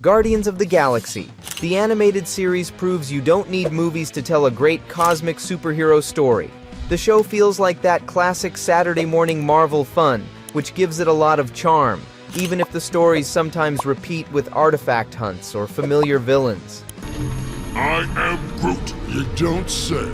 Guardians of the Galaxy. The animated series proves you don't need movies to tell a great cosmic superhero story. The show feels like that classic Saturday morning Marvel fun, which gives it a lot of charm, even if the stories sometimes repeat with artifact hunts or familiar villains. I am Groot, you don't say.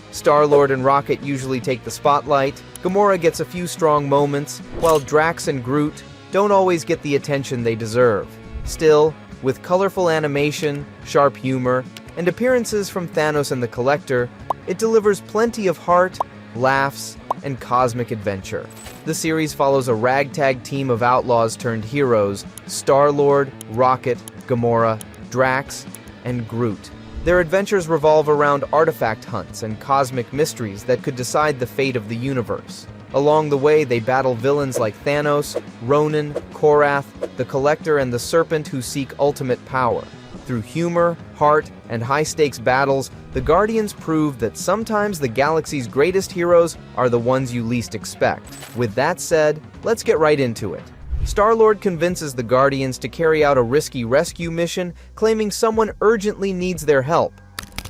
Star-Lord and Rocket usually take the spotlight, Gamora gets a few strong moments, while Drax and Groot don't always get the attention they deserve. Still, with colorful animation, sharp humor, and appearances from Thanos and the Collector, it delivers plenty of heart, laughs, and cosmic adventure. The series follows a ragtag team of outlaws turned heroes: Star-Lord, Rocket, Gamora, Drax, and Groot. Their adventures revolve around artifact hunts and cosmic mysteries that could decide the fate of the universe. Along the way, they battle villains like Thanos, Ronan, Korath, the Collector, and the Serpent who seek ultimate power. Through humor, heart, and high-stakes battles, the Guardians prove that sometimes the galaxy's greatest heroes are the ones you least expect. With that said, let's get right into it. Star-Lord convinces the Guardians to carry out a risky rescue mission, claiming someone urgently needs their help.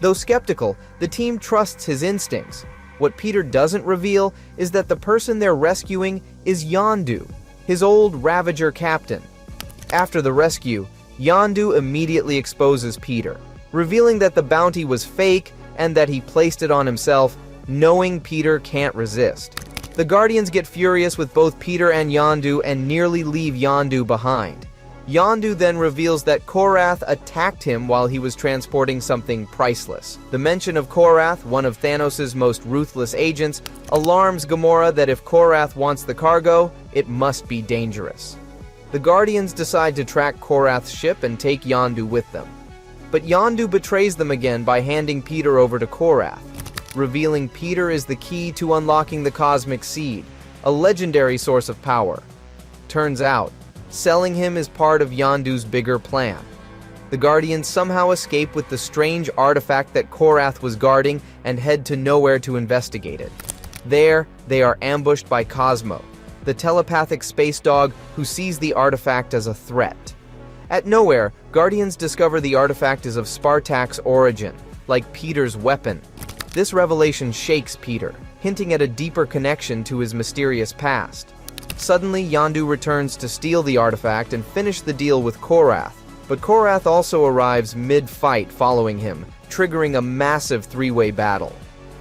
Though skeptical, the team trusts his instincts. What Peter doesn't reveal is that the person they're rescuing is Yondu, his old Ravager captain. After the rescue, Yondu immediately exposes Peter, revealing that the bounty was fake and that he placed it on himself, knowing Peter can't resist. The Guardians get furious with both Peter and Yondu and nearly leave Yondu behind. Yondu then reveals that Korath attacked him while he was transporting something priceless. The mention of Korath, one of Thanos' most ruthless agents, alarms Gamora that if Korath wants the cargo, it must be dangerous. The Guardians decide to track Korath's ship and take Yondu with them. But Yondu betrays them again by handing Peter over to Korath, revealing Peter is the key to unlocking the Cosmic Seed, a legendary source of power. Turns out, selling him is part of Yondu's bigger plan. The Guardians somehow escape with the strange artifact that Korath was guarding and head to Nowhere to investigate it. There, they are ambushed by Cosmo, the telepathic space dog who sees the artifact as a threat. At Nowhere, Guardians discover the artifact is of Spartak's origin, like Peter's weapon. This revelation shakes Peter, hinting at a deeper connection to his mysterious past. Suddenly, Yondu returns to steal the artifact and finish the deal with Korath, but Korath also arrives mid-fight following him, triggering a massive three-way battle.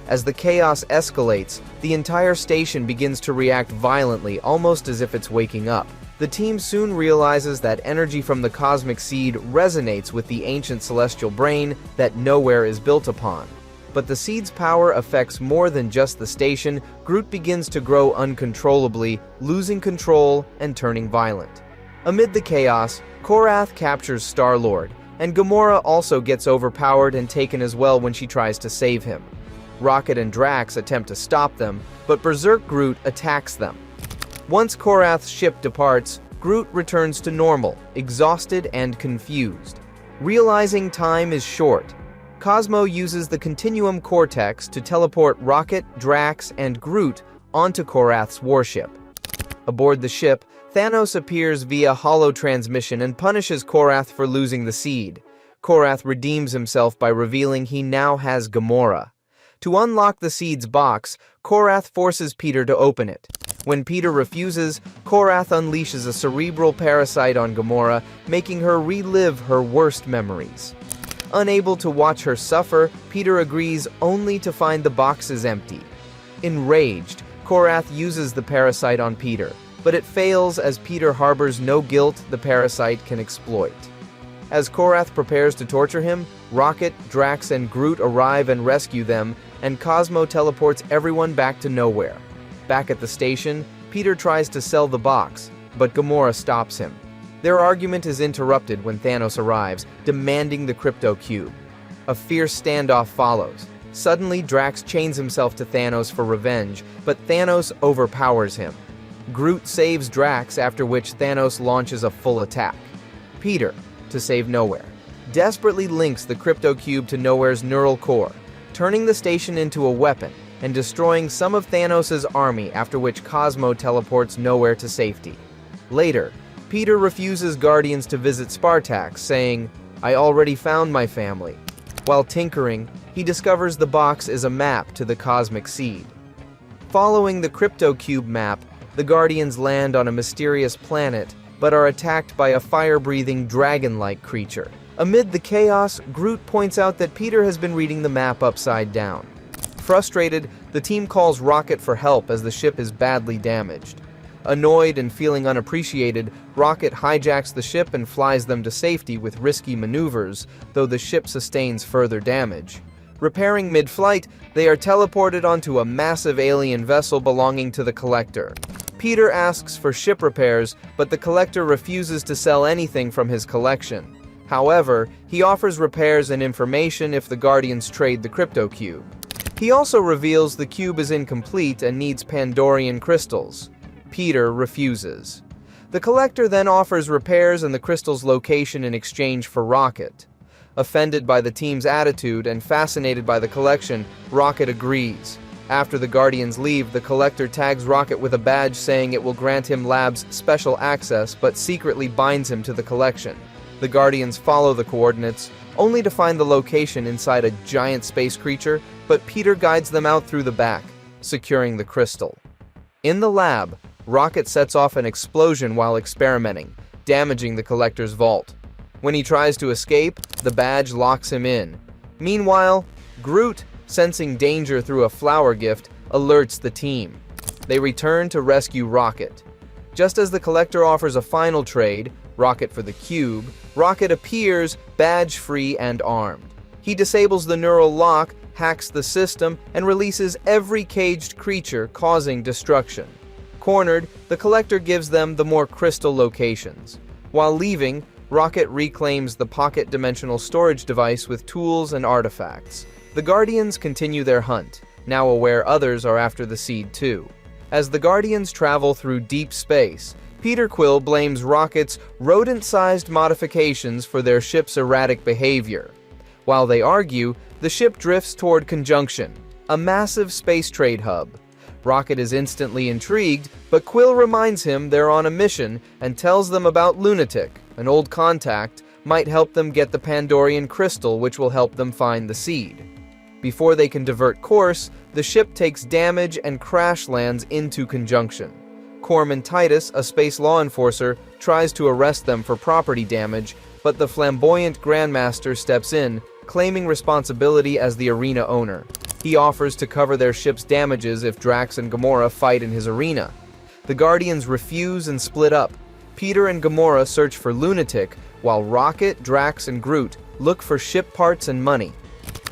As the chaos escalates, the entire station begins to react violently, almost as if it's waking up. The team soon realizes that energy from the Cosmic Seed resonates with the ancient celestial brain that Nowhere is built upon. But the seed's power affects more than just the station. Groot begins to grow uncontrollably, losing control and turning violent. Amid the chaos, Korath captures Star-Lord, and Gamora also gets overpowered and taken as well when she tries to save him. Rocket and Drax attempt to stop them, but Berserk Groot attacks them. Once Korath's ship departs, Groot returns to normal, exhausted and confused. Realizing time is short, Cosmo uses the Continuum Cortex to teleport Rocket, Drax, and Groot onto Korath's warship. Aboard the ship, Thanos appears via holo-transmission and punishes Korath for losing the seed. Korath redeems himself by revealing he now has Gamora. To unlock the seed's box, Korath forces Peter to open it. When Peter refuses, Korath unleashes a cerebral parasite on Gamora, making her relive her worst memories. Unable to watch her suffer, Peter agrees only to find the boxes empty. Enraged, Korath uses the parasite on Peter, but it fails as Peter harbors no guilt the parasite can exploit. As Korath prepares to torture him, Rocket, Drax, and Groot arrive and rescue them, and Cosmo teleports everyone back to Nowhere. Back at the station, Peter tries to sell the box, but Gamora stops him. Their argument is interrupted when Thanos arrives, demanding the Crypto Cube. A fierce standoff follows. Suddenly, Drax chains himself to Thanos for revenge, but Thanos overpowers him. Groot saves Drax, after which Thanos launches a full attack. Peter, to save Nowhere, desperately links the Crypto Cube to Nowhere's neural core, turning the station into a weapon and destroying some of Thanos' army, after which Cosmo teleports Nowhere to safety. Later, Peter refuses Guardians to visit Spartax, saying, "I already found my family." While tinkering, he discovers the box is a map to the cosmic seed. Following the Crypto Cube map, the Guardians land on a mysterious planet, but are attacked by a fire-breathing dragon-like creature. Amid the chaos, Groot points out that Peter has been reading the map upside down. Frustrated, the team calls Rocket for help as the ship is badly damaged. Annoyed and feeling unappreciated, Rocket hijacks the ship and flies them to safety with risky maneuvers, though the ship sustains further damage. Repairing mid-flight, they are teleported onto a massive alien vessel belonging to the Collector. Peter asks for ship repairs, but the Collector refuses to sell anything from his collection. However, he offers repairs and information if the Guardians trade the Crypto Cube. He also reveals the cube is incomplete and needs Pandorian crystals. Peter refuses. The Collector then offers repairs and the crystal's location in exchange for Rocket. Offended by the team's attitude and fascinated by the collection, Rocket agrees. After the Guardians leave, the Collector tags Rocket with a badge saying it will grant him Lab's special access but secretly binds him to the collection. The Guardians follow the coordinates, only to find the location inside a giant space creature, but Peter guides them out through the back, securing the crystal. In the lab, Rocket sets off an explosion while experimenting, damaging the Collector's vault. When he tries to escape, the badge locks him in. Meanwhile, Groot, sensing danger through a flower gift, alerts the team. They return to rescue Rocket. Just as the Collector offers a final trade, Rocket for the cube, Rocket appears, badge-free and armed. He disables the neural lock, hacks the system, and releases every caged creature, causing destruction. Cornered, the Collector gives them the more crystal locations. While leaving, Rocket reclaims the pocket dimensional storage device with tools and artifacts. The Guardians continue their hunt, now aware others are after the seed too. As the Guardians travel through deep space, Peter Quill blames Rocket's rodent-sized modifications for their ship's erratic behavior. While they argue, the ship drifts toward Conjunction, a massive space trade hub. Rocket is instantly intrigued, but Quill reminds him they're on a mission and tells them about Lunatic, an old contact, might help them get the Pandorian crystal which will help them find the seed. Before they can divert course, the ship takes damage and crash lands into Conjunction. Corman Titus, a space law enforcer, tries to arrest them for property damage, but the flamboyant Grandmaster steps in, claiming responsibility as the arena owner. He offers to cover their ship's damages if Drax and Gamora fight in his arena. The Guardians refuse and split up. Peter and Gamora search for Lunatic, while Rocket, Drax, and Groot look for ship parts and money.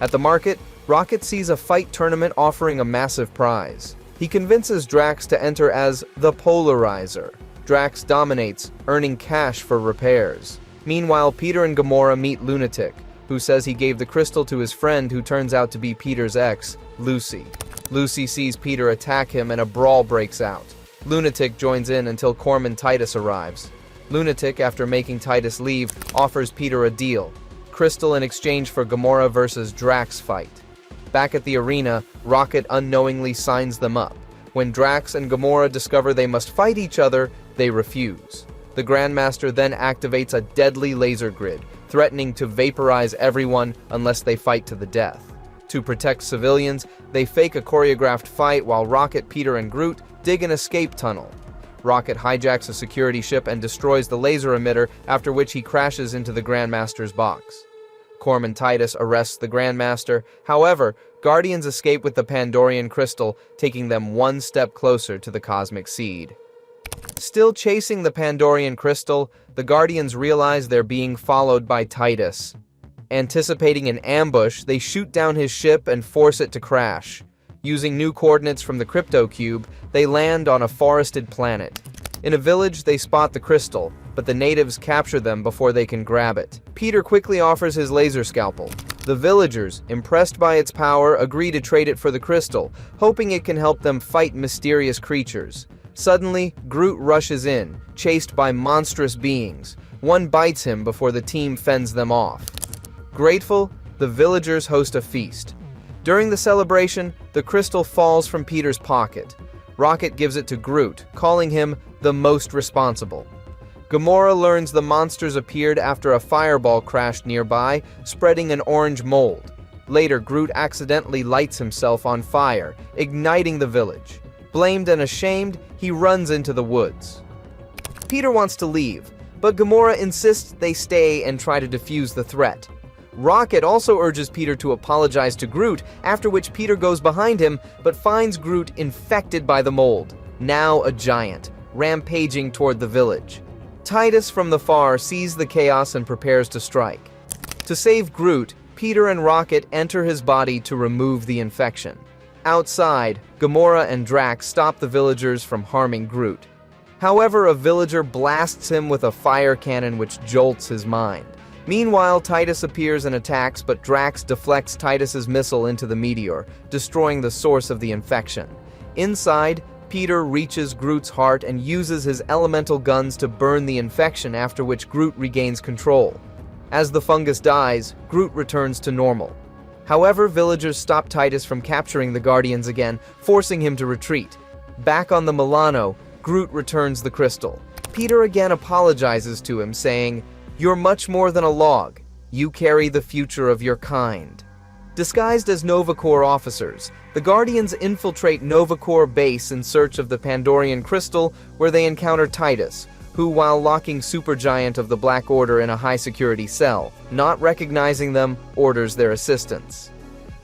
At the market, Rocket sees a fight tournament offering a massive prize. He convinces Drax to enter as the Polarizer. Drax dominates, earning cash for repairs. Meanwhile, Peter and Gamora meet Lunatic, who says he gave the crystal to his friend who turns out to be Peter's ex, Lucy. Lucy sees Peter attack him and a brawl breaks out. Lunatic joins in until Corman Titus arrives. Lunatic, after making Titus leave, offers Peter a deal: crystal in exchange for Gamora versus Drax fight. Back at the arena, Rocket unknowingly signs them up. When Drax and Gamora discover they must fight each other, they refuse. The Grandmaster then activates a deadly laser grid, threatening to vaporize everyone unless they fight to the death. To protect civilians, they fake a choreographed fight while Rocket, Peter, and Groot dig an escape tunnel. Rocket hijacks a security ship and destroys the laser emitter, after which he crashes into the Grandmaster's box. Corman Titus arrests the Grandmaster. However, Guardians escape with the Pandorian crystal, taking them one step closer to the cosmic seed. Still chasing the Pandorian crystal, the Guardians realize they're being followed by Titus. Anticipating an ambush, they shoot down his ship and force it to crash. Using new coordinates from the Crypto Cube, they land on a forested planet. In a village, they spot the crystal, but the natives capture them before they can grab it. Peter quickly offers his laser scalpel. The villagers, impressed by its power, agree to trade it for the crystal, hoping it can help them fight mysterious creatures. Suddenly, Groot rushes in, chased by monstrous beings. One bites him before the team fends them off. Grateful, the villagers host a feast. During the celebration, the crystal falls from Peter's pocket. Rocket gives it to Groot, calling him the most responsible. Gamora learns the monsters appeared after a fireball crashed nearby, spreading an orange mold. Later, Groot accidentally lights himself on fire, igniting the village. Blamed and ashamed, he runs into the woods. Peter wants to leave, but Gamora insists they stay and try to defuse the threat. Rocket also urges Peter to apologize to Groot, after which Peter goes behind him, but finds Groot infected by the mold, now a giant, rampaging toward the village. Titus from the far sees the chaos and prepares to strike. To save Groot, Peter and Rocket enter his body to remove the infection. Outside, Gamora and Drax stop the villagers from harming Groot. However, a villager blasts him with a fire cannon which jolts his mind. Meanwhile, Titus appears and attacks, but Drax deflects Titus's missile into the meteor, destroying the source of the infection. Inside, Peter reaches Groot's heart and uses his elemental guns to burn the infection, after which Groot regains control. As the fungus dies, Groot returns to normal. However, villagers stop Titus from capturing the Guardians again, forcing him to retreat. Back on the Milano, Groot returns the crystal. Peter again apologizes to him, saying, "You're much more than a log. You carry the future of your kind." Disguised as Nova Corps officers, the Guardians infiltrate Nova Corps base in search of the Pandorian crystal, where they encounter Titus, who, while locking Supergiant of the Black Order in a high-security cell, not recognizing them, orders their assistance.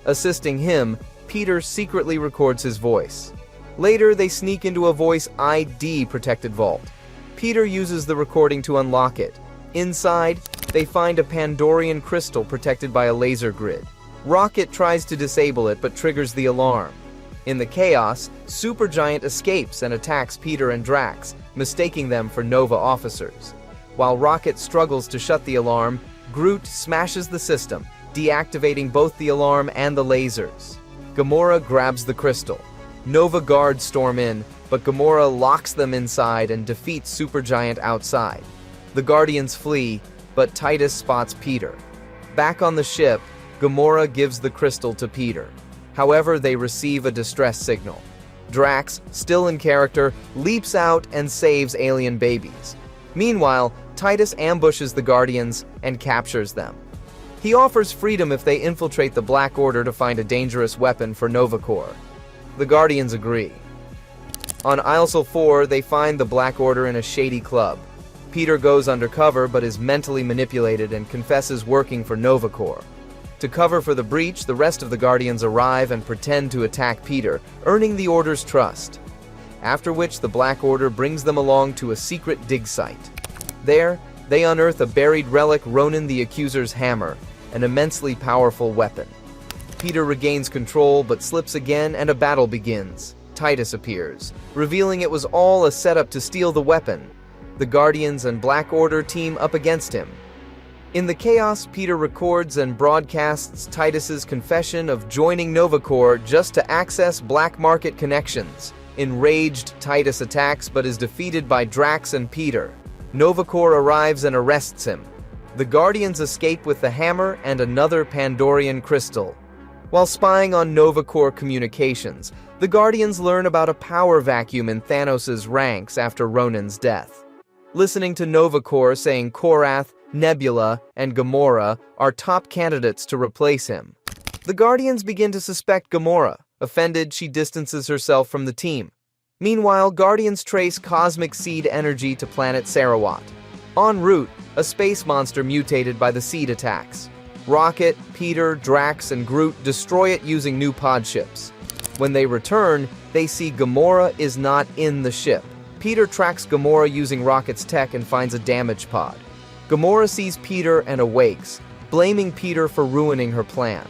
Assisting him, Peter secretly records his voice. Later, they sneak into a voice ID-protected vault. Peter uses the recording to unlock it. Inside, they find a Pandorian crystal protected by a laser grid. Rocket tries to disable it but triggers the alarm. In the chaos, Supergiant escapes and attacks Peter and Drax, mistaking them for Nova officers. While Rocket struggles to shut the alarm, Groot smashes the system, deactivating both the alarm and the lasers. Gamora grabs the crystal. Nova guards storm in, but Gamora locks them inside and defeats Supergiant outside. The Guardians flee, but Titus spots Peter. Back on the ship, Gamora gives the crystal to Peter. However, they receive a distress signal. Drax, still in character, leaps out and saves alien babies. Meanwhile, Titus ambushes the Guardians and captures them. He offers freedom if they infiltrate the Black Order to find a dangerous weapon for Nova Corps. The Guardians agree. On Isle 4, they find the Black Order in a shady club. Peter goes undercover but is mentally manipulated and confesses working for Nova Corps. To cover for the breach, the rest of the Guardians arrive and pretend to attack Peter, earning the Order's trust. After which, the Black Order brings them along to a secret dig site. There, they unearth a buried relic, Ronan the Accuser's hammer, an immensely powerful weapon. Peter regains control but slips again and a battle begins. Titus appears, revealing it was all a setup to steal the weapon. The Guardians and Black Order team up against him. In the chaos, Peter records and broadcasts Titus's confession of joining Nova Corps just to access black market connections. Enraged, Titus attacks but is defeated by Drax and Peter. Nova Corps arrives and arrests him. The Guardians escape with the hammer and another Pandorian crystal. While spying on Nova Corps communications, the Guardians learn about a power vacuum in Thanos' ranks after Ronan's death. Listening to Nova Corps saying Korath, Nebula, and Gamora are top candidates to replace him. The Guardians begin to suspect Gamora. Offended, she distances herself from the team. Meanwhile, Guardians trace cosmic seed energy to planet Sarawat. En route, a space monster mutated by the seed attacks. Rocket, Peter, Drax, and Groot destroy it using new pod ships. When they return, they see Gamora is not in the ship. Peter tracks Gamora using Rocket's tech and finds a damaged pod. Gamora sees Peter and awakes, blaming Peter for ruining her plan.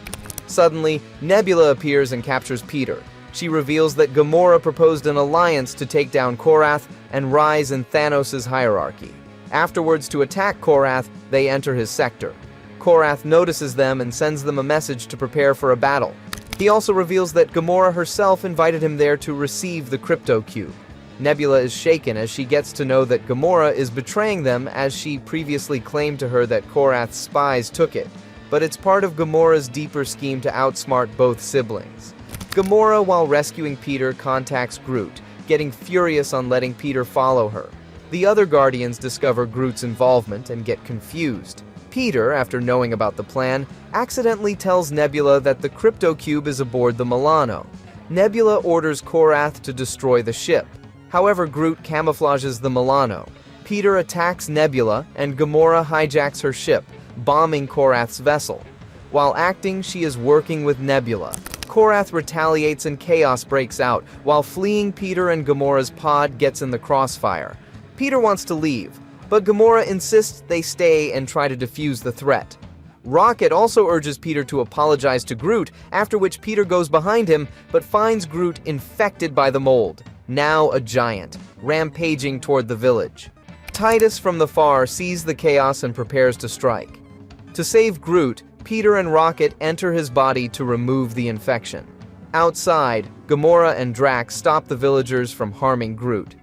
Suddenly, Nebula appears and captures Peter. She reveals that Gamora proposed an alliance to take down Korath and rise in Thanos' hierarchy. Afterwards, to attack Korath, they enter his sector. Korath notices them and sends them a message to prepare for a battle. He also reveals that Gamora herself invited him there to receive the Crypto Cube. Nebula is shaken as she gets to know that Gamora is betraying them, as she previously claimed to her that Korath's spies took it, but it's part of Gamora's deeper scheme to outsmart both siblings. Gamora, while rescuing Peter, contacts Groot, getting furious on letting Peter follow her. The other Guardians discover Groot's involvement and get confused. Peter, after knowing about the plan, accidentally tells Nebula that the crypto cube is aboard the Milano. Nebula orders Korath to destroy the ship. However, Groot camouflages the Milano. Peter attacks Nebula, and Gamora hijacks her ship, bombing Korath's vessel. While acting, she is working with Nebula. Korath retaliates and chaos breaks out, while fleeing Peter and Gamora's pod gets in the crossfire. Peter wants to leave, but Gamora insists they stay and try to defuse the threat. Rocket also urges Peter to apologize to Groot, after which Peter goes behind him, but finds Groot infected by the mold, now a giant, rampaging toward the village. Titus from the far sees the chaos and prepares to strike. To save Groot, Peter and Rocket enter his body to remove the infection. Outside, Gamora and Drax stop the villagers from harming Groot.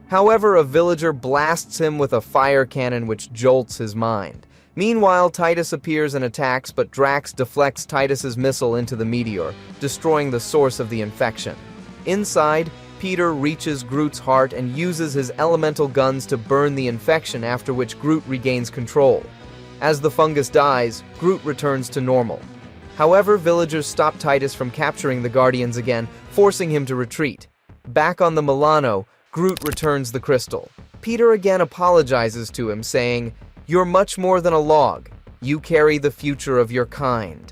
However, a villager blasts him with a fire cannon which jolts his mind. Meanwhile, Titus appears and attacks, but Drax deflects Titus's missile into the meteor, destroying the source of the infection. Inside, Peter reaches Groot's heart and uses his elemental guns to burn the infection, after which Groot regains control. As the fungus dies, Groot returns to normal. However, villagers stop Titus from capturing the Guardians again, forcing him to retreat. Back on the Milano, Groot returns the crystal. Peter again apologizes to him, saying, "You're much more than a log. You carry the future of your kind."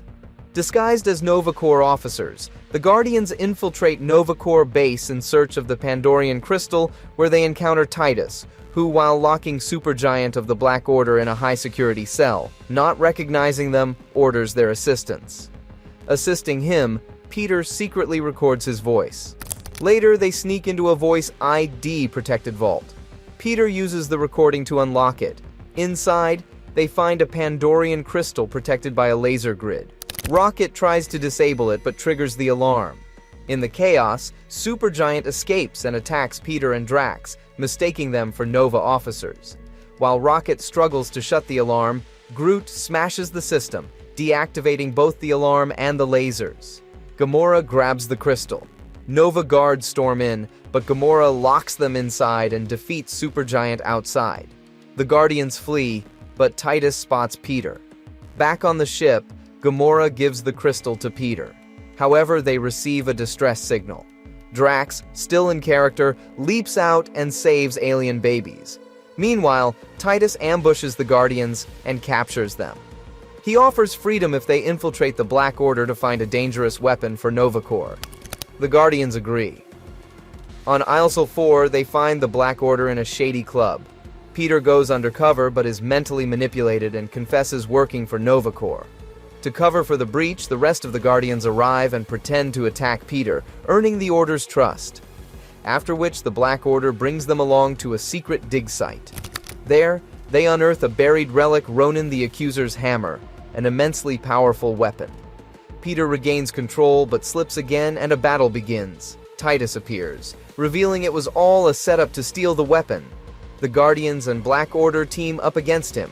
Disguised as Nova Corps officers, the Guardians infiltrate Nova Corps base in search of the Pandorian crystal, where they encounter Titus, who, while locking Supergiant of the Black Order in a high-security cell, not recognizing them, orders their assistance. Assisting him, Peter secretly records his voice. Later, they sneak into a voice ID-protected vault. Peter uses the recording to unlock it. Inside, they find a Pandorian crystal protected by a laser grid. Rocket tries to disable it but triggers the alarm. In the chaos, Supergiant escapes and attacks Peter and Drax, mistaking them for Nova officers. While Rocket struggles to shut the alarm, Groot smashes the system, deactivating both the alarm and the lasers. Gamora grabs the crystal. Nova guards storm in, but Gamora locks them inside and defeats Supergiant outside. The Guardians flee, but Titus spots Peter. Back on the ship, Gamora gives the crystal to Peter. However, they receive a distress signal. Drax, still in character, leaps out and saves alien babies. Meanwhile, Titus ambushes the Guardians and captures them. He offers freedom if they infiltrate the Black Order to find a dangerous weapon for Nova Corps. The Guardians agree. On Isle 4, they find the Black Order in a shady club. Peter goes undercover but is mentally manipulated and confesses working for Nova Corps. To cover for the breach, the rest of the Guardians arrive and pretend to attack Peter, earning the Order's trust. After which, the Black Order brings them along to a secret dig site. There, they unearth a buried relic, Ronan the Accuser's hammer, an immensely powerful weapon. Peter regains control but slips again and a battle begins. Titus appears, revealing it was all a setup to steal the weapon. The Guardians and Black Order team up against him.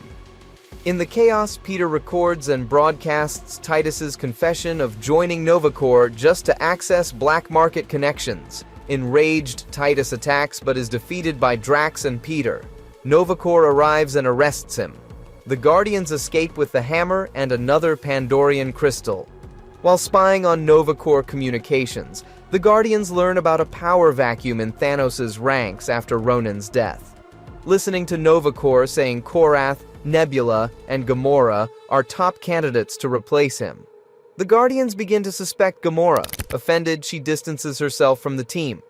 In the chaos, Peter records and broadcasts Titus's confession of joining Nova Corps just to access black market connections. Enraged, Titus attacks but is defeated by Drax and Peter. Nova Corps arrives and arrests him. The Guardians escape with the hammer and another Pandorian crystal. While spying on Nova Corps communications, the Guardians learn about a power vacuum in Thanos' ranks after Ronan's death. Listening to Nova Corps saying Korath, Nebula, and Gamora are top candidates to replace him. The Guardians begin to suspect Gamora. Offended, she distances herself from the team.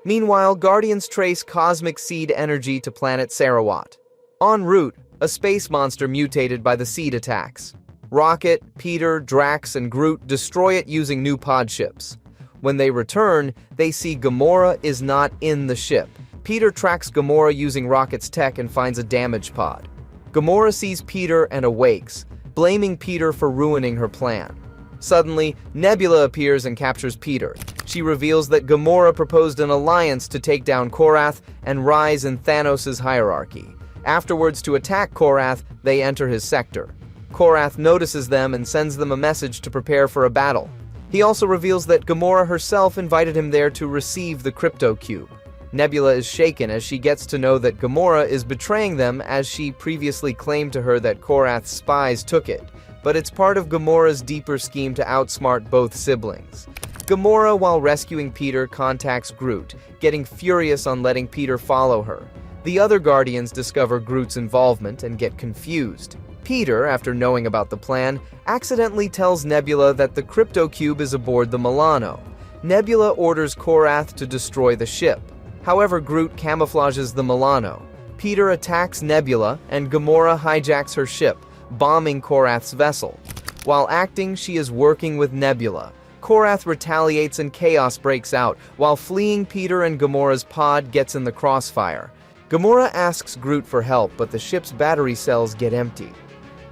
Meanwhile, Guardians trace cosmic seed energy to planet Sarawat. En route, a space monster mutated by the seed attacks. Rocket, Peter, Drax, and Groot destroy it using new pod ships. When they return, they see Gamora is not in the ship. Peter tracks Gamora using Rocket's tech and finds a damaged pod. Gamora sees Peter and awakes, blaming Peter for ruining her plan. Suddenly, Nebula appears and captures Peter. She reveals that Gamora proposed an alliance to take down Korath and rise in Thanos' hierarchy. Afterwards, to attack Korath, they enter his sector. Korath notices them and sends them a message to prepare for a battle. He also reveals that Gamora herself invited him there to receive the crypto cube. Nebula is shaken as she gets to know that Gamora is betraying them, as she previously claimed to her that Korath's spies took it, but it's part of Gamora's deeper scheme to outsmart both siblings. Gamora, while rescuing Peter, contacts Groot, getting furious on letting Peter follow her. The other Guardians discover Groot's involvement and get confused. Peter, after knowing about the plan, accidentally tells Nebula that the crypto cube is aboard the Milano. Nebula orders Korath to destroy the ship. However, Groot camouflages the Milano. Peter attacks Nebula, and Gamora hijacks her ship, bombing Korath's vessel. While acting, she is working with Nebula. Korath retaliates and chaos breaks out, while fleeing Peter and Gamora's pod gets in the crossfire. Gamora asks Groot for help, but the ship's battery cells get empty.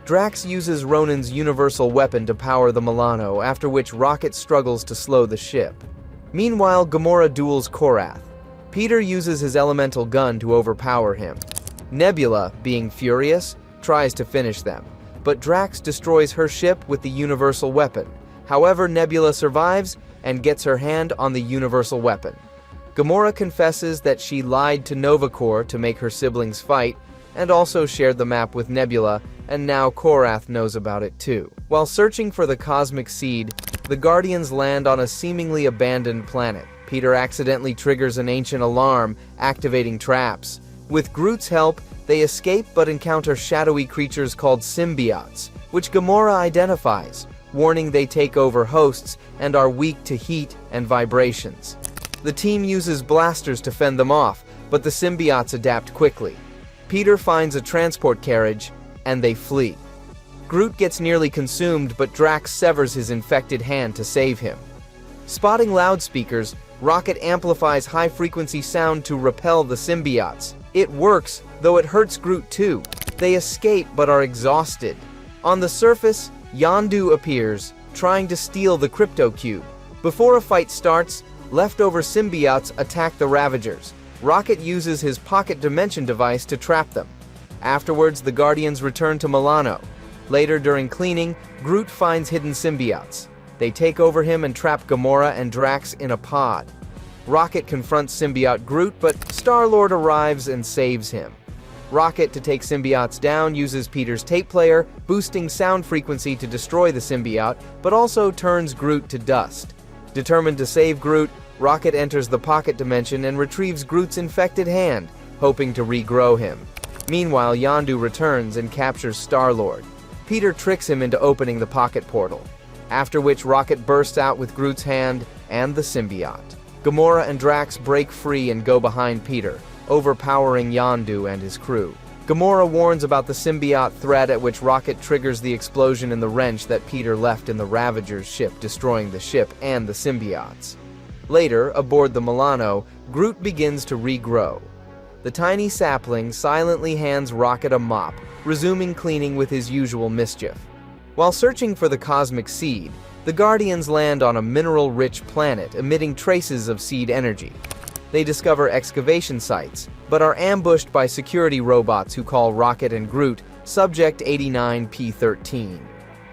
Drax uses Ronin's universal weapon to power the Milano, after which Rocket struggles to slow the ship. Meanwhile, Gamora duels Korath. Peter uses his elemental gun to overpower him. Nebula, being furious, tries to finish them, but Drax destroys her ship with the universal weapon. However, Nebula survives and gets her hand on the universal weapon. Gamora confesses that she lied to Nova Corps to make her siblings fight, and also shared the map with Nebula, and now Korath knows about it too. While searching for the cosmic seed, the Guardians land on a seemingly abandoned planet. Peter accidentally triggers an ancient alarm, activating traps. With Groot's help, they escape but encounter shadowy creatures called symbiotes, which Gamora identifies, warning they take over hosts and are weak to heat and vibrations. The team uses blasters to fend them off, but the symbiotes adapt quickly. Peter finds a transport carriage, and they flee. Groot gets nearly consumed, but Drax severs his infected hand to save him. Spotting loudspeakers, Rocket amplifies high-frequency sound to repel the symbiotes. It works, though it hurts Groot too. They escape but are exhausted. On the surface, Yondu appears, trying to steal the crypto cube. Before a fight starts, leftover symbiotes attack the Ravagers. Rocket uses his pocket dimension device to trap them. Afterwards, the Guardians return to Milano. Later, during cleaning, Groot finds hidden symbiotes. They take over him and trap Gamora and Drax in a pod. Rocket confronts symbiote Groot, but Star-Lord arrives and saves him. Rocket, to take symbiotes down, uses Peter's tape player, boosting sound frequency to destroy the symbiote, but also turns Groot to dust. Determined to save Groot, Rocket enters the pocket dimension and retrieves Groot's infected hand, hoping to regrow him. Meanwhile, Yondu returns and captures Star-Lord. Peter tricks him into opening the pocket portal, after which Rocket bursts out with Groot's hand and the symbiote. Gamora and Drax break free and go behind Peter, overpowering Yondu and his crew. Gamora warns about the symbiote threat, at which Rocket triggers the explosion in the wrench that Peter left in the Ravager's ship, destroying the ship and the symbiotes. Later, aboard the Milano, Groot begins to regrow. The tiny sapling silently hands Rocket a mop, resuming cleaning with his usual mischief. While searching for the cosmic seed, the Guardians land on a mineral-rich planet emitting traces of seed energy. They discover excavation sites, but are ambushed by security robots who call Rocket and Groot Subject 89P13.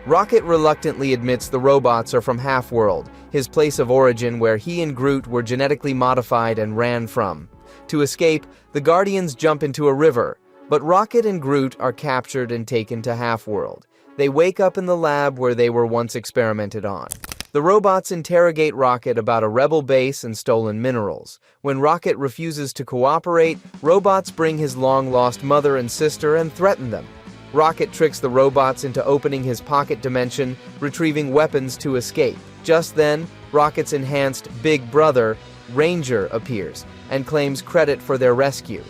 Rocket reluctantly admits the robots are from Half-World, his place of origin where he and Groot were genetically modified and ran from. To escape, the Guardians jump into a river, but Rocket and Groot are captured and taken to Half-World. They wake up in the lab where they were once experimented on. The robots interrogate Rocket about a rebel base and stolen minerals. When Rocket refuses to cooperate, robots bring his long-lost mother and sister and threaten them. Rocket tricks the robots into opening his pocket dimension, retrieving weapons to escape. Just then, Rocket's enhanced big brother, Ranger, appears and claims credit for their rescue.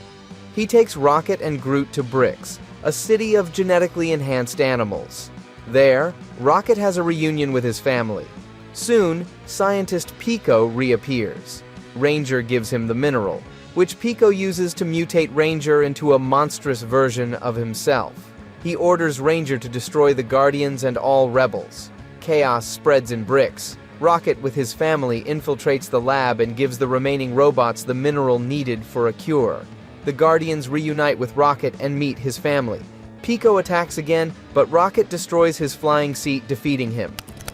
He takes Rocket and Groot to Brix, a city of genetically enhanced animals. There, Rocket has a reunion with his family. Soon, scientist Pico reappears. Ranger gives him the mineral, which Pico uses to mutate Ranger into a monstrous version of himself. He orders Ranger to destroy the Guardians and all rebels. Chaos spreads in Brix. Rocket, with his family, infiltrates the lab and gives the remaining robots the mineral needed for a cure. The Guardians reunite with Rocket and meet his family. Pico attacks again, but Rocket destroys his flying seat, defeating him.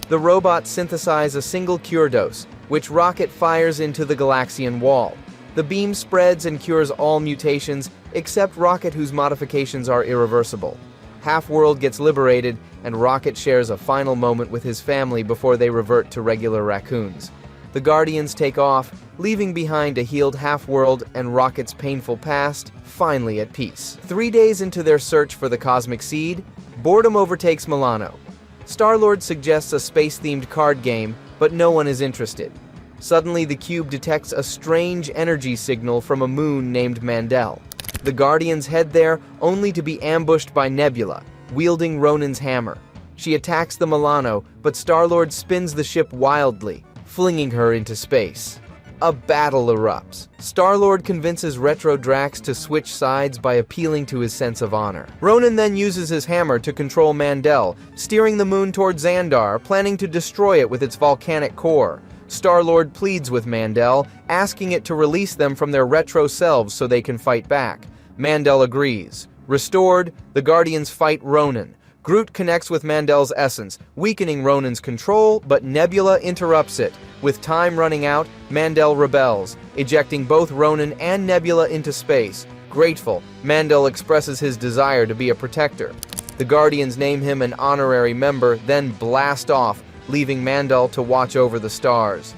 The robots synthesize a single cure dose, which Rocket fires into the Galaxian wall. The beam spreads and cures all mutations, except Rocket, whose modifications are irreversible. Half-World gets liberated, and Rocket shares a final moment with his family before they revert to regular raccoons. The Guardians take off, leaving behind a healed Half-World and Rocket's painful past, finally at peace. 3 days into their search for the Cosmic Seed, boredom overtakes Milano. Star-Lord suggests a space-themed card game, but no one is interested. Suddenly, the cube detects a strange energy signal from a moon named Mandel. The Guardians head there, only to be ambushed by Nebula, wielding Ronan's hammer. She attacks the Milano, but Star-Lord spins the ship wildly, flinging her into space. A battle erupts. Star-Lord convinces Retro Drax to switch sides by appealing to his sense of honor. Ronan then uses his hammer to control Mandel, steering the moon toward Xandar, planning to destroy it with its volcanic core. Star-Lord pleads with Mandel, asking it to release them from their retro selves so they can fight back. Mandel agrees. Restored, the Guardians fight Ronan. Groot connects with Mandel's essence, weakening Ronan's control, but Nebula interrupts it. With time running out, Mandel rebels, ejecting both Ronan and Nebula into space. Grateful, Mandel expresses his desire to be a protector. The Guardians name him an honorary member, then blast off, leaving Mandel to watch over the stars.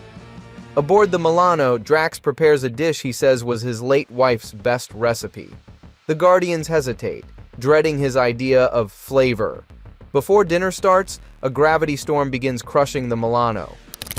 Aboard the Milano, Drax prepares a dish he says was his late wife's best recipe. The Guardians hesitate, dreading his idea of flavor. Before dinner starts, a gravity storm begins crushing the Milano.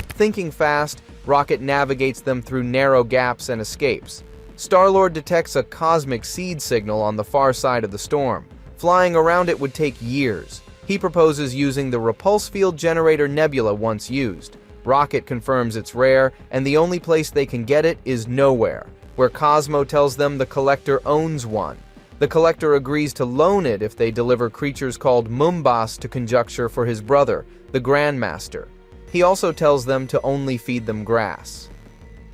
Thinking fast, Rocket navigates them through narrow gaps and escapes. Star-Lord detects a cosmic seed signal on the far side of the storm. Flying around it would take years. He proposes using the repulse field generator Nebula once used. Rocket confirms it's rare, and the only place they can get it is nowhere, where Cosmo tells them the Collector owns one. The Collector agrees to loan it if they deliver creatures called Mumbas to Conjuncture for his brother, the Grandmaster. He also tells them to only feed them grass.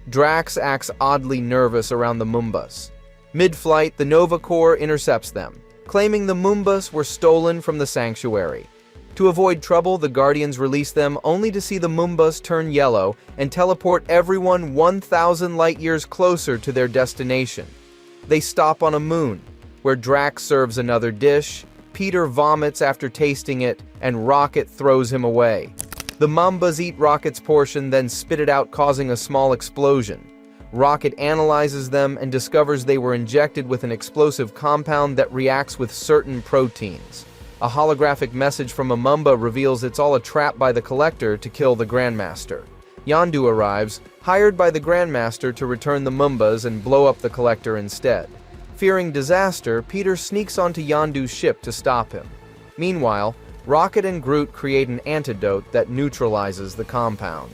Drax acts oddly nervous around the Mumbas. Mid-flight, the Nova Corps intercepts them, claiming the Mumbas were stolen from the Sanctuary. To avoid trouble, the Guardians release them only to see the Mumbas turn yellow and teleport everyone 1,000 light-years closer to their destination. They stop on a moon, where Drax serves another dish, Peter vomits after tasting it, and Rocket throws him away. The Mambas eat Rocket's portion, then spit it out, causing a small explosion. Rocket analyzes them and discovers they were injected with an explosive compound that reacts with certain proteins. A holographic message from a Mamba reveals it's all a trap by the Collector to kill the Grandmaster. Yondu arrives, hired by the Grandmaster to return the Mumbas and blow up the Collector instead. Fearing disaster, Peter sneaks onto Yondu's ship to stop him. Meanwhile, Rocket and Groot create an antidote that neutralizes the compound.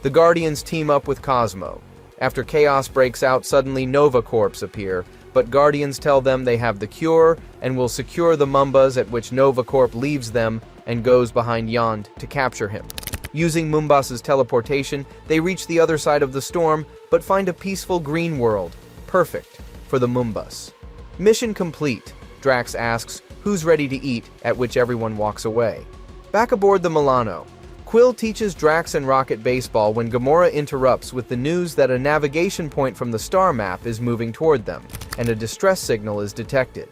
The Guardians team up with Cosmo. After chaos breaks out, suddenly Nova Corps appear, but Guardians tell them they have the cure and will secure the Mumbas, at which Nova Corp leaves them and goes behind Yond to capture him. Using Mumbas's teleportation, they reach the other side of the storm, but find a peaceful green world, perfect for the Mumbas. Mission complete, Drax asks who's ready to eat, at which everyone walks away. Back aboard the Milano, Quill teaches Drax and Rocket baseball when Gamora interrupts with the news that a navigation point from the star map is moving toward them, and a distress signal is detected.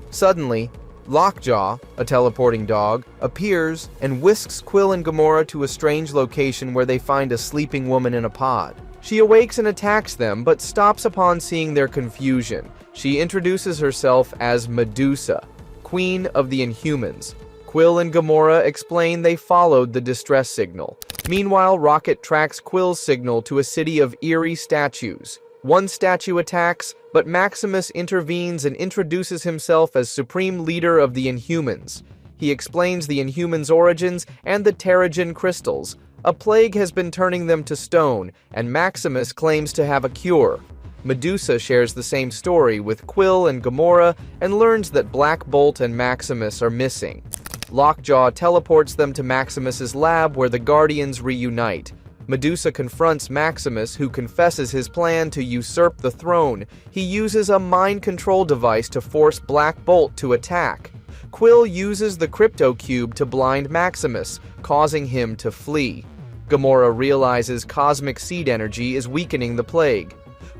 Suddenly, Lockjaw, a teleporting dog, appears and whisks Quill and Gamora to a strange location where they find a sleeping woman in a pod. She awakes and attacks them, but stops upon seeing their confusion. She introduces herself as Medusa, Queen of the Inhumans. Quill and Gamora explain they followed the distress signal. Meanwhile, Rocket tracks Quill's signal to a city of eerie statues. One statue attacks, but Maximus intervenes and introduces himself as Supreme Leader of the Inhumans. He explains the Inhumans' origins and the Terrigen crystals. A plague has been turning them to stone, and Maximus claims to have a cure. Medusa shares the same story with Quill and Gamora and learns that Black Bolt and Maximus are missing. Lockjaw teleports them to Maximus's lab where the Guardians reunite. Medusa confronts Maximus, who confesses his plan to usurp the throne. He uses a mind control device to force Black Bolt to attack. Quill uses the Crypto Cube to blind Maximus, causing him to flee. Gamora realizes cosmic seed energy is weakening the plague.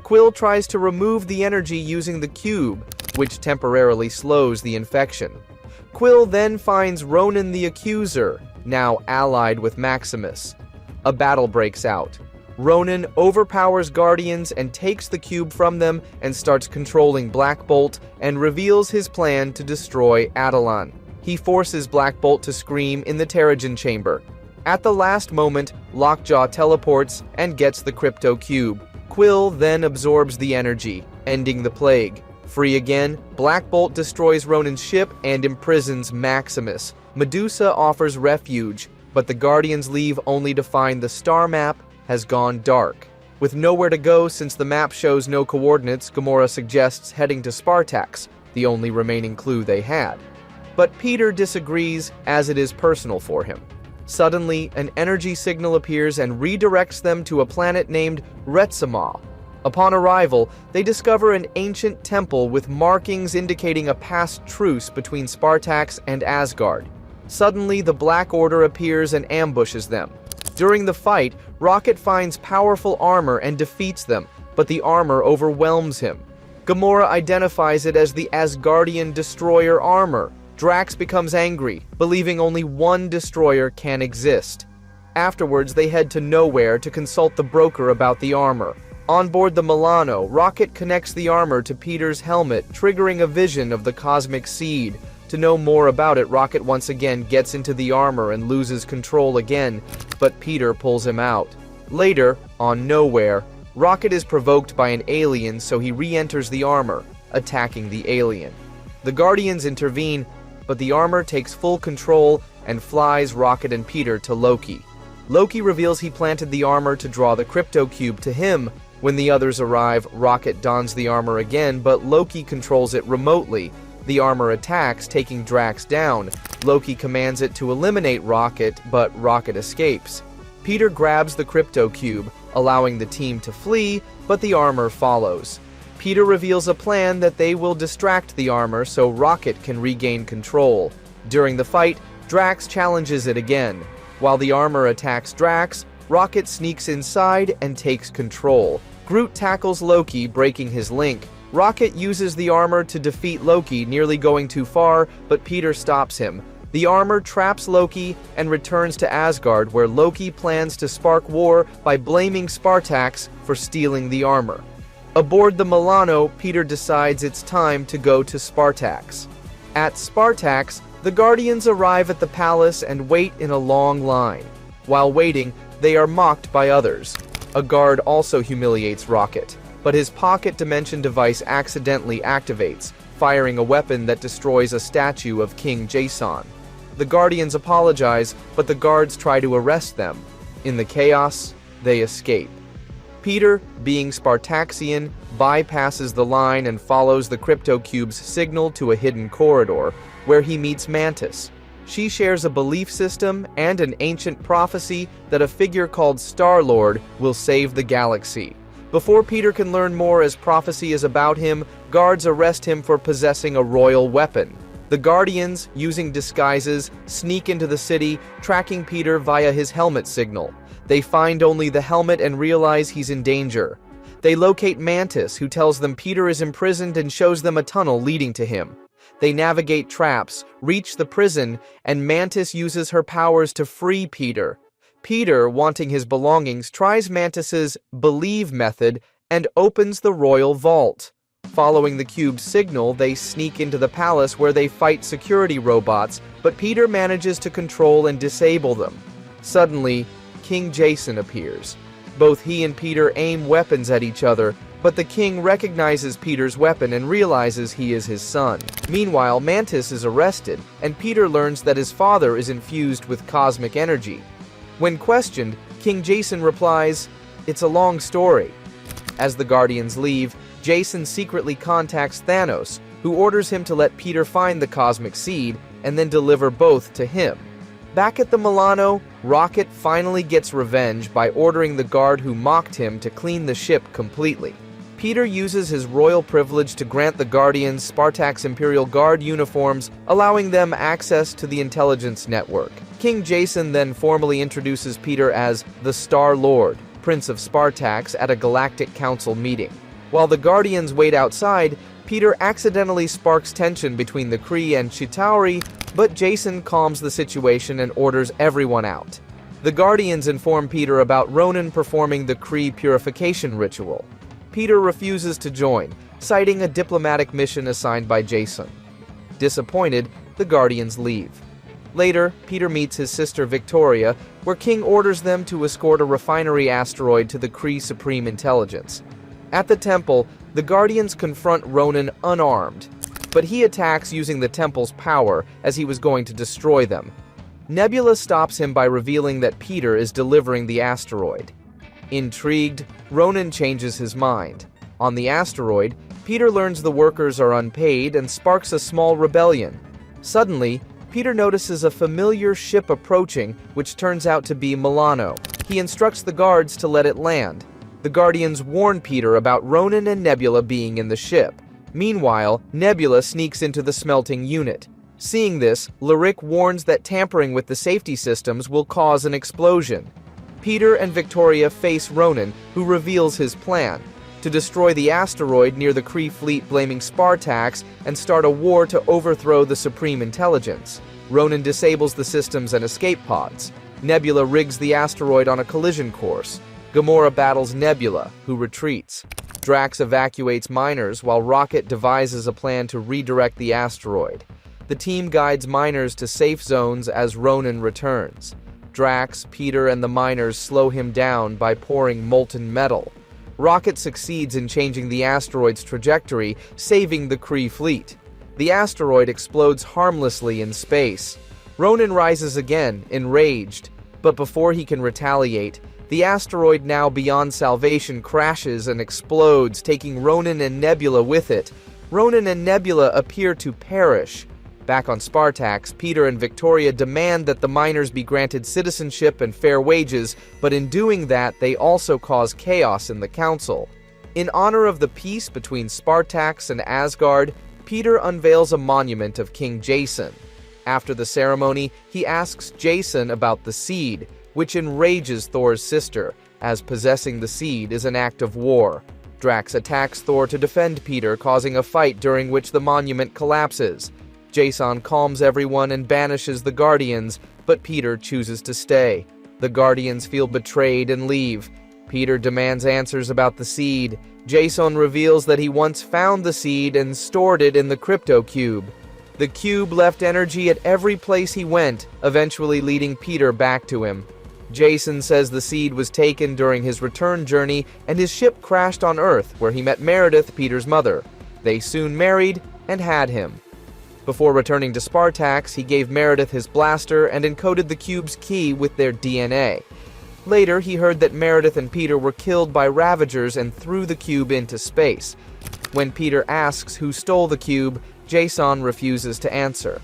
Quill tries to remove the energy using the cube, which temporarily slows the infection. Quill then finds Ronan the Accuser, now allied with Maximus. A battle breaks out. Ronan overpowers Guardians and takes the cube from them and starts controlling Black Bolt and reveals his plan to destroy Attilan. He forces Black Bolt to scream in the Terrigen chamber. At the last moment, Lockjaw teleports and gets the Crypto Cube. Quill then absorbs the energy, ending the plague. Free again, Black Bolt destroys Ronan's ship and imprisons Maximus. Medusa offers refuge, but the Guardians leave only to find the star map has gone dark. With nowhere to go since the map shows no coordinates, Gamora suggests heading to Spartax, the only remaining clue they had. But Peter disagrees, as it is personal for him. Suddenly, an energy signal appears and redirects them to a planet named Retsamah. Upon arrival, they discover an ancient temple with markings indicating a past truce between Spartax and Asgard. Suddenly, the Black Order appears and ambushes them. During the fight, Rocket finds powerful armor and defeats them, but the armor overwhelms him. Gamora identifies it as the Asgardian destroyer armor. Drax becomes angry, believing only one destroyer can exist. Afterwards, they head to Nowhere to consult the broker about the armor. On board the Milano, Rocket connects the armor to Peter's helmet, triggering a vision of the cosmic seed. To know more about it, Rocket once again gets into the armor and loses control again, but Peter pulls him out. Later, on Nowhere, Rocket is provoked by an alien, so he re-enters the armor, attacking the alien. The Guardians intervene, but the armor takes full control and flies Rocket and Peter to Loki. Loki reveals he planted the armor to draw the Crypto Cube to him. When the others arrive, Rocket dons the armor again, but Loki controls it remotely. The armor attacks, taking Drax down. Loki commands it to eliminate Rocket, but Rocket escapes. Peter grabs the Crypto Cube, allowing the team to flee, but the armor follows. Peter reveals a plan that they will distract the armor so Rocket can regain control. During the fight, Drax challenges it again. While the armor attacks Drax, Rocket sneaks inside and takes control. Groot tackles Loki, breaking his link. Rocket uses the armor to defeat Loki, nearly going too far, but Peter stops him. The armor traps Loki and returns to Asgard, where Loki plans to spark war by blaming Spartax for stealing the armor. Aboard the Milano, Peter decides it's time to go to Spartax. At Spartax, the Guardians arrive at the palace and wait in a long line. While waiting, they are mocked by others. A guard also humiliates Rocket, but his pocket dimension device accidentally activates, firing a weapon that destroys a statue of King Jason. The Guardians apologize, but the guards try to arrest them. In the chaos, they escape. Peter, being Spartaxian, bypasses the line and follows the Crypto Cube's signal to a hidden corridor, where he meets Mantis. She shares a belief system and an ancient prophecy that a figure called Star-Lord will save the galaxy. Before Peter can learn more, as prophecy is about him, guards arrest him for possessing a royal weapon. The Guardians, using disguises, sneak into the city, tracking Peter via his helmet signal. They find only the helmet and realize he's in danger. They locate Mantis, who tells them Peter is imprisoned and shows them a tunnel leading to him. They navigate traps, reach the prison, and Mantis uses her powers to free Peter. Peter, wanting his belongings, tries Mantis's believe method and opens the royal vault. Following the cube's signal, they sneak into the palace where they fight security robots, but Peter manages to control and disable them. Suddenly, King Jason appears. Both he and Peter aim weapons at each other, but the king recognizes Peter's weapon and realizes he is his son. Meanwhile, Mantis is arrested, and Peter learns that his father is infused with cosmic energy. When questioned, King Jason replies, "It's a long story." As the Guardians leave, Jason secretly contacts Thanos, who orders him to let Peter find the cosmic seed and then deliver both to him. Back at the Milano, Rocket finally gets revenge by ordering the guard who mocked him to clean the ship completely. Peter uses his royal privilege to grant the Guardians Spartax Imperial Guard uniforms, allowing them access to the intelligence network. King Jason then formally introduces Peter as the Star-Lord, Prince of Spartax, at a Galactic Council meeting. While the Guardians wait outside, Peter accidentally sparks tension between the Kree and Chitauri, but Jason calms the situation and orders everyone out. The Guardians inform Peter about Ronan performing the Kree purification ritual. Peter refuses to join, citing a diplomatic mission assigned by Jason. Disappointed, the Guardians leave. Later, Peter meets his sister Victoria, where King orders them to escort a refinery asteroid to the Kree Supreme Intelligence. At the temple, the Guardians confront Ronan unarmed, but he attacks using the temple's power as he was going to destroy them. Nebula stops him by revealing that Peter is delivering the asteroid. Intrigued, Ronan changes his mind. On the asteroid, Peter learns the workers are unpaid and sparks a small rebellion. Suddenly, Peter notices a familiar ship approaching, which turns out to be Milano. He instructs the guards to let it land. The Guardians warn Peter about Ronan and Nebula being in the ship. Meanwhile, Nebula sneaks into the smelting unit. Seeing this, Lyric warns that tampering with the safety systems will cause an explosion. Peter and Victoria face Ronan, who reveals his plan: to destroy the asteroid near the Kree fleet, blaming Spartax, and start a war to overthrow the Supreme Intelligence. Ronan disables the systems and escape pods. Nebula rigs the asteroid on a collision course. Gamora battles Nebula, who retreats. Drax evacuates miners while Rocket devises a plan to redirect the asteroid. The team guides miners to safe zones as Ronan returns. Drax, Peter, and the miners slow him down by pouring molten metal. Rocket succeeds in changing the asteroid's trajectory, saving the Kree fleet. The asteroid explodes harmlessly in space. Ronan rises again, enraged, but before he can retaliate, the asteroid, now beyond salvation, crashes and explodes, taking Ronan and Nebula with it. Ronan and Nebula appear to perish. Back on Spartax, Peter and Victoria demand that the miners be granted citizenship and fair wages, but in doing that, they also cause chaos in the council. In honor of the peace between Spartax and Asgard, Peter unveils a monument of King Jason. After the ceremony, he asks Jason about the seed, which enrages Thor's sister, as possessing the seed is an act of war. Drax attacks Thor to defend Peter, causing a fight during which the monument collapses. Jason calms everyone and banishes the Guardians, but Peter chooses to stay. The Guardians feel betrayed and leave. Peter demands answers about the seed. Jason reveals that he once found the seed and stored it in the crypto cube. The cube left energy at every place he went, eventually leading Peter back to him. Jason says the seed was taken during his return journey, and his ship crashed on Earth, where he met Meredith, Peter's mother. They soon married and had him. Before returning to Spartax, he gave Meredith his blaster and encoded the cube's key with their DNA. Later, he heard that Meredith and Peter were killed by Ravagers and threw the cube into space. When Peter asks who stole the cube, Jason refuses to answer.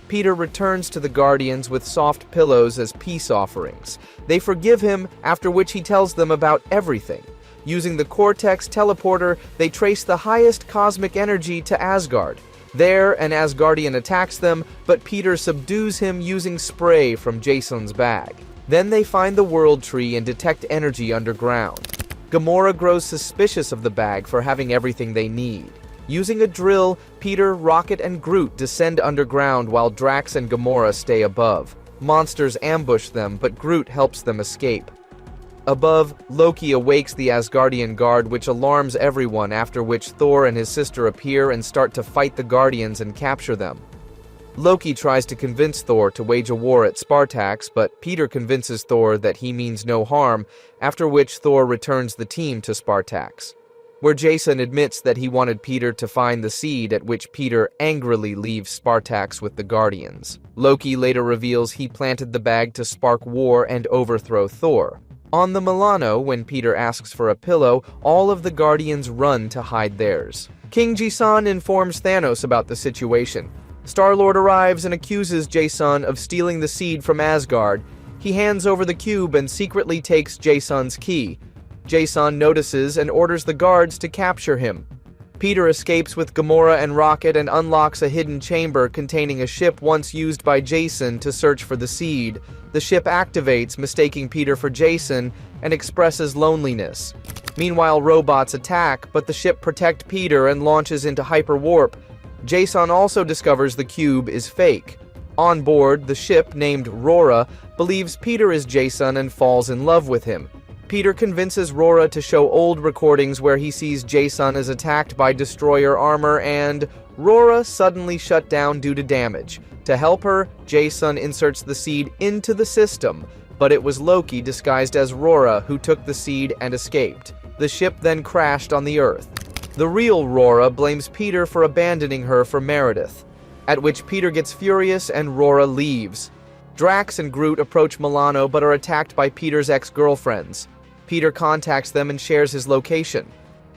Peter returns to the Guardians with soft pillows as peace offerings. They forgive him, after which he tells them about everything. Using the Cortex teleporter, they trace the highest cosmic energy to Asgard. There, an Asgardian attacks them, but Peter subdues him using spray from Jason's bag. Then they find the World Tree and detect energy underground. Gamora grows suspicious of the bag for having everything they need. Using a drill, Peter, Rocket, and Groot descend underground while Drax and Gamora stay above. Monsters ambush them, but Groot helps them escape. Above, Loki awakes the Asgardian guard, which alarms everyone, after which Thor and his sister appear and start to fight the Guardians and capture them. Loki tries to convince Thor to wage a war at Spartax, but Peter convinces Thor that he means no harm, after which Thor returns the team to Spartax, where Jason admits that he wanted Peter to find the seed, at which Peter angrily leaves Spartax with the Guardians. Loki later reveals he planted the bag to spark war and overthrow Thor. On the Milano, when Peter asks for a pillow, all of the Guardians run to hide theirs. King Jason informs Thanos about the situation. Star-Lord arrives and accuses Jason of stealing the seed from Asgard. He hands over the cube and secretly takes Jason's key. Jason notices and orders the guards to capture him. Peter escapes with Gamora and Rocket and unlocks a hidden chamber containing a ship once used by Jason to search for the seed. The ship activates, mistaking Peter for Jason, and expresses loneliness. Meanwhile, robots attack, but the ship protects Peter and launches into hyperwarp. Jason also discovers the cube is fake. On board, the ship, named Rora, believes Peter is Jason and falls in love with him. Peter convinces Rora to show old recordings where he sees Jason is attacked by destroyer armor, and Rora suddenly shut down due to damage. To help her, Jason inserts the seed into the system, but it was Loki disguised as Rora who took the seed and escaped. The ship then crashed on the Earth. The real Rora blames Peter for abandoning her for Meredith, at which Peter gets furious and Rora leaves. Drax and Groot approach Milano but are attacked by Peter's ex-girlfriends. Peter contacts them and shares his location.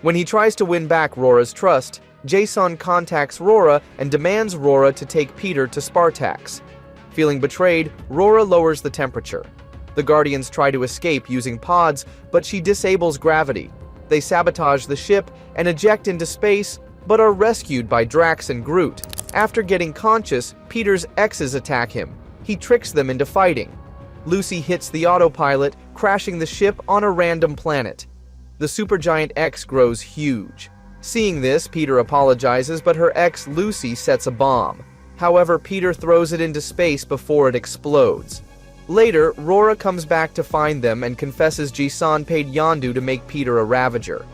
When he tries to win back Rora's trust, Jason contacts Rora and demands Rora to take Peter to Spartax. Feeling betrayed, Rora lowers the temperature. The Guardians try to escape using pods, but she disables gravity. They sabotage the ship and eject into space, but are rescued by Drax and Groot. After getting conscious, Peter's exes attack him. He tricks them into fighting. Lucy hits the autopilot, crashing the ship on a random planet. The supergiant X grows huge. Seeing this, Peter apologizes, but her ex Lucy sets a bomb. However, Peter throws it into space before it explodes. Later, Rora comes back to find them and confesses Jason paid Yondu to make Peter a Ravager.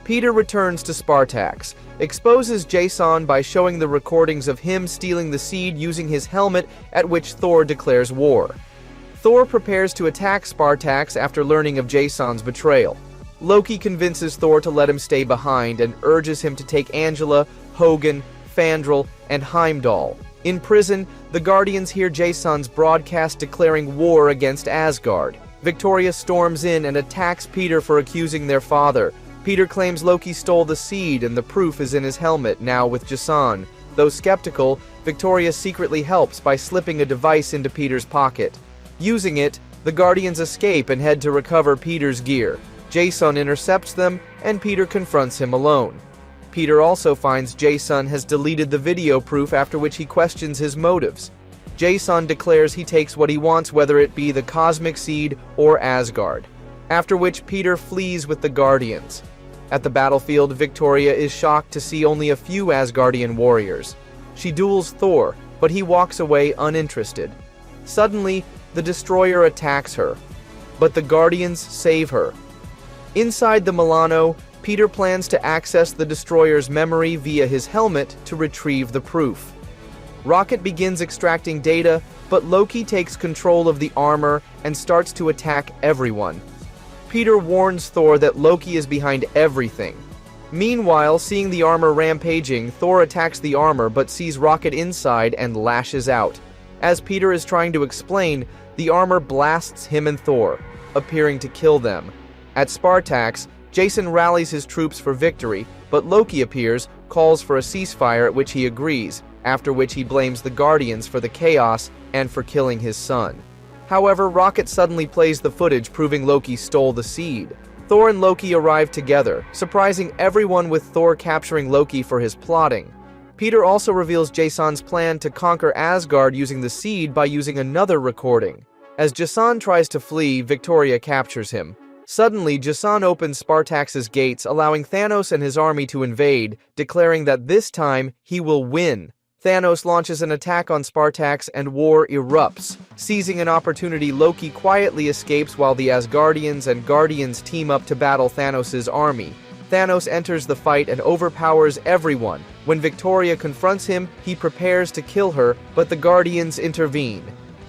Peter returns to Spartax, exposes Jason by showing the recordings of him stealing the seed using his helmet, at which Thor declares war. Thor prepares to attack Spartax after learning of Jason's betrayal. Loki convinces Thor to let him stay behind and urges him to take Angela, Hogun, Fandral, and Heimdall. In prison, the Guardians hear Jason's broadcast declaring war against Asgard. Victoria storms in and attacks Peter for accusing their father. Peter claims Loki stole the seed and the proof is in his helmet, now with Jason. Though skeptical, Victoria secretly helps by slipping a device into Peter's pocket. Using it, the Guardians escape and head to recover Peter's gear. Jason intercepts them, and Peter confronts him alone. Peter also finds Jason has deleted the video proof, after which he questions his motives. Jason declares he takes what he wants, whether it be the cosmic seed or Asgard. After which Peter flees with the Guardians. At the battlefield, Victoria is shocked to see only a few Asgardian warriors. She duels Thor, but he walks away uninterested. Suddenly, the destroyer attacks her, but the Guardians save her. Inside the Milano, Peter plans to access the destroyer's memory via his helmet to retrieve the proof. Rocket begins extracting data, but Loki takes control of the armor and starts to attack everyone. Peter warns Thor that Loki is behind everything. Meanwhile, seeing the armor rampaging, Thor attacks the armor but sees Rocket inside and lashes out. As Peter is trying to explain, the armor blasts him and Thor, appearing to kill them. At Spartax, Jason rallies his troops for victory, but Loki appears, calls for a ceasefire, at which he agrees, after which he blames the Guardians for the chaos and for killing his son. However, Rocket suddenly plays the footage proving Loki stole the seed. Thor and Loki arrive together, surprising everyone with Thor capturing Loki for his plotting. Peter also reveals Jason's plan to conquer Asgard using the seed by using another recording. As Jason tries to flee, Victoria captures him. Suddenly, Jason opens Spartax's gates, allowing Thanos and his army to invade, declaring that this time he will win. Thanos launches an attack on Spartax and war erupts. Seizing an opportunity, Loki quietly escapes while the Asgardians and Guardians team up to battle Thanos' army. Thanos enters the fight and overpowers everyone. When Victoria confronts him, he prepares to kill her, but the Guardians intervene.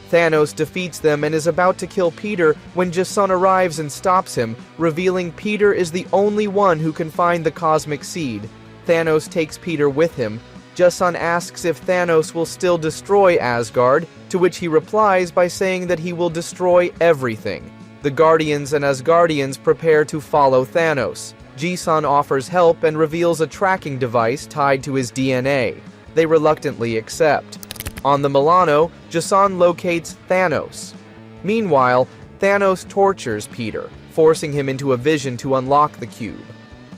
Thanos defeats them and is about to kill Peter when Jason arrives and stops him, revealing Peter is the only one who can find the cosmic seed. Thanos takes Peter with him. Jason asks if Thanos will still destroy Asgard, to which he replies by saying that he will destroy everything. The Guardians and Asgardians prepare to follow Thanos. Jason offers help and reveals a tracking device tied to his DNA. They reluctantly accept. On the Milano, Jason locates Thanos. Meanwhile, Thanos tortures Peter, forcing him into a vision to unlock the cube.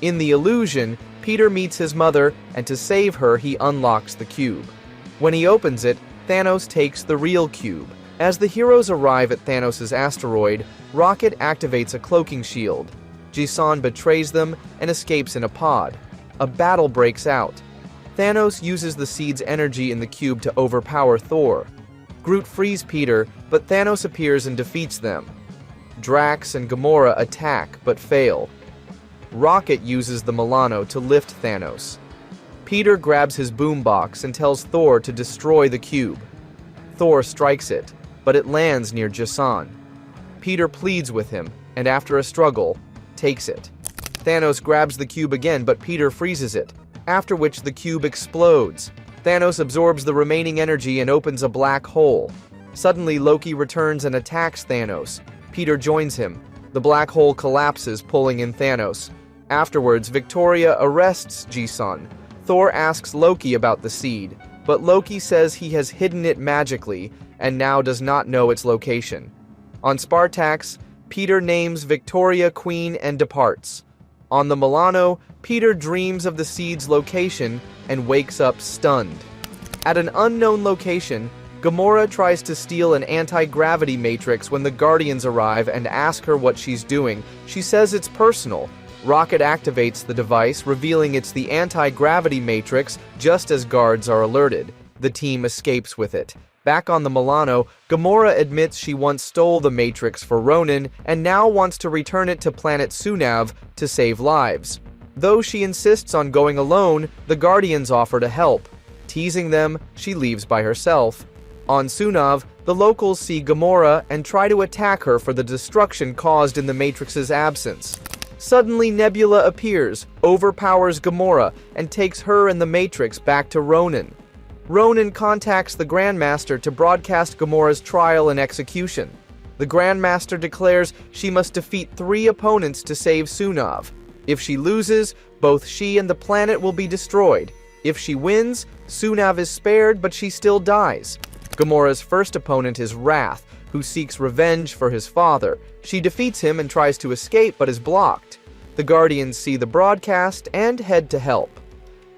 In the illusion, Peter meets his mother, and to save her, he unlocks the cube. When he opens it, Thanos takes the real cube. As the heroes arrive at Thanos' asteroid, Rocket activates a cloaking shield. Jisan betrays them and escapes in a pod. A battle breaks out. Thanos uses the seed's energy in the cube to overpower Thor. Groot frees Peter, but Thanos appears and defeats them. Drax and Gamora attack, but fail. Rocket uses the Milano to lift Thanos. Peter grabs his boombox and tells Thor to destroy the cube. Thor strikes it, but it lands near Jisan. Peter pleads with him, and after a struggle, takes it. Thanos grabs the cube again, but Peter freezes it, after which the cube explodes. Thanos absorbs the remaining energy and opens a black hole. Suddenly, Loki returns and attacks Thanos. Peter joins him. The black hole collapses, pulling in Thanos. Afterwards, Victoria arrests Jisan. Thor asks Loki about the seed, but Loki says he has hidden it magically and now does not know its location. On Spartax, Peter names Victoria Queen and departs. On the Milano, Peter dreams of the seed's location and wakes up stunned. At an unknown location, Gamora tries to steal an anti-gravity matrix when the Guardians arrive and ask her what she's doing. She says it's personal. Rocket activates the device, revealing it's the anti-gravity matrix just as guards are alerted. The team escapes with it. Back on the Milano, Gamora admits she once stole the Matrix for Ronan and now wants to return it to planet Sunav to save lives. Though she insists on going alone, the Guardians offer to help. Teasing them, she leaves by herself. On Sunav, the locals see Gamora and try to attack her for the destruction caused in the Matrix's absence. Suddenly, Nebula appears, overpowers Gamora, and takes her and the Matrix back to Ronan. Ronan contacts the Grandmaster to broadcast Gamora's trial and execution. The Grandmaster declares she must defeat 3 opponents to save Sunav. If she loses, both she and the planet will be destroyed. If she wins, Sunav is spared, but she still dies. Gamora's first opponent is Wrath, who seeks revenge for his father. She defeats him and tries to escape, but is blocked. The Guardians see the broadcast and head to help.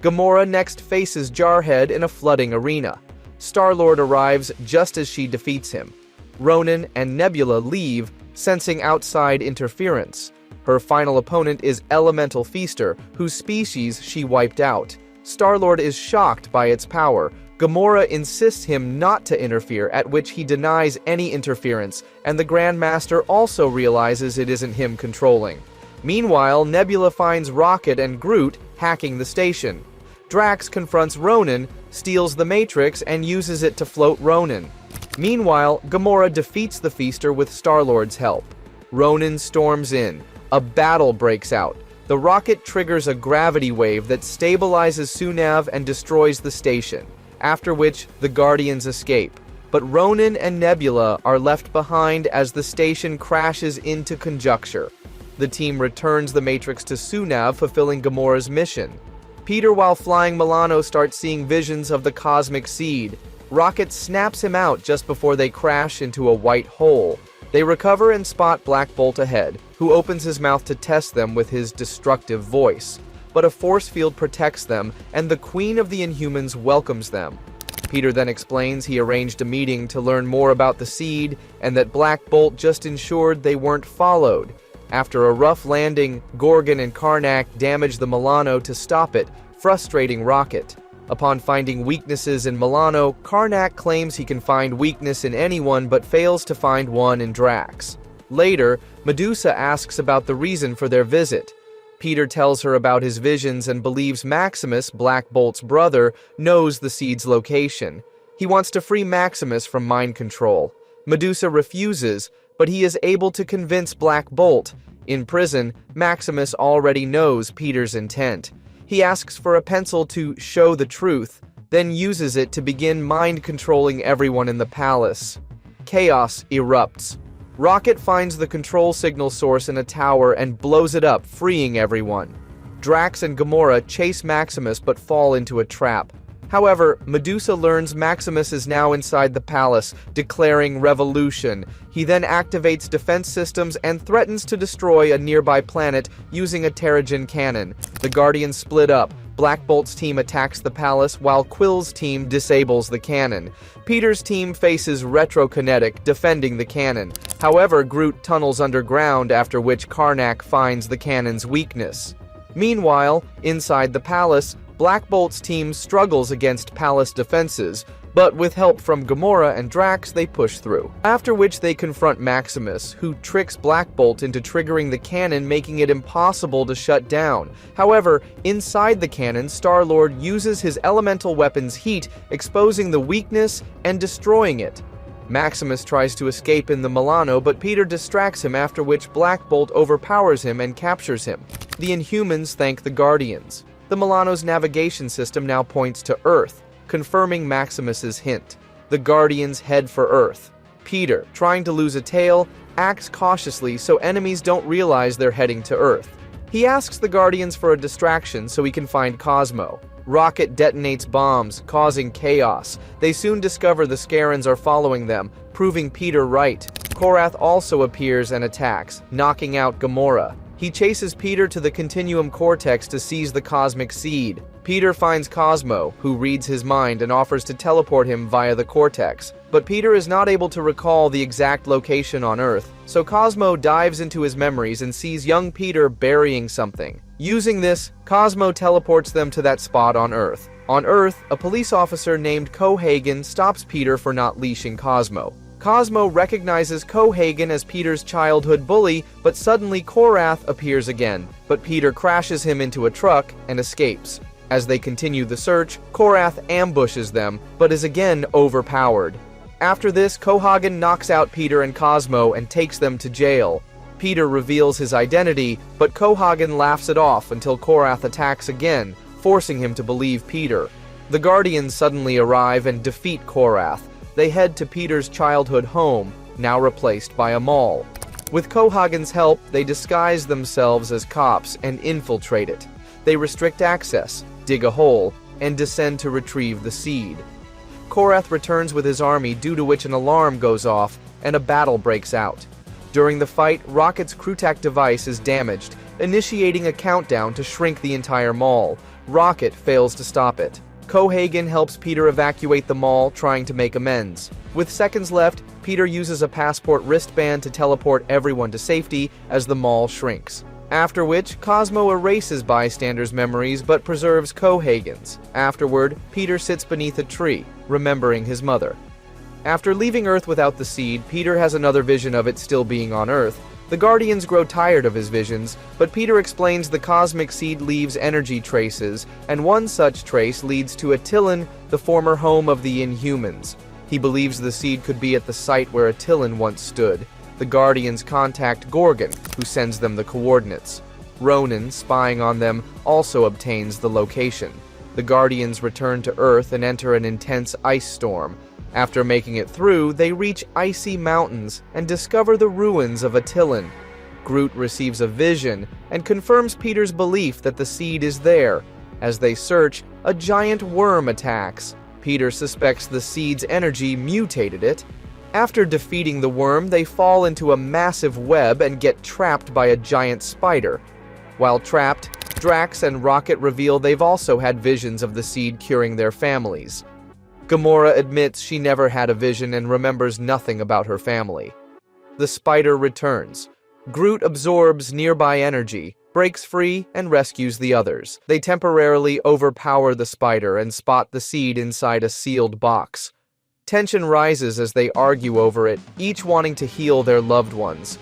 Gamora next faces Jarhead in a flooding arena. Star-Lord arrives just as she defeats him. Ronan and Nebula leave, sensing outside interference. Her final opponent is Elemental Feaster, whose species she wiped out. Star-Lord is shocked by its power. Gamora insists him not to interfere, at which he denies any interference, and the Grandmaster also realizes it isn't him controlling. Meanwhile, Nebula finds Rocket and Groot hacking the station. Drax confronts Ronan, steals the Matrix, and uses it to float Ronan. Meanwhile, Gamora defeats the Feaster with Star-Lord's help. Ronan storms in. A battle breaks out. The rocket triggers a gravity wave that stabilizes Sunav and destroys the station, after which the Guardians escape. But Ronan and Nebula are left behind as the station crashes into conjuncture. The team returns the Matrix to Sunav, fulfilling Gamora's mission. Peter, while flying Milano, starts seeing visions of the cosmic seed. Rocket snaps him out just before they crash into a white hole. They recover and spot Black Bolt ahead, who opens his mouth to test them with his destructive voice. But a force field protects them, and the Queen of the Inhumans welcomes them. Peter then explains he arranged a meeting to learn more about the seed, and that Black Bolt just ensured they weren't followed. After a rough landing, Gorgon and Karnak damage the Milano to stop it, frustrating Rocket. Upon finding weaknesses in Milano, Karnak claims he can find weakness in anyone but fails to find one in Drax. Later, Medusa asks about the reason for their visit. Peter tells her about his visions and believes Maximus, Black Bolt's brother, knows the seed's location. He wants to free Maximus from mind control. Medusa refuses, but he is able to convince Black Bolt. In prison, Maximus already knows Peter's intent. He asks for a pencil to show the truth, then uses it to begin mind-controlling everyone in the palace. Chaos erupts. Rocket finds the control signal source in a tower and blows it up, freeing everyone. Drax and Gamora chase Maximus but fall into a trap. However, Medusa learns Maximus is now inside the palace, declaring revolution. He then activates defense systems and threatens to destroy a nearby planet using a Terrigen cannon. The Guardians split up. Black Bolt's team attacks the palace while Quill's team disables the cannon. Peter's team faces Retrokinetic, defending the cannon. However, Groot tunnels underground, after which Karnak finds the cannon's weakness. Meanwhile, inside the palace, Black Bolt's team struggles against palace defenses, but with help from Gamora and Drax, they push through. After which they confront Maximus, who tricks Black Bolt into triggering the cannon, making it impossible to shut down. However, inside the cannon, Star-Lord uses his elemental weapon's heat, exposing the weakness and destroying it. Maximus tries to escape in the Milano, but Peter distracts him, after which Black Bolt overpowers him and captures him. The Inhumans thank the Guardians. The Milano's navigation system now points to Earth, confirming Maximus's hint. The Guardians head for Earth. Peter, trying to lose a tail, acts cautiously so enemies don't realize they're heading to Earth. He asks the Guardians for a distraction so he can find Cosmo. Rocket detonates bombs, causing chaos. They soon discover the Scarans are following them, proving Peter right. Korath also appears and attacks, knocking out Gamora. He chases Peter to the Continuum Cortex to seize the Cosmic Seed. Peter finds Cosmo, who reads his mind and offers to teleport him via the Cortex. But Peter is not able to recall the exact location on Earth, so Cosmo dives into his memories and sees young Peter burying something. Using this, Cosmo teleports them to that spot on Earth. On Earth, a police officer named Cohagen stops Peter for not leashing Cosmo. Cosmo recognizes Cohagen as Peter's childhood bully, but suddenly Korath appears again, but Peter crashes him into a truck and escapes. As they continue the search, Korath ambushes them, but is again overpowered. After this, Cohagen knocks out Peter and Cosmo and takes them to jail. Peter reveals his identity, but Cohagen laughs it off until Korath attacks again, forcing him to believe Peter. The Guardians suddenly arrive and defeat Korath. They head to Peter's childhood home, now replaced by a mall. With Cohagen's help, they disguise themselves as cops and infiltrate it. They restrict access, dig a hole, and descend to retrieve the seed. Korath returns with his army, due to which an alarm goes off and a battle breaks out. During the fight, Rocket's Krutak device is damaged, initiating a countdown to shrink the entire mall. Rocket fails to stop it. Cohagen helps Peter evacuate the mall, trying to make amends. With seconds left, Peter uses a passport wristband to teleport everyone to safety as the mall shrinks. After which, Cosmo erases bystanders' memories but preserves Cohagen's. Afterward, Peter sits beneath a tree, remembering his mother. After leaving Earth without the seed, Peter has another vision of it still being on Earth. The Guardians grow tired of his visions, but Peter explains the cosmic seed leaves energy traces, and one such trace leads to Attilan, the former home of the Inhumans. He believes the seed could be at the site where Attilan once stood. The Guardians contact Gorgon, who sends them the coordinates. Ronan, spying on them, also obtains the location. The Guardians return to Earth and enter an intense ice storm. After making it through, they reach icy mountains and discover the ruins of Attilan. Groot receives a vision and confirms Peter's belief that the seed is there. As they search, a giant worm attacks. Peter suspects the seed's energy mutated it. After defeating the worm, they fall into a massive web and get trapped by a giant spider. While trapped, Drax and Rocket reveal they've also had visions of the seed curing their families. Gamora admits she never had a vision and remembers nothing about her family. The spider returns. Groot absorbs nearby energy, breaks free, and rescues the others. They temporarily overpower the spider and spot the seed inside a sealed box. Tension rises as they argue over it, each wanting to heal their loved ones.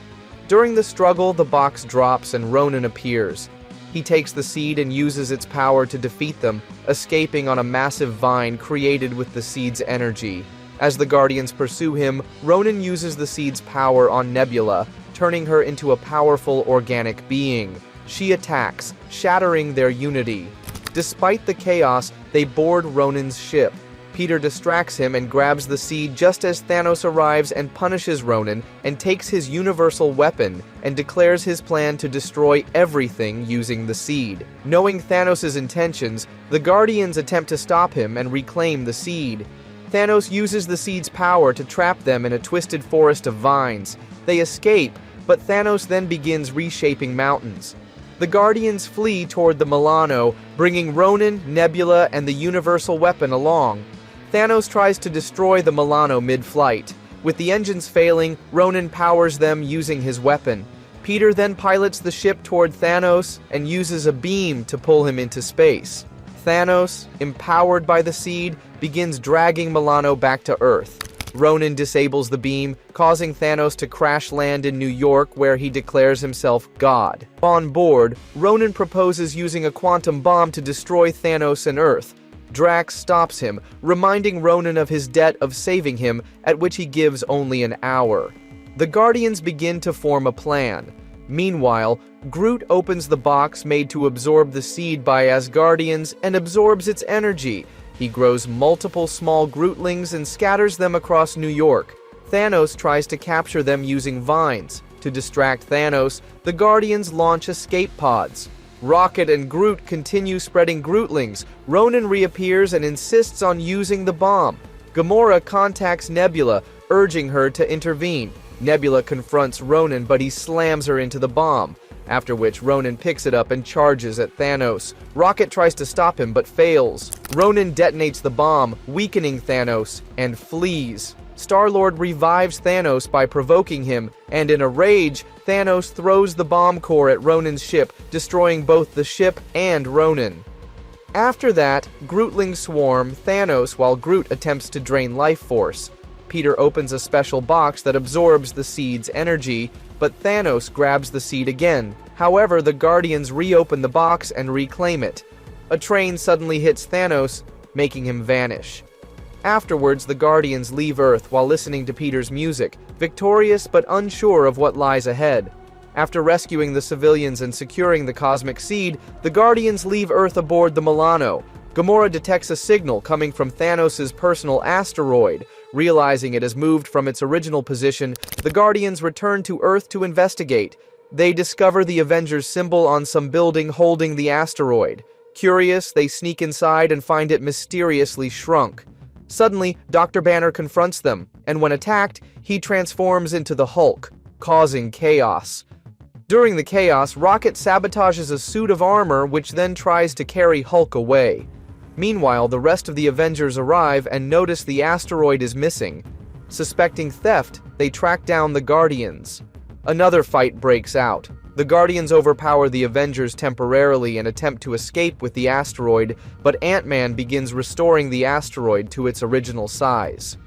During the struggle, the box drops and Ronan appears. He takes the seed and uses its power to defeat them, escaping on a massive vine created with the seed's energy. As the Guardians pursue him, Ronan uses the seed's power on Nebula, turning her into a powerful organic being. She attacks, shattering their unity. Despite the chaos, they board Ronan's ship. Peter distracts him and grabs the seed just as Thanos arrives and punishes Ronan and takes his universal weapon and declares his plan to destroy everything using the seed. Knowing Thanos' intentions, the Guardians attempt to stop him and reclaim the seed. Thanos uses the seed's power to trap them in a twisted forest of vines. They escape, but Thanos then begins reshaping mountains. The Guardians flee toward the Milano, bringing Ronan, Nebula, and the Universal Weapon along. Thanos tries to destroy the Milano mid-flight. With the engines failing, Ronan powers them using his weapon. Peter then pilots the ship toward Thanos and uses a beam to pull him into space. Thanos, empowered by the seed, begins dragging Milano back to Earth. Ronan disables the beam, causing Thanos to crash land in New York, where he declares himself God. On board, Ronan proposes using a quantum bomb to destroy Thanos and Earth. Drax stops him, reminding Ronan of his debt of saving him, at which he gives only an hour. The Guardians begin to form a plan. Meanwhile, Groot opens the box made to absorb the seed by Asgardians and absorbs its energy. He grows multiple small Grootlings and scatters them across New York. Thanos tries to capture them using vines. To distract Thanos, the Guardians launch escape pods. Rocket and Groot continue spreading Grootlings. Ronan reappears and insists on using the bomb. Gamora contacts Nebula, urging her to intervene. Nebula confronts Ronan, but he slams her into the bomb, after which Ronan picks it up and charges at Thanos. Rocket tries to stop him, but fails. Ronan detonates the bomb, weakening Thanos, and flees. Star-Lord revives Thanos by provoking him, and in a rage, Thanos throws the bomb core at Ronan's ship, destroying both the ship and Ronan. After that, Grootlings swarm Thanos while Groot attempts to drain life force. Peter opens a special box that absorbs the seed's energy, but Thanos grabs the seed again. However, the Guardians reopen the box and reclaim it. A train suddenly hits Thanos, making him vanish. Afterwards, the Guardians leave Earth while listening to Peter's music, victorious but unsure of what lies ahead. After rescuing the civilians and securing the cosmic seed, the Guardians leave Earth aboard the Milano. Gamora detects a signal coming from Thanos' personal asteroid. Realizing it has moved from its original position, the Guardians return to Earth to investigate. They discover the Avengers symbol on some building holding the asteroid. Curious, they sneak inside and find it mysteriously shrunk. Suddenly, Dr. Banner confronts them, and when attacked, he transforms into the Hulk, causing chaos. During the chaos, Rocket sabotages a suit of armor which then tries to carry Hulk away. Meanwhile, the rest of the Avengers arrive and notice the asteroid is missing. Suspecting theft, they track down the Guardians. Another fight breaks out. The Guardians overpower the Avengers temporarily and attempt to escape with the asteroid, but Ant-Man begins restoring the asteroid to its original size.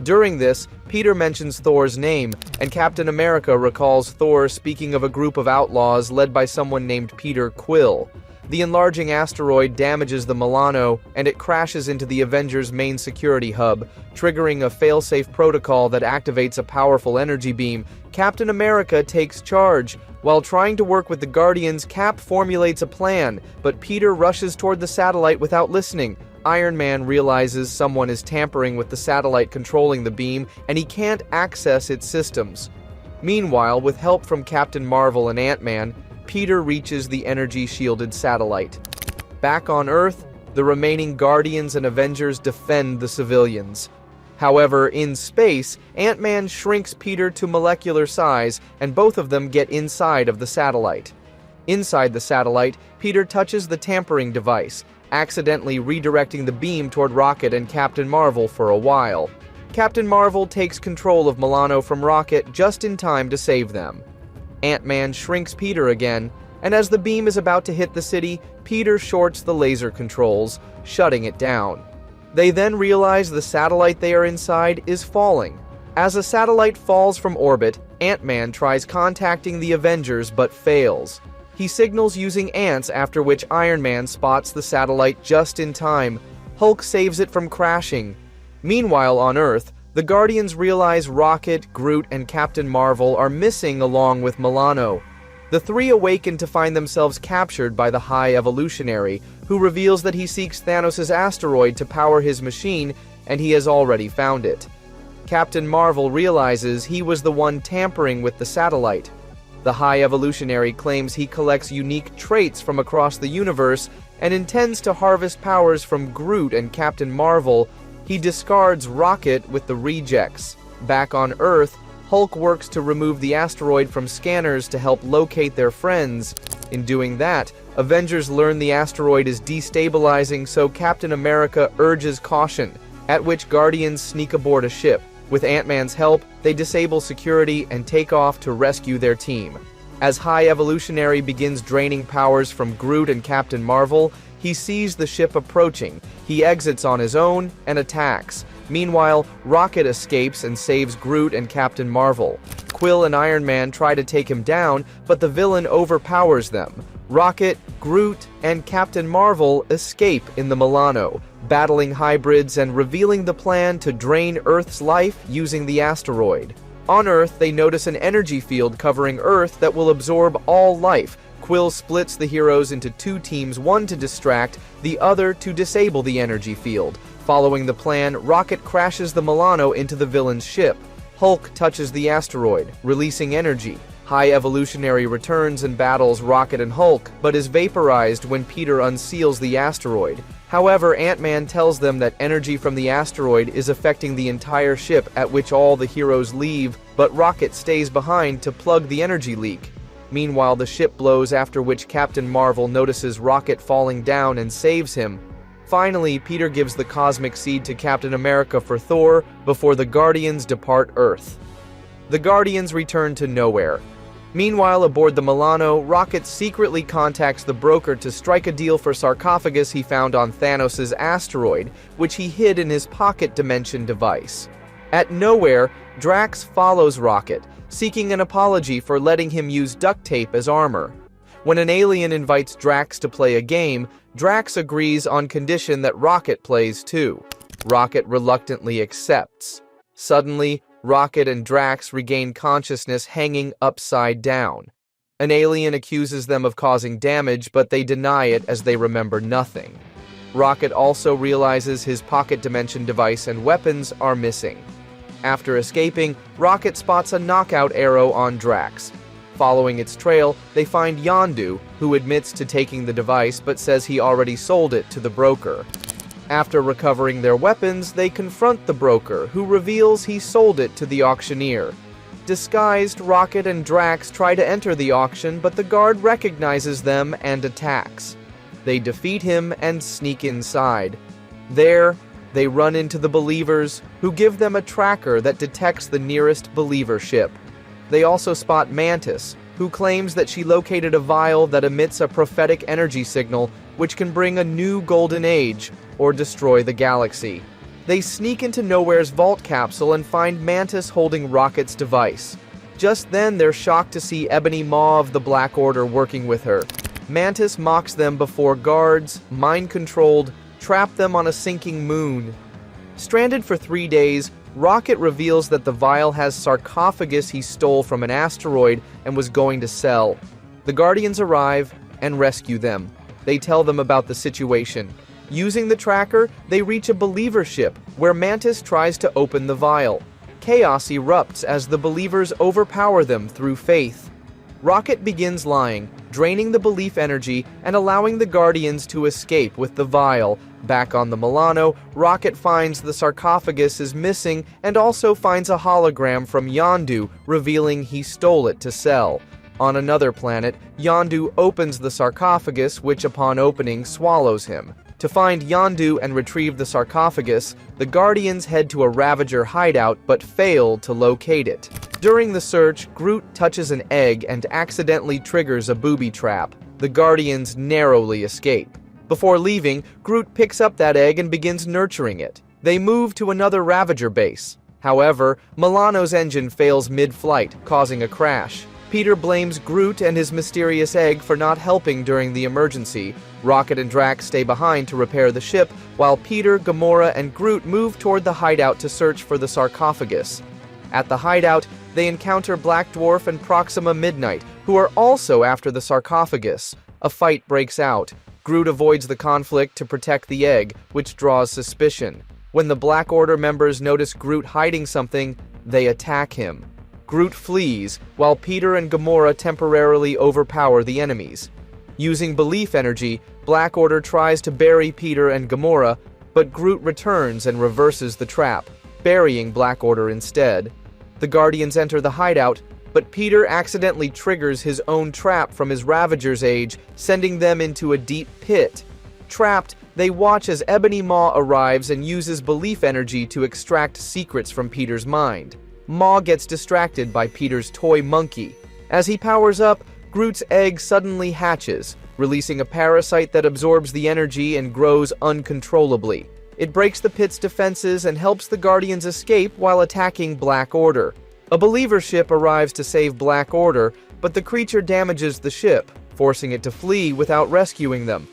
During this, Peter mentions Thor's name, and Captain America recalls Thor speaking of a group of outlaws led by someone named Peter Quill. The enlarging asteroid damages the Milano, and it crashes into the Avengers' main security hub, triggering a failsafe protocol that activates a powerful energy beam. Captain America takes charge. While trying to work with the Guardians, Cap formulates a plan, but Peter rushes toward the satellite without listening. Iron Man realizes someone is tampering with the satellite controlling the beam, and he can't access its systems. Meanwhile, with help from Captain Marvel and Ant-Man, Peter reaches the energy-shielded satellite. Back on Earth, the remaining Guardians and Avengers defend the civilians. However, in space, Ant-Man shrinks Peter to molecular size, and both of them get inside of the satellite. Inside the satellite, Peter touches the tampering device, accidentally redirecting the beam toward Rocket and Captain Marvel for a while. Captain Marvel takes control of Milano from Rocket just in time to save them. Ant-Man shrinks Peter again, and as the beam is about to hit the city, Peter shorts the laser controls, shutting it down. They then realize the satellite they are inside is falling. As a satellite falls from orbit, Ant-Man tries contacting the Avengers but fails. He signals using ants, after which Iron Man spots the satellite just in time. Hulk saves it from crashing. Meanwhile, on Earth, the Guardians realize Rocket, Groot, and Captain Marvel are missing along with Milano. The three awaken to find themselves captured by the High Evolutionary, who reveals that he seeks Thanos' asteroid to power his machine, and he has already found it. Captain Marvel realizes he was the one tampering with the satellite. The High Evolutionary claims he collects unique traits from across the universe and intends to harvest powers from Groot and Captain Marvel. He discards Rocket with the rejects. Back on Earth, Hulk works to remove the asteroid from scanners to help locate their friends. In doing that, Avengers learn the asteroid is destabilizing, so Captain America urges caution, at which Guardians sneak aboard a ship. With Ant-Man's help, they disable security and take off to rescue their team. As High Evolutionary begins draining powers from Groot and Captain Marvel, he sees the ship approaching. He exits on his own and attacks. Meanwhile, Rocket escapes and saves Groot and Captain Marvel. Quill and Iron Man try to take him down, but the villain overpowers them. Rocket, Groot, and Captain Marvel escape in the Milano, battling hybrids and revealing the plan to drain Earth's life using the asteroid. On Earth, they notice an energy field covering Earth that will absorb all life. Quill splits the heroes into two teams, one to distract, the other to disable the energy field. Following the plan, Rocket crashes the Milano into the villain's ship. Hulk touches the asteroid, releasing energy. High Evolutionary returns and battles Rocket and Hulk, but is vaporized when Peter unseals the asteroid. However, Ant-Man tells them that energy from the asteroid is affecting the entire ship, at which all the heroes leave, but Rocket stays behind to plug the energy leak. Meanwhile, the ship blows, after which Captain Marvel notices Rocket falling down and saves him. Finally, Peter gives the cosmic seed to Captain America for Thor before the Guardians depart Earth. The Guardians return to nowhere. Meanwhile, aboard the Milano, Rocket secretly contacts the broker to strike a deal for sarcophagus he found on Thanos' asteroid, which he hid in his pocket dimension device. At Nowhere, Drax follows Rocket, seeking an apology for letting him use duct tape as armor. When an alien invites Drax to play a game, Drax agrees on condition that Rocket plays too. Rocket reluctantly accepts. Suddenly, Rocket and Drax regain consciousness hanging upside down. An alien accuses them of causing damage, but they deny it as they remember nothing. Rocket also realizes his pocket dimension device and weapons are missing. After escaping, Rocket spots a knockout arrow on Drax. Following its trail, they find Yondu, who admits to taking the device but says he already sold it to the broker. After recovering their weapons, they confront the broker, who reveals he sold it to the auctioneer. Disguised, Rocket and Drax try to enter the auction, but the guard recognizes them and attacks. They defeat him and sneak inside. There, they run into the Believers, who give them a tracker that detects the nearest Believer ship. They also spot Mantis, who claims that she located a vial that emits a prophetic energy signal which can bring a new golden age or destroy the galaxy. They sneak into Nowhere's vault capsule and find Mantis holding Rocket's device. Just then, they're shocked to see Ebony Maw of the Black Order working with her. Mantis mocks them before guards, mind-controlled, trap them on a sinking moon. Stranded for 3 days, Rocket reveals that the vial has sarcophagus he stole from an asteroid and was going to sell. The Guardians arrive and rescue them. They tell them about the situation. Using the tracker, they reach a Believer ship, where Mantis tries to open the vial. Chaos erupts as the Believers overpower them through faith. Rocket begins lying, draining the belief energy and allowing the Guardians to escape with the vial. Back on the Milano, Rocket finds the sarcophagus is missing and also finds a hologram from Yondu, revealing he stole it to sell. On another planet, Yondu opens the sarcophagus, which upon opening swallows him. To find Yondu and retrieve the sarcophagus, the Guardians head to a Ravager hideout but fail to locate it. During the search, Groot touches an egg and accidentally triggers a booby trap. The Guardians narrowly escape. Before leaving, Groot picks up that egg and begins nurturing it. They move to another Ravager base. However, Milano's engine fails mid-flight, causing a crash. Peter blames Groot and his mysterious egg for not helping during the emergency. Rocket and Drax stay behind to repair the ship, while Peter, Gamora, and Groot move toward the hideout to search for the sarcophagus. At the hideout, they encounter Black Dwarf and Proxima Midnight, who are also after the sarcophagus. A fight breaks out. Groot avoids the conflict to protect the egg, which draws suspicion. When the Black Order members notice Groot hiding something, they attack him. Groot flees, while Peter and Gamora temporarily overpower the enemies. Using belief energy, Black Order tries to bury Peter and Gamora, but Groot returns and reverses the trap, burying Black Order instead. The Guardians enter the hideout, but Peter accidentally triggers his own trap from his Ravager's age, sending them into a deep pit. Trapped, they watch as Ebony Maw arrives and uses belief energy to extract secrets from Peter's mind. Maw gets distracted by Peter's toy monkey. As he powers up, Groot's egg suddenly hatches, releasing a parasite that absorbs the energy and grows uncontrollably. It breaks the pit's defenses and helps the Guardians escape while attacking Black Order. A Believer ship arrives to save Black Order, but the creature damages the ship, forcing it to flee without rescuing them.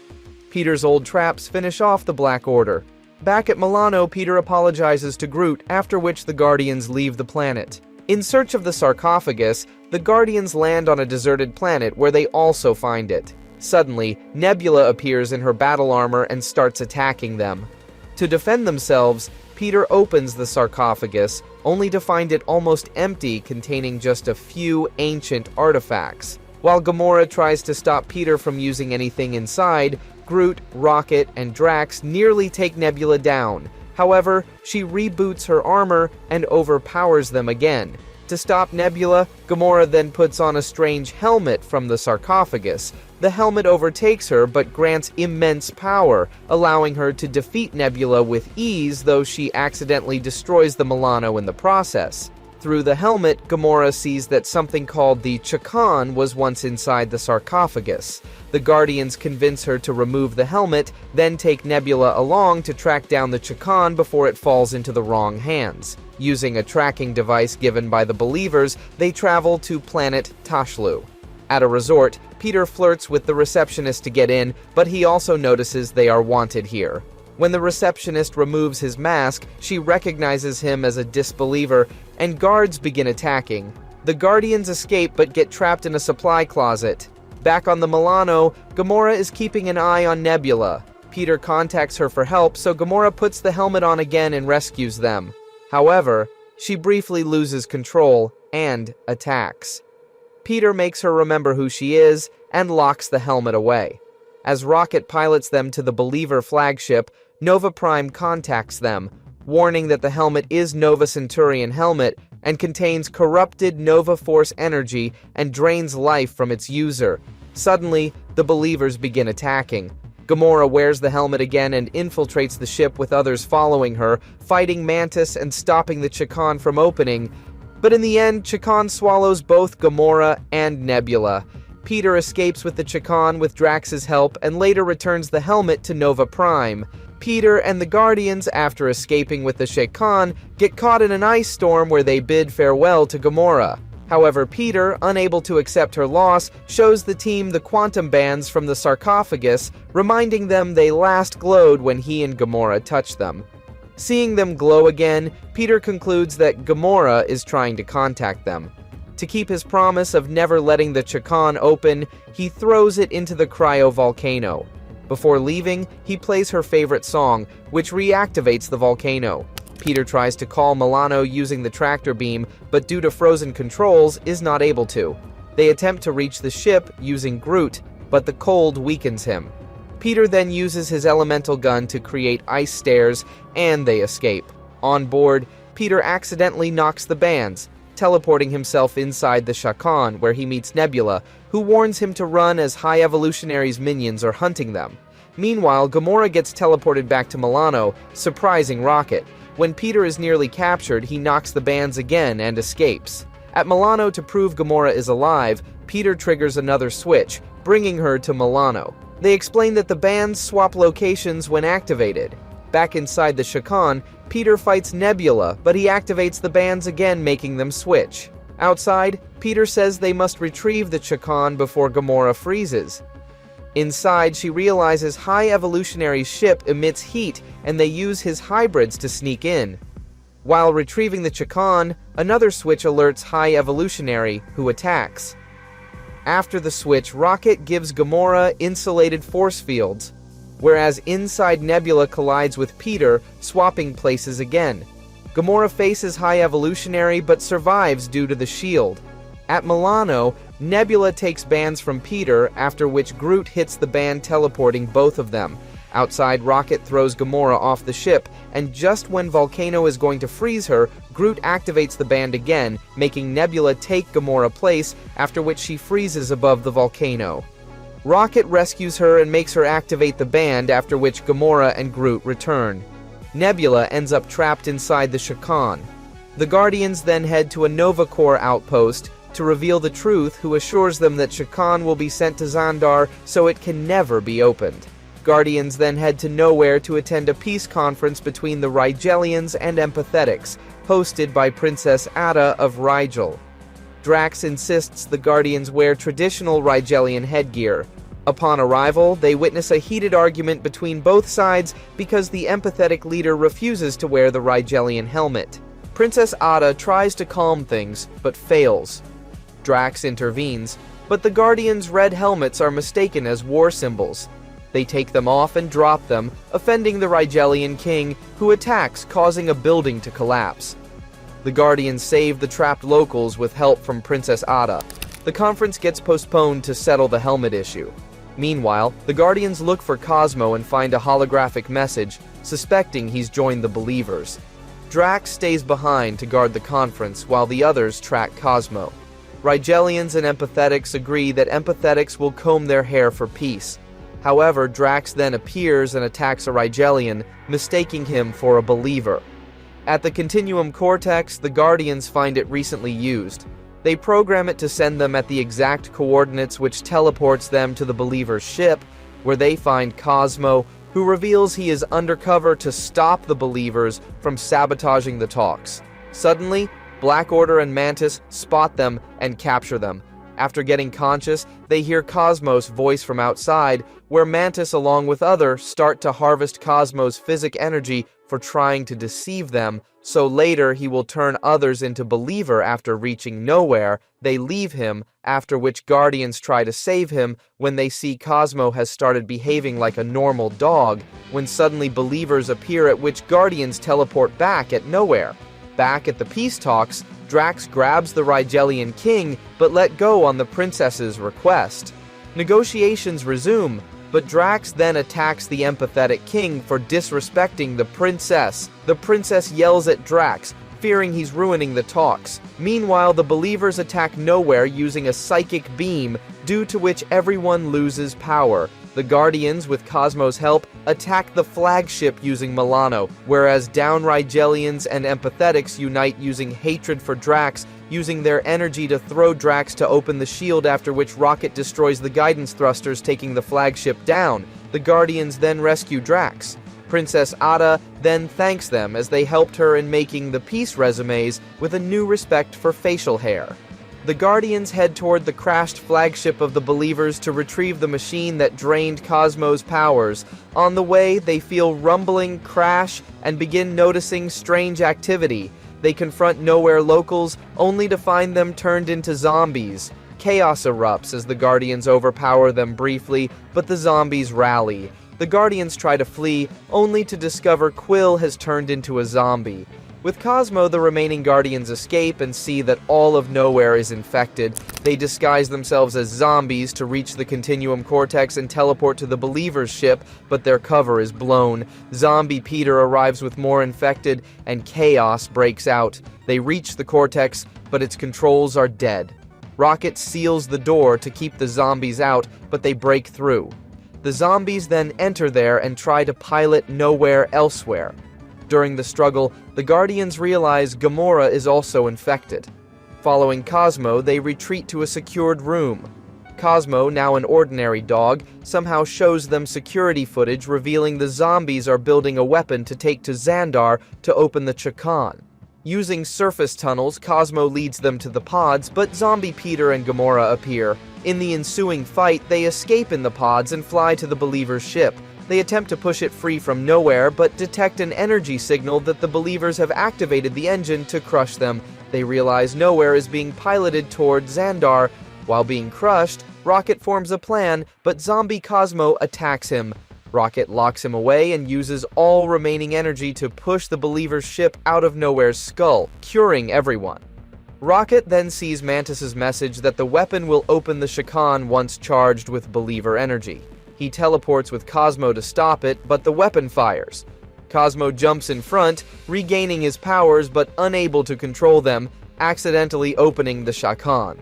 Peter's old traps finish off the Black Order. Back at Milano, Peter apologizes to Groot, after which the Guardians leave the planet. In search of the sarcophagus, the Guardians land on a deserted planet where they also find it. Suddenly, Nebula appears in her battle armor and starts attacking them. To defend themselves, Peter opens the sarcophagus, only to find it almost empty, containing just a few ancient artifacts. While Gamora tries to stop Peter from using anything inside, Groot, Rocket, and Drax nearly take Nebula down. However, she reboots her armor and overpowers them again. To stop Nebula, Gamora then puts on a strange helmet from the sarcophagus. The helmet overtakes her but grants immense power, allowing her to defeat Nebula with ease, though she accidentally destroys the Milano in the process. Through the helmet, Gamora sees that something called the Chakan was once inside the sarcophagus. The Guardians convince her to remove the helmet, then take Nebula along to track down the Chakan before it falls into the wrong hands. Using a tracking device given by the Believers, they travel to planet Tashlu. At a resort, Peter flirts with the receptionist to get in, but he also notices they are wanted here. When the receptionist removes his mask, she recognizes him as a disbeliever, and guards begin attacking. The Guardians escape but get trapped in a supply closet. Back on the Milano, Gamora is keeping an eye on Nebula. Peter contacts her for help, so Gamora puts the helmet on again and rescues them. However, she briefly loses control and attacks. Peter makes her remember who she is and locks the helmet away. As Rocket pilots them to the Believer flagship, Nova Prime contacts them, warning that the helmet is Nova Centurion helmet and contains corrupted Nova Force energy and drains life from its user. Suddenly, the Believers begin attacking. Gamora wears the helmet again and infiltrates the ship with others following her, fighting Mantis and stopping the Chakan from opening. But in the end, Chakan swallows both Gamora and Nebula. Peter escapes with the Chakan with Drax's help and later returns the helmet to Nova Prime. Peter and the Guardians, after escaping with the Chakan, get caught in an ice storm where they bid farewell to Gamora. However, Peter, unable to accept her loss, shows the team the quantum bands from the sarcophagus, reminding them they last glowed when he and Gamora touched them. Seeing them glow again, Peter concludes that Gamora is trying to contact them. To keep his promise of never letting the Chakan open, he throws it into the cryovolcano. Before leaving, he plays her favorite song, which reactivates the volcano. Peter tries to call Milano using the tractor beam, but due to frozen controls, is not able to. They attempt to reach the ship using Groot, but the cold weakens him. Peter then uses his elemental gun to create ice stairs, and they escape. On board, Peter accidentally knocks the bands, teleporting himself inside the Chakan, where he meets Nebula, who warns him to run as High Evolutionary's minions are hunting them. Meanwhile, Gamora gets teleported back to Milano, surprising Rocket. When Peter is nearly captured, he knocks the bands again and escapes. At Milano, to prove Gamora is alive, Peter triggers another switch, bringing her to Milano. They explain that the bands swap locations when activated. Back inside the Chakan, Peter fights Nebula, but he activates the bands again, making them switch. Outside, Peter says they must retrieve the Chakan before Gamora freezes. Inside, she realizes High Evolutionary's ship emits heat, and they use his hybrids to sneak in. While retrieving the Chakan, another switch alerts High Evolutionary, who attacks. After the switch, Rocket gives Gamora insulated force fields, whereas inside Nebula collides with Peter, swapping places again. Gamora faces High Evolutionary but survives due to the shield. At Milano, Nebula takes bands from Peter, after which Groot hits the band teleporting both of them. Outside, Rocket throws Gamora off the ship, and just when Volcano is going to freeze her, Groot activates the band again, making Nebula take Gamora's place, after which she freezes above the volcano. Rocket rescues her and makes her activate the band, after which Gamora and Groot return. Nebula ends up trapped inside the Shakhan. The Guardians then head to a Nova Corps outpost to reveal the truth, who assures them that Shakhan will be sent to Xandar so it can never be opened. Guardians then head to Nowhere to attend a peace conference between the Rigelians and Empathetics, hosted by Princess Ada of Rigel. Drax insists the Guardians wear traditional Rigelian headgear. Upon arrival, they witness a heated argument between both sides because the empathetic leader refuses to wear the Rigelian helmet. Princess Ada tries to calm things, but fails. Drax intervenes, but the Guardians' red helmets are mistaken as war symbols. They take them off and drop them, offending the Rigelian king, who attacks, causing a building to collapse. The Guardians save the trapped locals with help from Princess Ada. The conference gets postponed to settle the helmet issue. Meanwhile, the Guardians look for Cosmo and find a holographic message, suspecting he's joined the Believers. Drax stays behind to guard the conference while the others track Cosmo. Rigelians and Empathetics agree that Empathetics will comb their hair for peace. However, Drax then appears and attacks a Rigelian, mistaking him for a Believer. At the Continuum Cortex, the Guardians find it recently used. They program it to send them at the exact coordinates, which teleports them to the Believer's ship, where they find Cosmo, who reveals he is undercover to stop the Believers from sabotaging the talks. Suddenly, Black Order and Mantis spot them and capture them. After getting conscious, they hear Cosmo's voice from outside, where Mantis along with others start to harvest Cosmo's physic energy for trying to deceive them, so later he will turn others into Believer after reaching Nowhere. They leave him, after which Guardians try to save him when they see Cosmo has started behaving like a normal dog, when suddenly Believers appear, at which Guardians teleport back at Nowhere. Back at the peace talks, Drax grabs the Rigelian king, but let go on the princess's request. Negotiations resume, but Drax then attacks the empathetic king for disrespecting the princess. The princess yells at Drax, fearing he's ruining the talks. Meanwhile, the Believers attack Nowhere using a psychic beam, due to which everyone loses power. The Guardians, with Cosmo's help, attack the flagship using Milano, whereas down Rigelians and Empathetics unite using hatred for Drax, using their energy to throw Drax to open the shield, after which Rocket destroys the guidance thrusters, taking the flagship down. The Guardians then rescue Drax. Princess Ada then thanks them as they helped her in making the peace resumes with a new respect for facial hair. The Guardians head toward the crashed flagship of the Believers to retrieve the machine that drained Cosmo's powers. On the way, they feel rumbling, crash, and begin noticing strange activity. They confront Nowhere locals, only to find them turned into zombies. Chaos erupts as the Guardians overpower them briefly, but the zombies rally. The Guardians try to flee, only to discover Quill has turned into a zombie. With Cosmo, the remaining Guardians escape and see that all of Nowhere is infected. They disguise themselves as zombies to reach the Continuum Cortex and teleport to the Believer's ship, but their cover is blown. Zombie Peter arrives with more infected, and chaos breaks out. They reach the Cortex, but its controls are dead. Rocket seals the door to keep the zombies out, but they break through. The zombies then enter there and try to pilot Nowhere elsewhere. During the struggle, the Guardians realize Gamora is also infected. Following Cosmo, they retreat to a secured room. Cosmo, now an ordinary dog, somehow shows them security footage revealing the zombies are building a weapon to take to Xandar to open the Shakhan. Using surface tunnels, Cosmo leads them to the pods, but Zombie Peter and Gamora appear. In the ensuing fight, they escape in the pods and fly to the Believer's ship. They attempt to push it free from Nowhere, but detect an energy signal that the Believers have activated the engine to crush them. They realize Nowhere is being piloted toward Xandar. While being crushed, Rocket forms a plan, but Zombie Cosmo attacks him. Rocket locks him away and uses all remaining energy to push the Believer's ship out of Nowhere's skull, curing everyone. Rocket then sees Mantis's message that the weapon will open the Shakhan once charged with Believer energy. He teleports with Cosmo to stop it, but the weapon fires. Cosmo jumps in front, regaining his powers but unable to control them, accidentally opening the Shakan.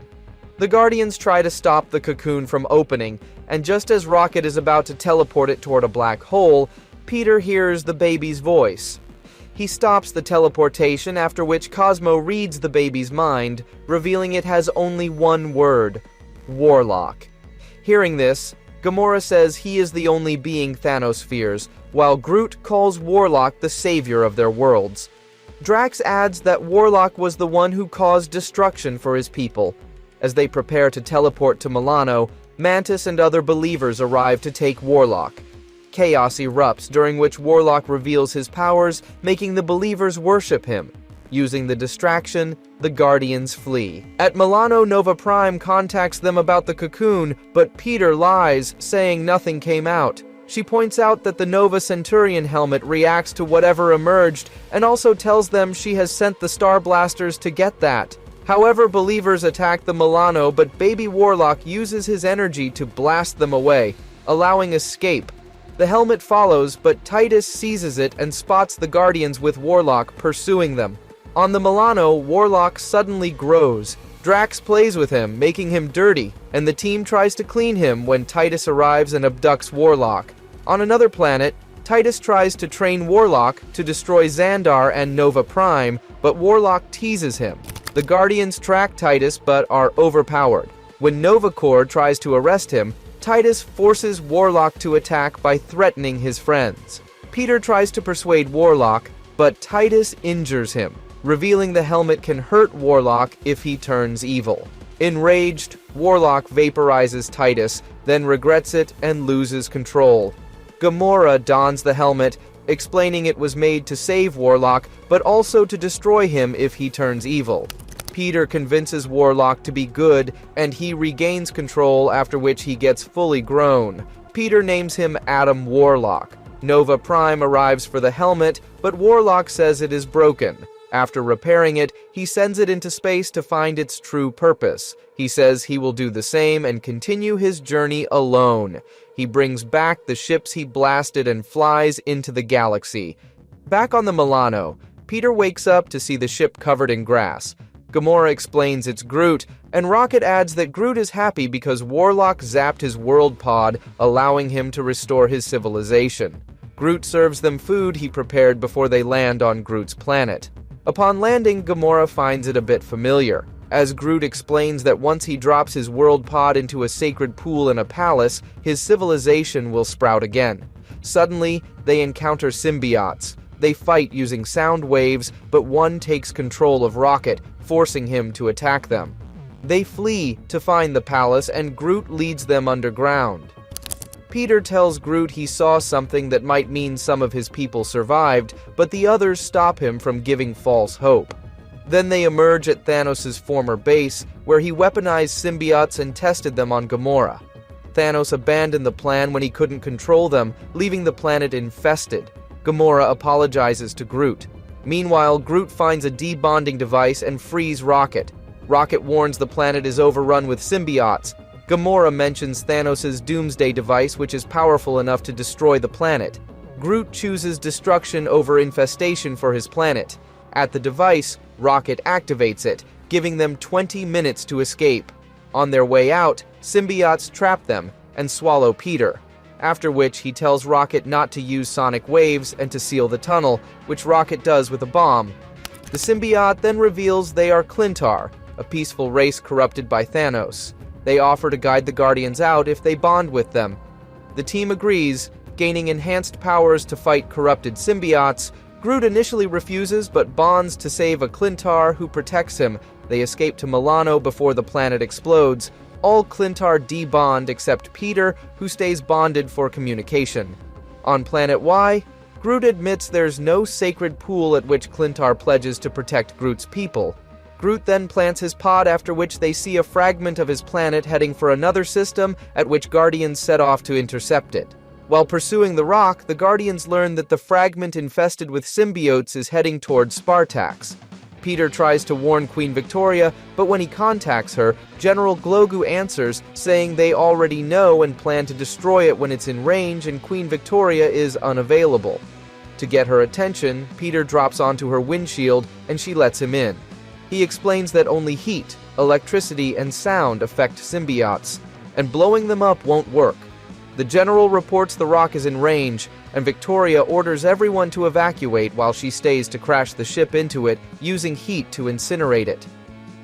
The Guardians try to stop the cocoon from opening, and just as Rocket is about to teleport it toward a black hole, Peter hears the baby's voice. He stops the teleportation, after which Cosmo reads the baby's mind, revealing it has only one word: Warlock. Hearing this, Gamora says he is the only being Thanos fears, while Groot calls Warlock the savior of their worlds. Drax adds that Warlock was the one who caused destruction for his people. As they prepare to teleport to Milano, Mantis and other believers arrive to take Warlock. Chaos erupts, during which Warlock reveals his powers, making the believers worship him. Using the distraction, the Guardians flee. At Milano, Nova Prime contacts them about the cocoon, but Peter lies, saying nothing came out. She points out that the Nova Centurion helmet reacts to whatever emerged, and also tells them she has sent the Star Blasters to get that. However, believers attack the Milano, but Baby Warlock uses his energy to blast them away, allowing escape. The helmet follows, but Titus seizes it and spots the Guardians with Warlock pursuing them. On the Milano, Warlock suddenly grows. Drax plays with him, making him dirty, and the team tries to clean him when Titus arrives and abducts Warlock. On another planet, Titus tries to train Warlock to destroy Xandar and Nova Prime, but Warlock teases him. The Guardians track Titus but are overpowered. When Nova Corps tries to arrest him, Titus forces Warlock to attack by threatening his friends. Peter tries to persuade Warlock, but Titus injures him, revealing the helmet can hurt Warlock if he turns evil. Enraged, Warlock vaporizes Titus, then regrets it and loses control. Gamora dons the helmet, explaining it was made to save Warlock, but also to destroy him if he turns evil. Peter convinces Warlock to be good, and he regains control, after which he gets fully grown. Peter names him Adam Warlock. Nova Prime arrives for the helmet, but Warlock says it is broken. After repairing it, he sends it into space to find its true purpose. He says he will do the same and continue his journey alone. He brings back the ships he blasted and flies into the galaxy. Back on the Milano, Peter wakes up to see the ship covered in grass. Gamora explains it's Groot, and Rocket adds that Groot is happy because Warlock zapped his world pod, allowing him to restore his civilization. Groot serves them food he prepared before they land on Groot's planet. Upon landing, Gamora finds it a bit familiar, as Groot explains that once he drops his world pod into a sacred pool in a palace, his civilization will sprout again. Suddenly, they encounter symbiotes. They fight using sound waves, but one takes control of Rocket, forcing him to attack them. They flee to find the palace, and Groot leads them underground. Peter tells Groot he saw something that might mean some of his people survived, but the others stop him from giving false hope. Then they emerge at Thanos' former base, where he weaponized symbiotes and tested them on Gamora. Thanos abandoned the plan when he couldn't control them, leaving the planet infested. Gamora apologizes to Groot. Meanwhile, Groot finds a debonding device and frees Rocket. Rocket warns the planet is overrun with symbiotes. Gamora mentions Thanos' doomsday device, which is powerful enough to destroy the planet. Groot chooses destruction over infestation for his planet. At the device, Rocket activates it, giving them 20 minutes to escape. On their way out, symbiotes trap them and swallow Peter, after which he tells Rocket not to use sonic waves and to seal the tunnel, which Rocket does with a bomb. The symbiote then reveals they are Clintar, a peaceful race corrupted by Thanos. They offer to guide the Guardians out if they bond with them. The team agrees, gaining enhanced powers to fight corrupted symbiotes. Groot initially refuses, but bonds to save a Clintar who protects him. They escape to Milano before the planet explodes. All Clintar debond except Peter, who stays bonded for communication. On Planet Y, Groot admits there's no sacred pool at which Clintar pledges to protect Groot's people. Groot then plants his pod, after which they see a fragment of his planet heading for another system, at which Guardians set off to intercept it. While pursuing the rock, the Guardians learn that the fragment infested with symbiotes is heading towards Spartax. Peter tries to warn Queen Victoria, but when he contacts her, General Grogu answers, saying they already know and plan to destroy it when it's in range and Queen Victoria is unavailable. To get her attention, Peter drops onto her windshield and she lets him in. He explains that only heat, electricity, and sound affect symbiotes, and blowing them up won't work. The general reports the rock is in range, and Victoria orders everyone to evacuate while she stays to crash the ship into it, using heat to incinerate it.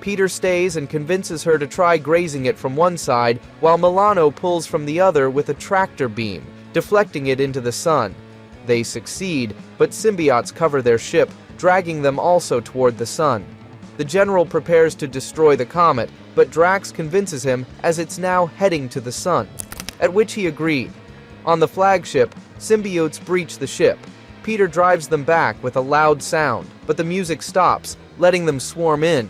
Peter stays and convinces her to try grazing it from one side, while Milano pulls from the other with a tractor beam, deflecting it into the sun. They succeed, but symbiotes cover their ship, dragging them also toward the sun. The general prepares to destroy the comet, but Drax convinces him as it's now heading to the sun, at which he agreed. On the flagship, symbiotes breach the ship. Peter drives them back with a loud sound, but the music stops, letting them swarm in.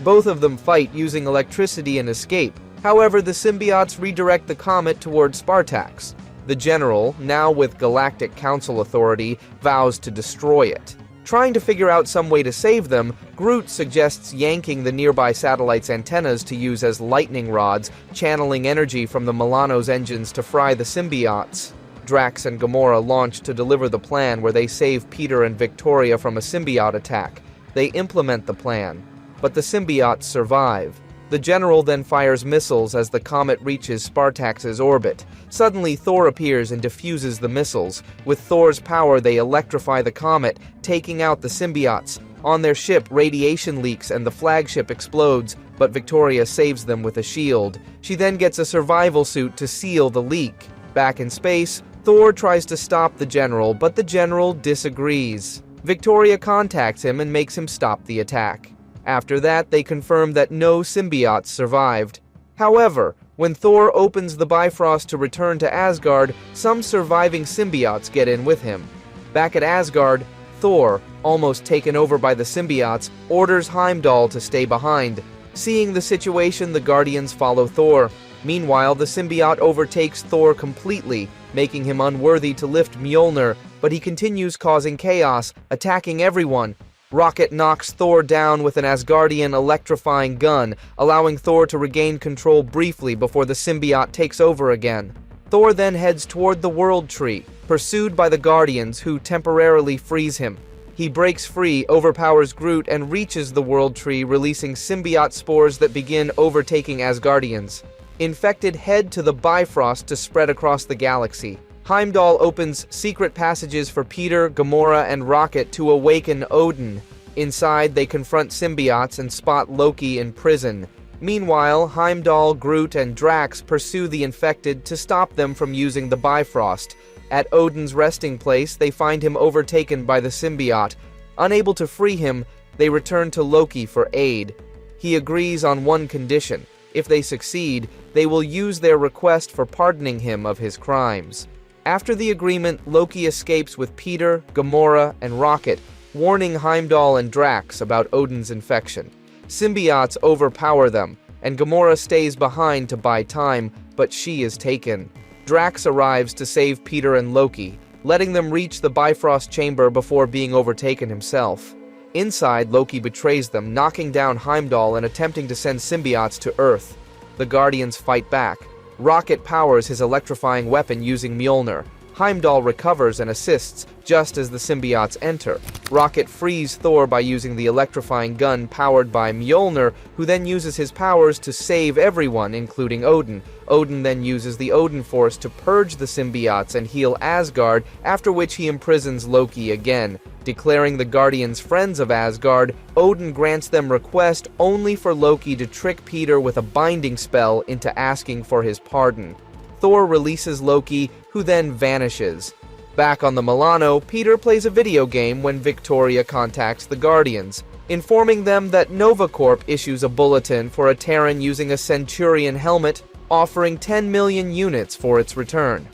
Both of them fight using electricity and escape. However, the symbiotes redirect the comet toward Spartax. The general, now with Galactic Council authority, vows to destroy it. Trying to figure out some way to save them, Groot suggests yanking the nearby satellite's antennas to use as lightning rods, channeling energy from the Milano's engines to fry the symbiotes. Drax and Gamora launch to deliver the plan where they save Peter and Victoria from a symbiote attack. They implement the plan, but the symbiotes survive. The general then fires missiles as the comet reaches Spartax's orbit. Suddenly, Thor appears and defuses the missiles. With Thor's power, they electrify the comet, taking out the symbiotes. On their ship, radiation leaks and the flagship explodes, but Victoria saves them with a shield. She then gets a survival suit to seal the leak. Back in space, Thor tries to stop the general, but the general disagrees. Victoria contacts him and makes him stop the attack. After that, they confirm that no symbiotes survived. However, when Thor opens the Bifrost to return to Asgard, some surviving symbiotes get in with him. Back at Asgard, Thor, almost taken over by the symbiotes, orders Heimdall to stay behind. Seeing the situation, the Guardians follow Thor. Meanwhile, the symbiote overtakes Thor completely, making him unworthy to lift Mjolnir, but he continues causing chaos, attacking everyone. Rocket knocks Thor down with an Asgardian electrifying gun, allowing Thor to regain control briefly before the symbiote takes over again. Thor then heads toward the World Tree, pursued by the Guardians, who temporarily freeze him. He breaks free, overpowers Groot, and reaches the World Tree, releasing symbiote spores that begin overtaking Asgardians. Infected head to the Bifrost to spread across the galaxy. Heimdall opens secret passages for Peter, Gamora, and Rocket to awaken Odin. Inside, they confront symbiotes and spot Loki in prison. Meanwhile, Heimdall, Groot, and Drax pursue the infected to stop them from using the Bifrost. At Odin's resting place, they find him overtaken by the symbiote. Unable to free him, they return to Loki for aid. He agrees on one condition. If they succeed, they will use their request for pardoning him of his crimes. After the agreement, Loki escapes with Peter, Gamora, and Rocket, warning Heimdall and Drax about Odin's infection. Symbiotes overpower them, and Gamora stays behind to buy time, but she is taken. Drax arrives to save Peter and Loki, letting them reach the Bifrost chamber before being overtaken himself. Inside, Loki betrays them, knocking down Heimdall and attempting to send symbiotes to Earth. The Guardians fight back. Rocket powers his electrifying weapon using Mjolnir. Heimdall recovers and assists just as the symbiotes enter. Rocket frees Thor by using the electrifying gun powered by Mjolnir, who then uses his powers to save everyone, including Odin. Odin then uses the Odin Force to purge the symbiotes and heal Asgard, after which he imprisons Loki again. Declaring the Guardians friends of Asgard, Odin grants them request only for Loki to trick Peter with a binding spell into asking for his pardon. Thor releases Loki, who then vanishes. Back on the Milano, Peter plays a video game when Victoria contacts the Guardians, informing them that Nova Corp issues a bulletin for a Terran using a Centurion helmet, offering 10 million units for its return.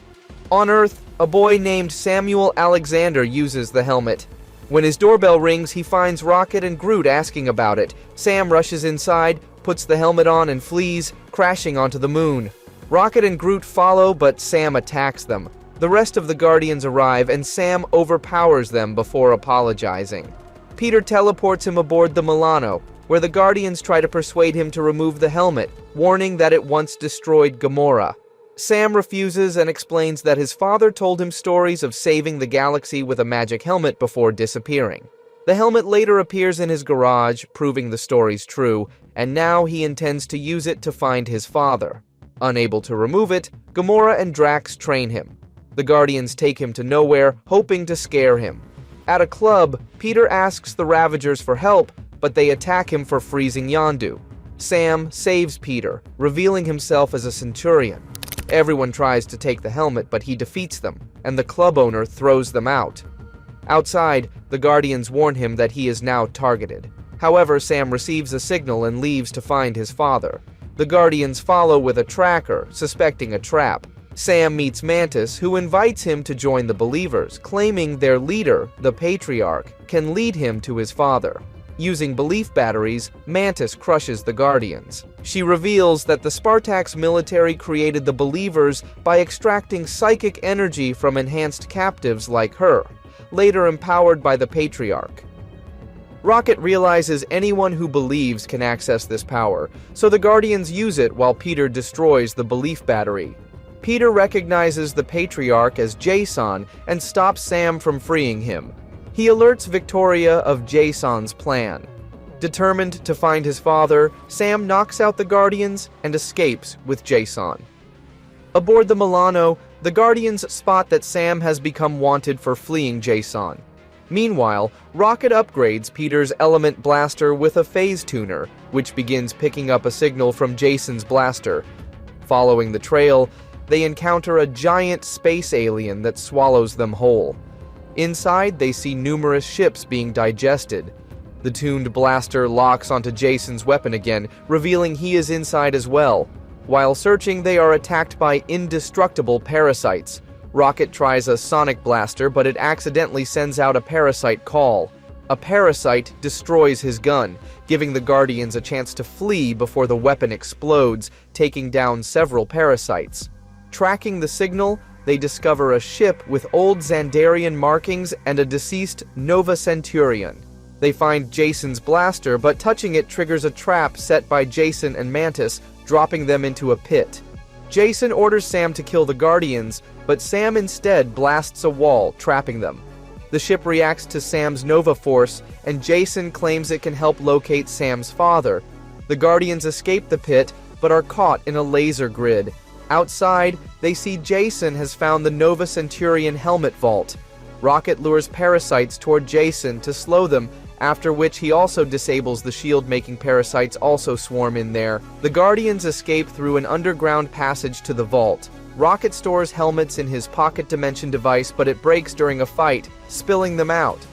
On Earth, a boy named Samuel Alexander uses the helmet. When his doorbell rings, he finds Rocket and Groot asking about it. Sam rushes inside, puts the helmet on, and flees, crashing onto the moon. Rocket and Groot follow, but Sam attacks them. The rest of the Guardians arrive, and Sam overpowers them before apologizing. Peter teleports him aboard the Milano, where the Guardians try to persuade him to remove the helmet, warning that it once destroyed Gamora. Sam refuses and explains that his father told him stories of saving the galaxy with a magic helmet before disappearing. The helmet later appears in his garage, proving the story's true, and now he intends to use it to find his father. Unable to remove it, Gamora and Drax train him. The Guardians take him to nowhere, hoping to scare him. At a club, Peter asks the Ravagers for help, but they attack him for freezing Yondu. Sam saves Peter, revealing himself as a Centurion. Everyone tries to take the helmet, but he defeats them, and the club owner throws them out. Outside, the Guardians warn him that he is now targeted. However, Sam receives a signal and leaves to find his father. The Guardians follow with a tracker, suspecting a trap. Sam meets Mantis, who invites him to join the Believers, claiming their leader, the Patriarch, can lead him to his father. Using belief batteries, Mantis crushes the Guardians. She reveals that the Spartax military created the Believers by extracting psychic energy from enhanced captives like her, later empowered by the Patriarch. Rocket realizes anyone who believes can access this power, so the Guardians use it while Peter destroys the belief battery. Peter recognizes the Patriarch as Jason and stops Sam from freeing him. He alerts Victoria of Jason's plan. Determined to find his father, Sam knocks out the Guardians and escapes with Jason. Aboard the Milano, the Guardians spot that Sam has become wanted for fleeing Jason. Meanwhile, Rocket upgrades Peter's element blaster with a phase tuner, which begins picking up a signal from Jason's blaster. Following the trail, they encounter a giant space alien that swallows them whole. Inside, they see numerous ships being digested. The tuned blaster locks onto Jason's weapon again, revealing he is inside as well. While searching, they are attacked by indestructible parasites. Rocket tries a sonic blaster, but it accidentally sends out a parasite call. A parasite destroys his gun, giving the Guardians a chance to flee before the weapon explodes, taking down several parasites. Tracking the signal, they discover a ship with old Xandarian markings and a deceased Nova Centurion. They find Jason's blaster, but touching it triggers a trap set by Jason and Mantis, dropping them into a pit. Jason orders Sam to kill the Guardians, but Sam instead blasts a wall, trapping them. The ship reacts to Sam's Nova Force, and Jason claims it can help locate Sam's father. The Guardians escape the pit, but are caught in a laser grid. Outside, they see Jason has found the Nova Centurion helmet vault. Rocket lures parasites toward Jason to slow them, after which he also disables the shield, making parasites also swarm in there. The Guardians escape through an underground passage to the vault. Rocket stores helmets in his pocket dimension device, but it breaks during a fight, spilling them out.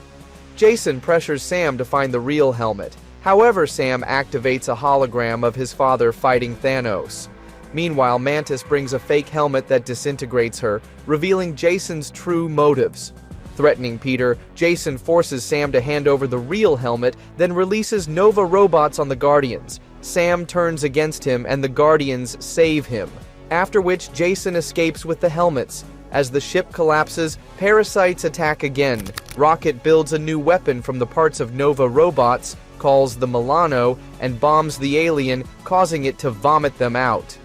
Jason pressures Sam to find the real helmet. However, Sam activates a hologram of his father fighting Thanos. Meanwhile, Mantis brings a fake helmet that disintegrates her, revealing Jason's true motives. Threatening Peter, Jason forces Sam to hand over the real helmet, then releases Nova robots on the Guardians. Sam turns against him and the Guardians save him, after which Jason escapes with the helmets. As the ship collapses, parasites attack again. Rocket builds a new weapon from the parts of Nova robots, calls the Milano, and bombs the alien, causing it to vomit them out.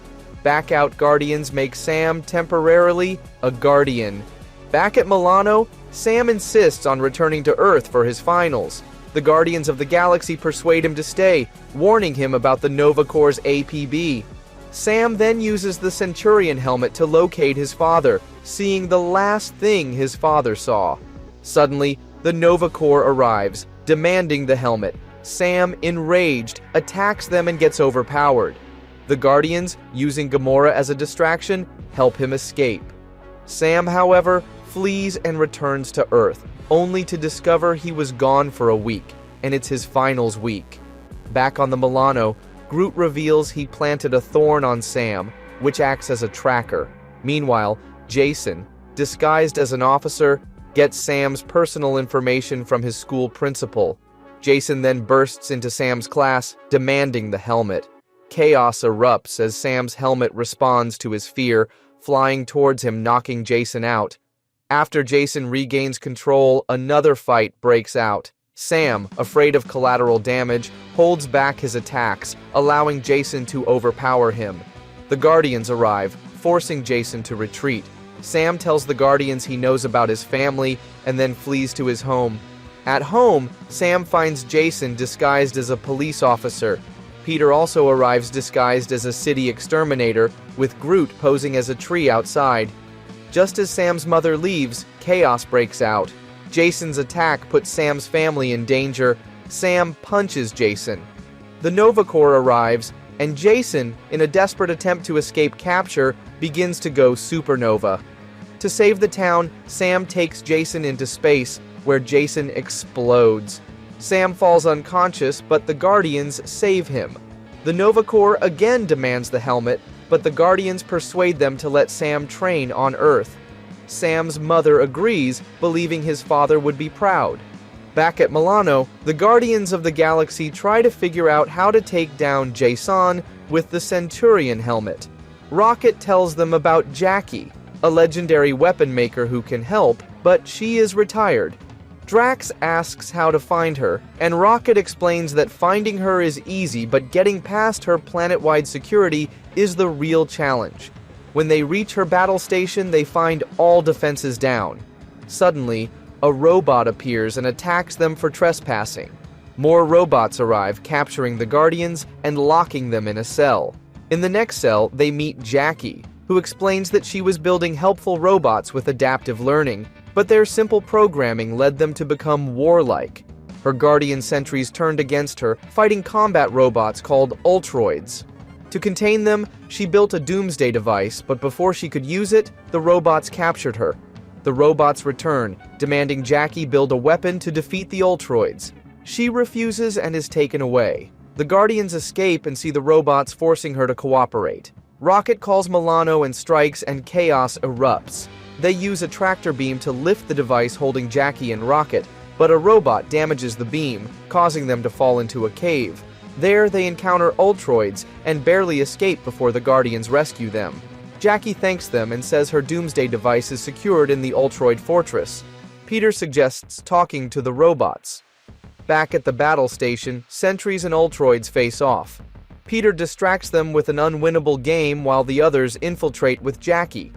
Back out Guardians make Sam temporarily a Guardian. Back at Milano, Sam insists on returning to Earth for his finals. The Guardians of the Galaxy persuade him to stay, warning him about the Nova Corps' APB. Sam then uses the Centurion helmet to locate his father, seeing the last thing his father saw. Suddenly, the Nova Corps arrives, demanding the helmet. Sam, enraged, attacks them and gets overpowered. The Guardians, using Gamora as a distraction, help him escape. Sam, however, flees and returns to Earth, only to discover he was gone for a week, and it's his finals week. Back on the Milano, Groot reveals he planted a thorn on Sam, which acts as a tracker. Meanwhile, Jason, disguised as an officer, gets Sam's personal information from his school principal. Jason then bursts into Sam's class, demanding the helmet. Chaos erupts as Sam's helmet responds to his fear, flying towards him, knocking Jason out. After Jason regains control, another fight breaks out. Sam, afraid of collateral damage, holds back his attacks, allowing Jason to overpower him. The Guardians arrive, forcing Jason to retreat. Sam tells the Guardians he knows about his family and then flees to his home. At home, Sam finds Jason disguised as a police officer. Peter also arrives disguised as a city exterminator, with Groot posing as a tree outside. Just as Sam's mother leaves, chaos breaks out. Jason's attack puts Sam's family in danger. Sam punches Jason. The Nova Corps arrives, and Jason, in a desperate attempt to escape capture, begins to go supernova. To save the town, Sam takes Jason into space, where Jason explodes. Sam falls unconscious, but the Guardians save him. The Nova Corps again demands the helmet, but the Guardians persuade them to let Sam train on Earth. Sam's mother agrees, believing his father would be proud. Back at Milano, the Guardians of the Galaxy try to figure out how to take down Jason with the Centurion helmet. Rocket tells them about Jackie, a legendary weapon maker who can help, but she is retired. Drax asks how to find her, and Rocket explains that finding her is easy, but getting past her planet-wide security is the real challenge. When they reach her battle station, they find all defenses down. Suddenly, a robot appears and attacks them for trespassing. More robots arrive, capturing the Guardians and locking them in a cell. In the next cell, they meet Jackie, who explains that she was building helpful robots with adaptive learning, but their simple programming led them to become warlike. Her Guardian sentries turned against her, fighting combat robots called Ultroids. To contain them, she built a doomsday device, but before she could use it, the robots captured her. The robots return, demanding Jackie build a weapon to defeat the Ultroids. She refuses and is taken away. The Guardians escape and see the robots forcing her to cooperate. Rocket calls Milano and strikes, and chaos erupts. They use a tractor beam to lift the device holding Jackie and Rocket, but a robot damages the beam, causing them to fall into a cave. There, they encounter Ultroids and barely escape before the Guardians rescue them. Jackie thanks them and says her doomsday device is secured in the Ultroid fortress. Peter suggests talking to the robots. Back at the battle station, sentries and Ultroids face off. Peter distracts them with an unwinnable game while the others infiltrate with Jackie.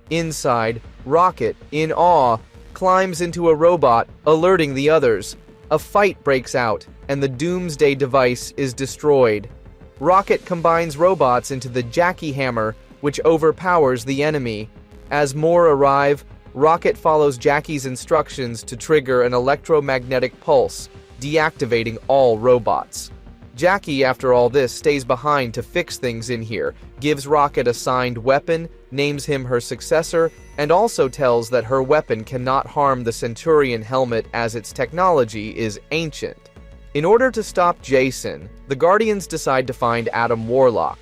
Inside, Rocket, in awe, climbs into a robot, alerting the others. A fight breaks out, and the doomsday device is destroyed. Rocket combines robots into the Jackie Hammer, which overpowers the enemy. As more arrive, Rocket follows Jackie's instructions to trigger an electromagnetic pulse, deactivating all robots. Jackie, after all this, stays behind to fix things in here, gives Rocket a signed weapon, names him her successor, and also tells that her weapon cannot harm the Centurion helmet as its technology is ancient. In order to stop Jason, the Guardians decide to find Adam Warlock.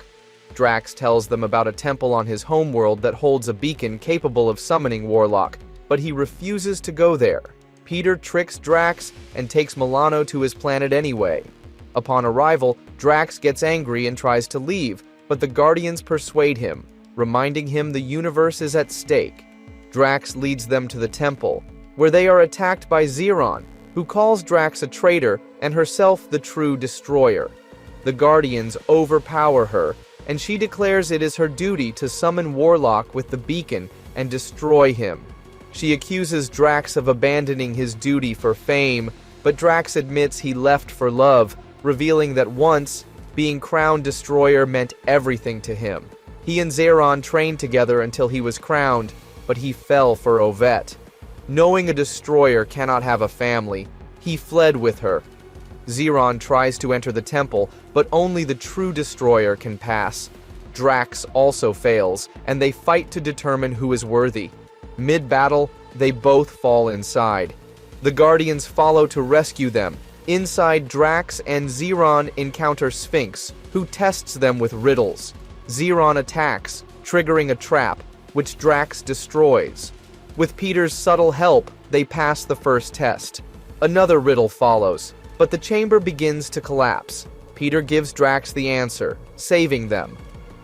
Drax tells them about a temple on his homeworld that holds a beacon capable of summoning Warlock, but he refuses to go there. Peter tricks Drax and takes Milano to his planet anyway. Upon arrival, Drax gets angry and tries to leave, but the Guardians persuade him, reminding him the universe is at stake. Drax leads them to the temple, where they are attacked by Xeron, who calls Drax a traitor and herself the true destroyer. The Guardians overpower her, and she declares it is her duty to summon Warlock with the beacon and destroy him. She accuses Drax of abandoning his duty for fame, but Drax admits he left for love, revealing that once, being crowned destroyer meant everything to him. He and Xeron trained together until he was crowned, but he fell for Ovette. Knowing a destroyer cannot have a family, he fled with her. Xeron tries to enter the temple, but only the true destroyer can pass. Drax also fails, and they fight to determine who is worthy. Mid-battle, they both fall inside. The Guardians follow to rescue them. Inside, Drax and Xeron encounter Sphinx, who tests them with riddles. Xeron attacks, triggering a trap, which Drax destroys. With Peter's subtle help, they pass the first test. Another riddle follows, but the chamber begins to collapse. Peter gives Drax the answer, saving them.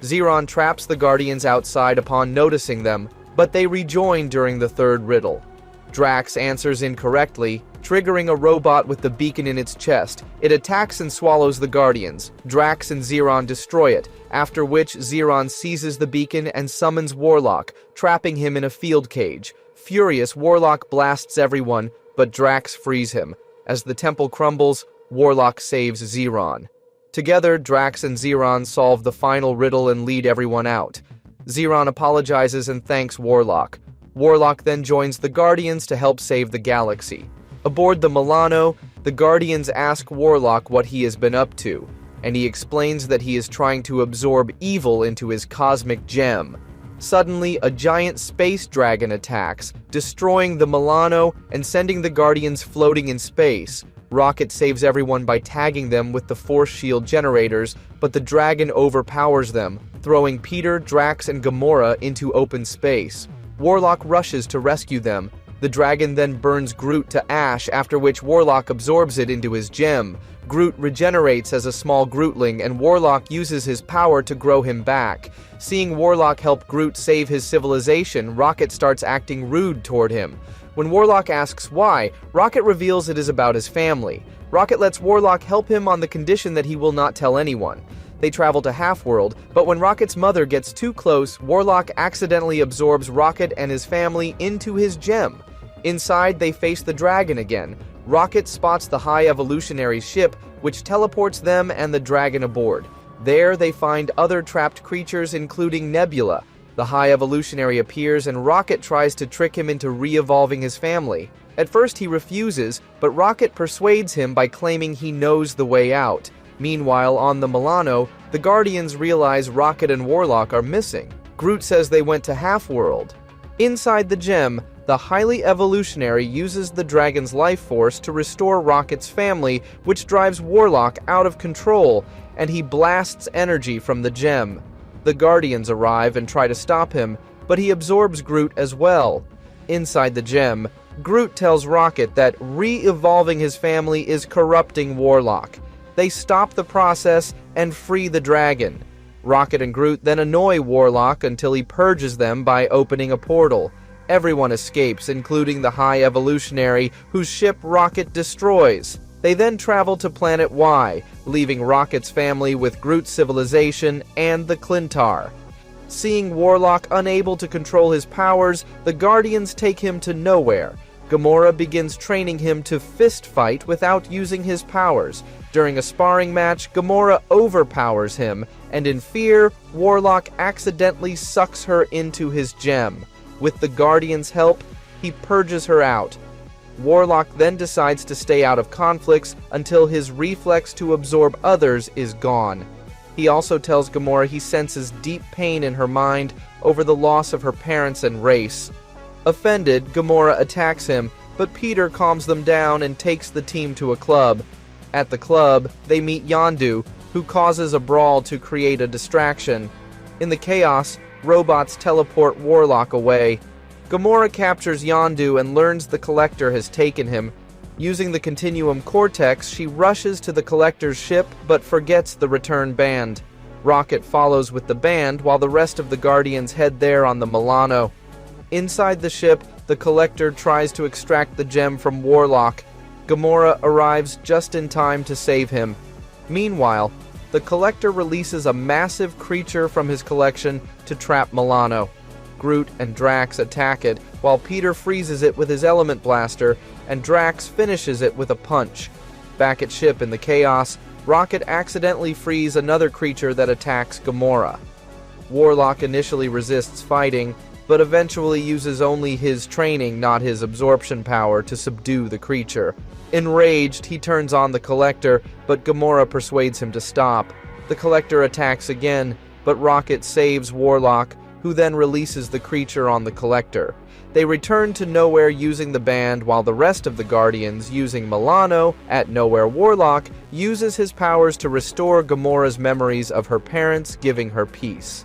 Xeron traps the Guardians outside upon noticing them, but they rejoin during the third riddle. Drax answers incorrectly, triggering a robot with the beacon in its chest. It attacks and swallows the Guardians. Drax and Zeron destroy it, after which Zeron seizes the beacon and summons Warlock, trapping him in a field cage. Furious, Warlock blasts everyone, but Drax frees him. As the temple crumbles, Warlock saves Zeron. Together, Drax and Zeron solve the final riddle and lead everyone out. Zeron apologizes and thanks Warlock. Warlock then joins the Guardians to help save the galaxy. Aboard the Milano, the Guardians ask Warlock what he has been up to, and he explains that he is trying to absorb evil into his cosmic gem. Suddenly, a giant space dragon attacks, destroying the Milano and sending the Guardians floating in space. Rocket saves everyone by tagging them with the force shield generators, but the dragon overpowers them, throwing Peter, Drax, and Gamora into open space. Warlock rushes to rescue them. The dragon then burns Groot to ash, after which Warlock absorbs it into his gem. Groot regenerates as a small Grootling, and Warlock uses his power to grow him back. Seeing Warlock help Groot save his civilization, Rocket starts acting rude toward him. When Warlock asks why, Rocket reveals it is about his family. Rocket lets Warlock help him on the condition that he will not tell anyone. They travel to Half-World, but when Rocket's mother gets too close, Warlock accidentally absorbs Rocket and his family into his gem. Inside, they face the dragon again. Rocket spots the High Evolutionary ship, which teleports them and the dragon aboard. There, they find other trapped creatures, including Nebula. The High Evolutionary appears and Rocket tries to trick him into re-evolving his family. At first he refuses, but Rocket persuades him by claiming he knows the way out. Meanwhile, on the Milano, the Guardians realize Rocket and Warlock are missing. Groot says they went to Half-World. Inside the gem, the Highly Evolutionary uses the dragon's life force to restore Rocket's family, which drives Warlock out of control, and he blasts energy from the gem. The Guardians arrive and try to stop him, but he absorbs Groot as well. Inside the gem, Groot tells Rocket that re-evolving his family is corrupting Warlock. They stop the process and free the dragon. Rocket and Groot then annoy Warlock until he purges them by opening a portal. Everyone escapes, including the High Evolutionary, whose ship Rocket destroys. They then travel to Planet Y, leaving Rocket's family with Groot's civilization and the Clintar. Seeing Warlock unable to control his powers, the Guardians take him to nowhere. Gamora begins training him to fist fight without using his powers. During a sparring match, Gamora overpowers him, and in fear, Warlock accidentally sucks her into his gem. With the Guardians' help, he purges her out. Warlock then decides to stay out of conflicts until his reflex to absorb others is gone. He also tells Gamora he senses deep pain in her mind over the loss of her parents and race. Offended, Gamora attacks him, but Peter calms them down and takes the team to a club. At the club, they meet Yondu, who causes a brawl to create a distraction. In the chaos, robots teleport Warlock away. Gamora captures Yondu and learns the Collector has taken him. Using the Continuum Cortex, she rushes to the Collector's ship but forgets the return band. Rocket follows with the band while the rest of the Guardians head there on the Milano. Inside the ship, the Collector tries to extract the gem from Warlock. Gamora arrives just in time to save him. Meanwhile, the Collector releases a massive creature from his collection to trap Milano. Groot and Drax attack it, while Peter freezes it with his element blaster, and Drax finishes it with a punch. Back at ship in the chaos, Rocket accidentally frees another creature that attacks Gamora. Warlock initially resists fighting, but eventually uses only his training, not his absorption power, to subdue the creature. Enraged, he turns on the Collector, but Gamora persuades him to stop. The Collector attacks again, but Rocket saves Warlock, who then releases the creature on the Collector. They return to Nowhere using the band, while the rest of the Guardians, using Milano, at Nowhere Warlock, uses his powers to restore Gamora's memories of her parents, giving her peace.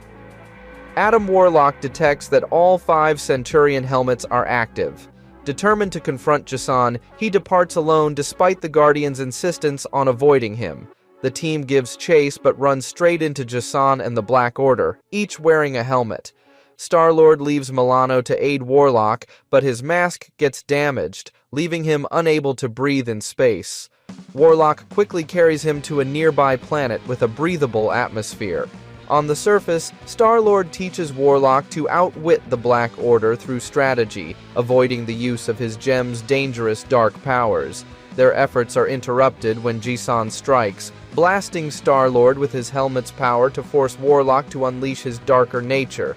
Adam Warlock detects that all 5 Centurion helmets are active. Determined to confront Jason, he departs alone despite the Guardians' insistence on avoiding him. The team gives chase but runs straight into Jason and the Black Order, each wearing a helmet. Star-Lord leaves Milano to aid Warlock, but his mask gets damaged, leaving him unable to breathe in space. Warlock quickly carries him to a nearby planet with a breathable atmosphere. On the surface, Star-Lord teaches Warlock to outwit the Black Order through strategy, avoiding the use of his gem's dangerous dark powers. Their efforts are interrupted when Jisan strikes, blasting Star-Lord with his helmet's power to force Warlock to unleash his darker nature.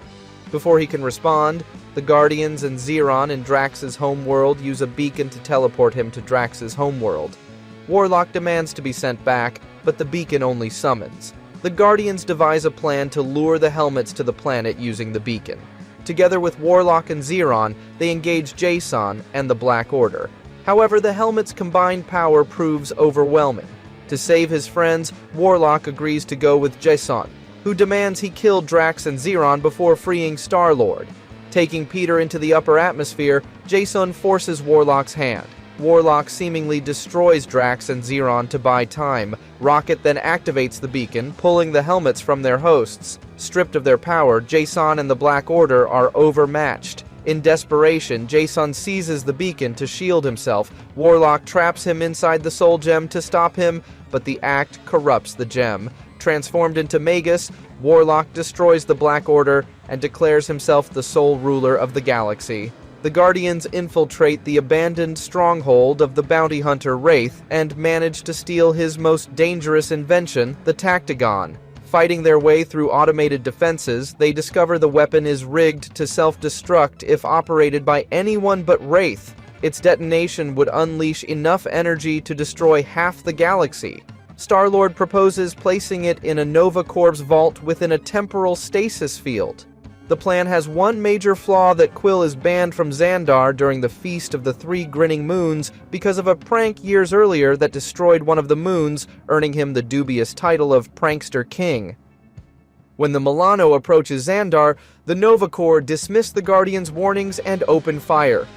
Before he can respond, the Guardians and Xeron in Drax's homeworld use a beacon to teleport him to Drax's homeworld. Warlock demands to be sent back, but the beacon only summons. The Guardians devise a plan to lure the helmets to the planet using the beacon. Together with Warlock and Xeron, they engage Jason and the Black Order. However, the helmet's combined power proves overwhelming. To save his friends, Warlock agrees to go with Jason, who demands he kill Drax and Xeron before freeing Star-Lord. Taking Peter into the upper atmosphere, Jason forces Warlock's hand. Warlock seemingly destroys Drax and Xeron to buy time. Rocket then activates the beacon, pulling the helmets from their hosts. Stripped of their power, Jason and the Black Order are overmatched. In desperation, Jason seizes the beacon to shield himself. Warlock traps him inside the Soul Gem to stop him, but the act corrupts the gem. Transformed into Magus, Warlock destroys the Black Order and declares himself the sole ruler of the galaxy. The Guardians infiltrate the abandoned stronghold of the bounty hunter Wraith and manage to steal his most dangerous invention, the Tactagon. Fighting their way through automated defenses, they discover the weapon is rigged to self-destruct if operated by anyone but Wraith. Its detonation would unleash enough energy to destroy half the galaxy. Star-Lord proposes placing it in a Nova Corps vault within a temporal stasis field. The plan has one major flaw: that Quill is banned from Xandar during the Feast of the Three Grinning Moons because of a prank years earlier that destroyed one of the moons, earning him the dubious title of Prankster King. When the Milano approaches Xandar, the Nova Corps dismiss the Guardians' warnings and open fire.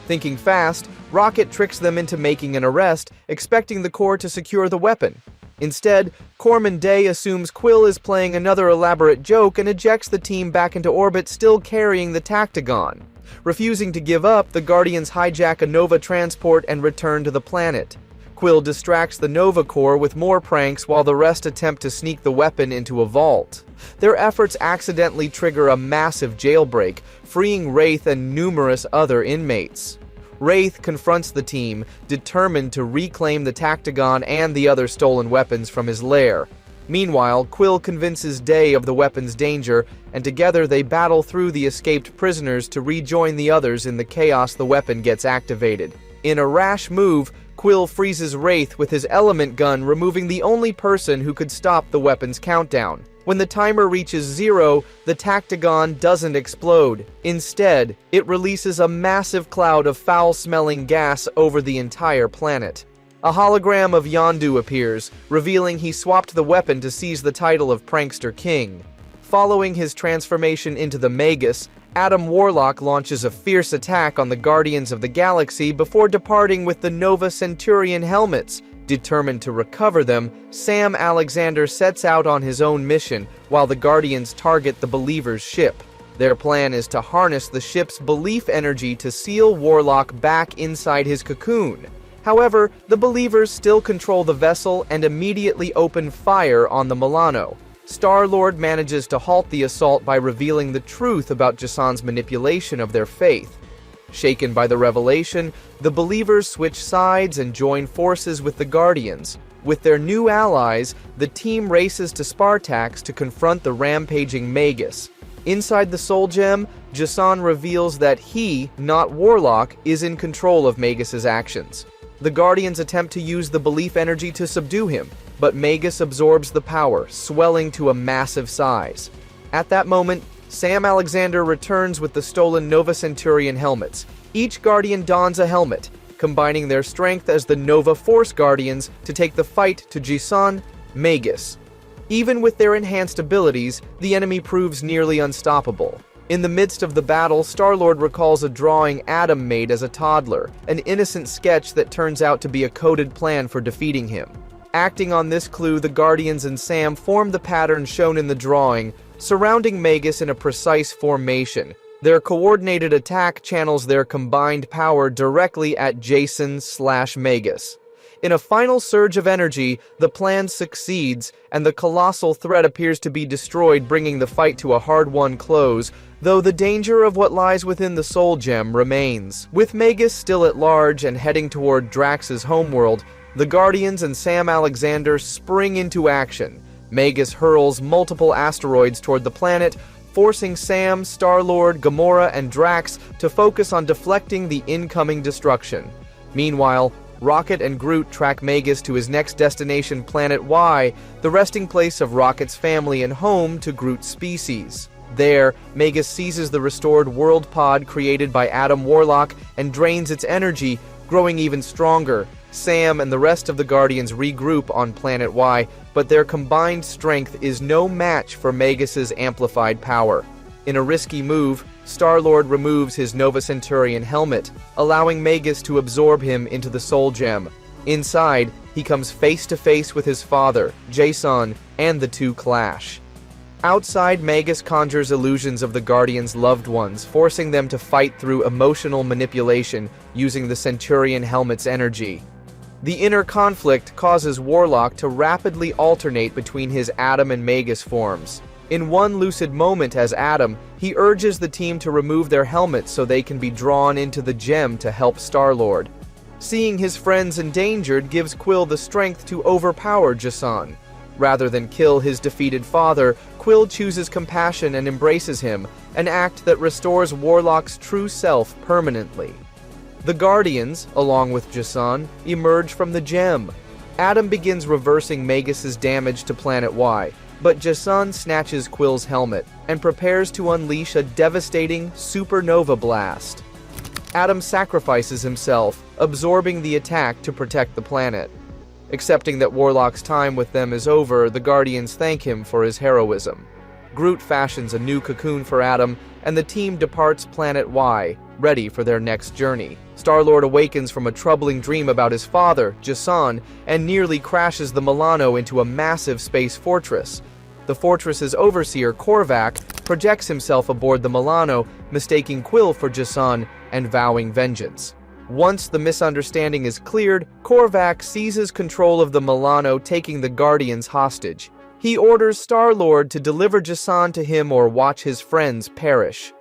Thinking fast, Rocket tricks them into making an arrest, expecting the Corps to secure the weapon. Instead, Corpsman Day assumes Quill is playing another elaborate joke and ejects the team back into orbit, still carrying the Tactagon. Refusing to give up, the Guardians hijack a Nova transport and return to the planet. Quill distracts the Nova Corps with more pranks while the rest attempt to sneak the weapon into a vault. Their efforts accidentally trigger a massive jailbreak, freeing Wraith and numerous other inmates. Wraith confronts the team, determined to reclaim the Tactagon and the other stolen weapons from his lair. Meanwhile, Quill convinces Day of the weapon's danger, and together they battle through the escaped prisoners to rejoin the others in the chaos the weapon gets activated. In a rash move, Quill freezes Wraith with his element gun, removing the only person who could stop the weapon's countdown. When the timer reaches 0, the Tactagon doesn't explode. Instead, it releases a massive cloud of foul-smelling gas over the entire planet. A hologram of Yondu appears, revealing he swapped the weapon to seize the title of Prankster King. Following his transformation into the Magus, Adam Warlock launches a fierce attack on the Guardians of the Galaxy before departing with the Nova Centurion helmets. Determined to recover them, Sam Alexander sets out on his own mission, while the Guardians target the Believer's ship. Their plan is to harness the ship's belief energy to seal Warlock back inside his cocoon. However, the Believers still control the vessel and immediately open fire on the Milano. Star-Lord manages to halt the assault by revealing the truth about Jason's manipulation of their faith. Shaken by the revelation, the Believers switch sides and join forces with the Guardians. With their new allies, the team races to Spartax to confront the rampaging Magus. Inside the Soul Gem, Jason reveals that he, not Warlock, is in control of Magus's actions. The Guardians attempt to use the belief energy to subdue him, but Magus absorbs the power, swelling to a massive size. At that moment, Sam Alexander returns with the stolen Nova Centurion helmets. Each Guardian dons a helmet, combining their strength as the Nova Force Guardians to take the fight to Jason, Magus. Even with their enhanced abilities, the enemy proves nearly unstoppable. In the midst of the battle, Star-Lord recalls a drawing Adam made as a toddler, an innocent sketch that turns out to be a coded plan for defeating him. Acting on this clue, the Guardians and Sam form the pattern shown in the drawing, surrounding Magus in a precise formation. Their coordinated attack channels their combined power directly at Jason/Magus. In a final surge of energy, the plan succeeds, and the colossal threat appears to be destroyed, bringing the fight to a hard-won close, though the danger of what lies within the Soul Gem remains. With Magus still at large and heading toward Drax's homeworld, the Guardians and Sam Alexander spring into action. Magus hurls multiple asteroids toward the planet, forcing Sam, Star-Lord, Gamora, and Drax to focus on deflecting the incoming destruction. Meanwhile, Rocket and Groot track Magus to his next destination, Planet Y, the resting place of Rocket's family and home to Groot's species. There, Magus seizes the restored world pod created by Adam Warlock and drains its energy, growing even stronger. Sam and the rest of the Guardians regroup on Planet Y, but their combined strength is no match for Magus's amplified power. In a risky move, Star-Lord removes his Nova Centurion helmet, allowing Magus to absorb him into the Soul Gem. Inside, he comes face to face with his father, Jason, and the two clash. Outside, Magus conjures illusions of the Guardians' loved ones, forcing them to fight through emotional manipulation using the Centurion helmet's energy. The inner conflict causes Warlock to rapidly alternate between his Adam and Magus forms. In one lucid moment as Adam, he urges the team to remove their helmets so they can be drawn into the gem to help Star-Lord. Seeing his friends endangered gives Quill the strength to overpower Jason. Rather than kill his defeated father, Quill chooses compassion and embraces him, an act that restores Warlock's true self permanently. The Guardians, along with Jason, emerge from the gem. Adam begins reversing Magus's damage to Planet Y, but Jason snatches Quill's helmet and prepares to unleash a devastating supernova blast. Adam sacrifices himself, absorbing the attack to protect the planet. Accepting that Warlock's time with them is over, the Guardians thank him for his heroism. Groot fashions a new cocoon for Adam, and the team departs Planet Y, ready for their next journey. Star-Lord awakens from a troubling dream about his father, Jason, and nearly crashes the Milano into a massive space fortress. The fortress's overseer, Korvac, projects himself aboard the Milano, mistaking Quill for Jason and vowing vengeance. Once the misunderstanding is cleared, Korvac seizes control of the Milano, taking the Guardians hostage. He orders Star-Lord to deliver Jason to him or watch his friends perish.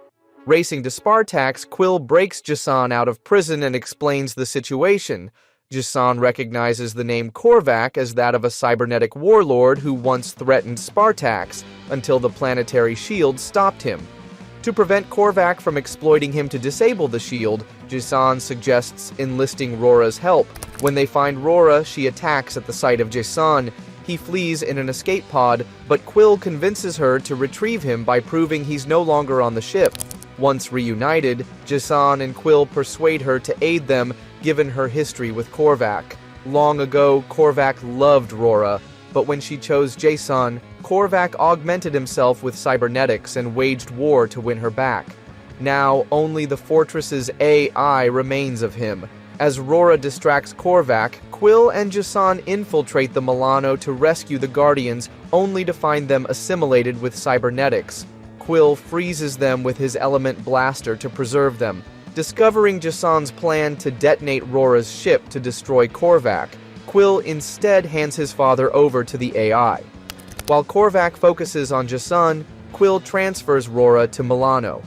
Racing to Spartax, Quill breaks Jason out of prison and explains the situation. Jason recognizes the name Korvac as that of a cybernetic warlord who once threatened Spartax, until the planetary shield stopped him. To prevent Korvac from exploiting him to disable the shield, Jason suggests enlisting Rora's help. When they find Rora, she attacks at the sight of Jason. He flees in an escape pod, but Quill convinces her to retrieve him by proving he's no longer on the ship. Once reunited, Jason and Quill persuade her to aid them, given her history with Korvac. Long ago, Korvac loved Rora, but when she chose Jason, Korvac augmented himself with cybernetics and waged war to win her back. Now, only the fortress's AI remains of him. As Rora distracts Korvac, Quill and Jason infiltrate the Milano to rescue the Guardians, only to find them assimilated with cybernetics. Quill freezes them with his element blaster to preserve them. Discovering Jason's plan to detonate Rora's ship to destroy Korvac, Quill instead hands his father over to the AI. While Korvac focuses on Jason, Quill transfers Rora to Milano.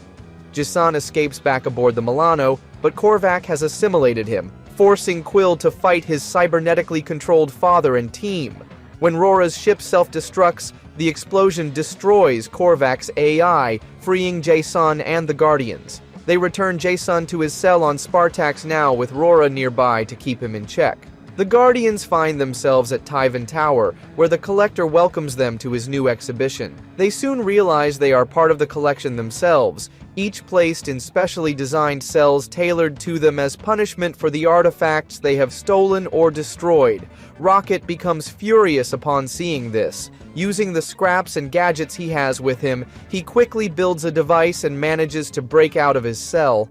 Jason escapes back aboard the Milano, but Korvac has assimilated him, forcing Quill to fight his cybernetically controlled father and team. When Rora's ship self-destructs, the explosion destroys Korvac's AI, freeing Jason and the Guardians. They return Jason to his cell on Spartax now, with Rora nearby to keep him in check. The Guardians find themselves at Tyvan Tower, where the Collector welcomes them to his new exhibition. They soon realize they are part of the collection themselves, each placed in specially designed cells tailored to them as punishment for the artifacts they have stolen or destroyed. Rocket becomes furious upon seeing this. Using the scraps and gadgets he has with him, he quickly builds a device and manages to break out of his cell.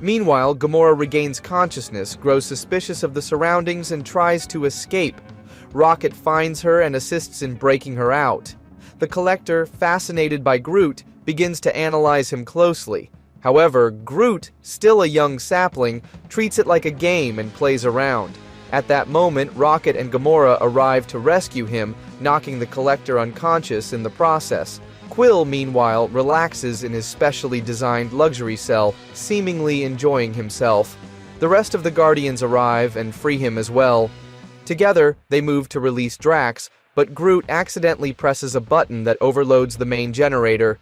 Meanwhile, Gamora regains consciousness, grows suspicious of the surroundings, and tries to escape. Rocket finds her and assists in breaking her out. The Collector, fascinated by Groot, begins to analyze him closely. However, Groot, still a young sapling, treats it like a game and plays around. At that moment, Rocket and Gamora arrive to rescue him, knocking the Collector unconscious in the process. Quill, meanwhile, relaxes in his specially designed luxury cell, seemingly enjoying himself. The rest of the Guardians arrive and free him as well. Together, they move to release Drax, but Groot accidentally presses a button that overloads the main generator.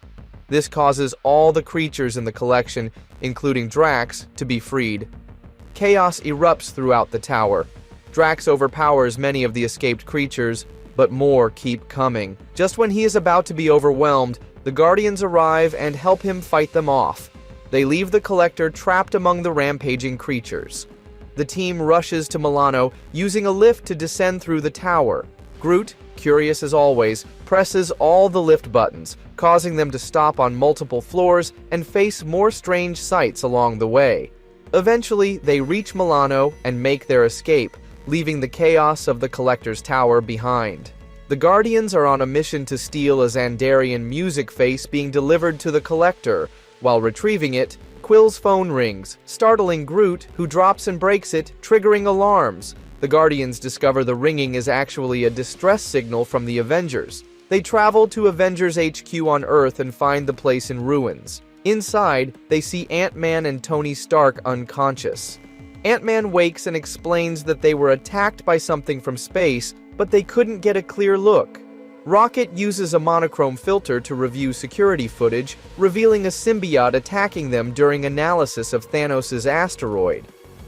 This causes all the creatures in the collection, including Drax, to be freed. Chaos erupts throughout the tower. Drax overpowers many of the escaped creatures, but more keep coming. Just when he is about to be overwhelmed, the Guardians arrive and help him fight them off. They leave the Collector trapped among the rampaging creatures. The team rushes to Milano, using a lift to descend through the tower. Groot, curious as always, presses all the lift buttons, causing them to stop on multiple floors and face more strange sights along the way. Eventually, they reach Milano and make their escape, leaving the chaos of the Collector's tower behind. The Guardians are on a mission to steal a Xandarian music face being delivered to the Collector. While retrieving it, Quill's phone rings, startling Groot, who drops and breaks it, triggering alarms. The Guardians discover the ringing is actually a distress signal from the Avengers. They travel to Avengers HQ on Earth and find the place in ruins. Inside, they see Ant-Man and Tony Stark unconscious. Ant-Man wakes and explains that they were attacked by something from space, but they couldn't get a clear look. Rocket uses a monochrome filter to review security footage, revealing a symbiote attacking them during analysis of Thanos' asteroid.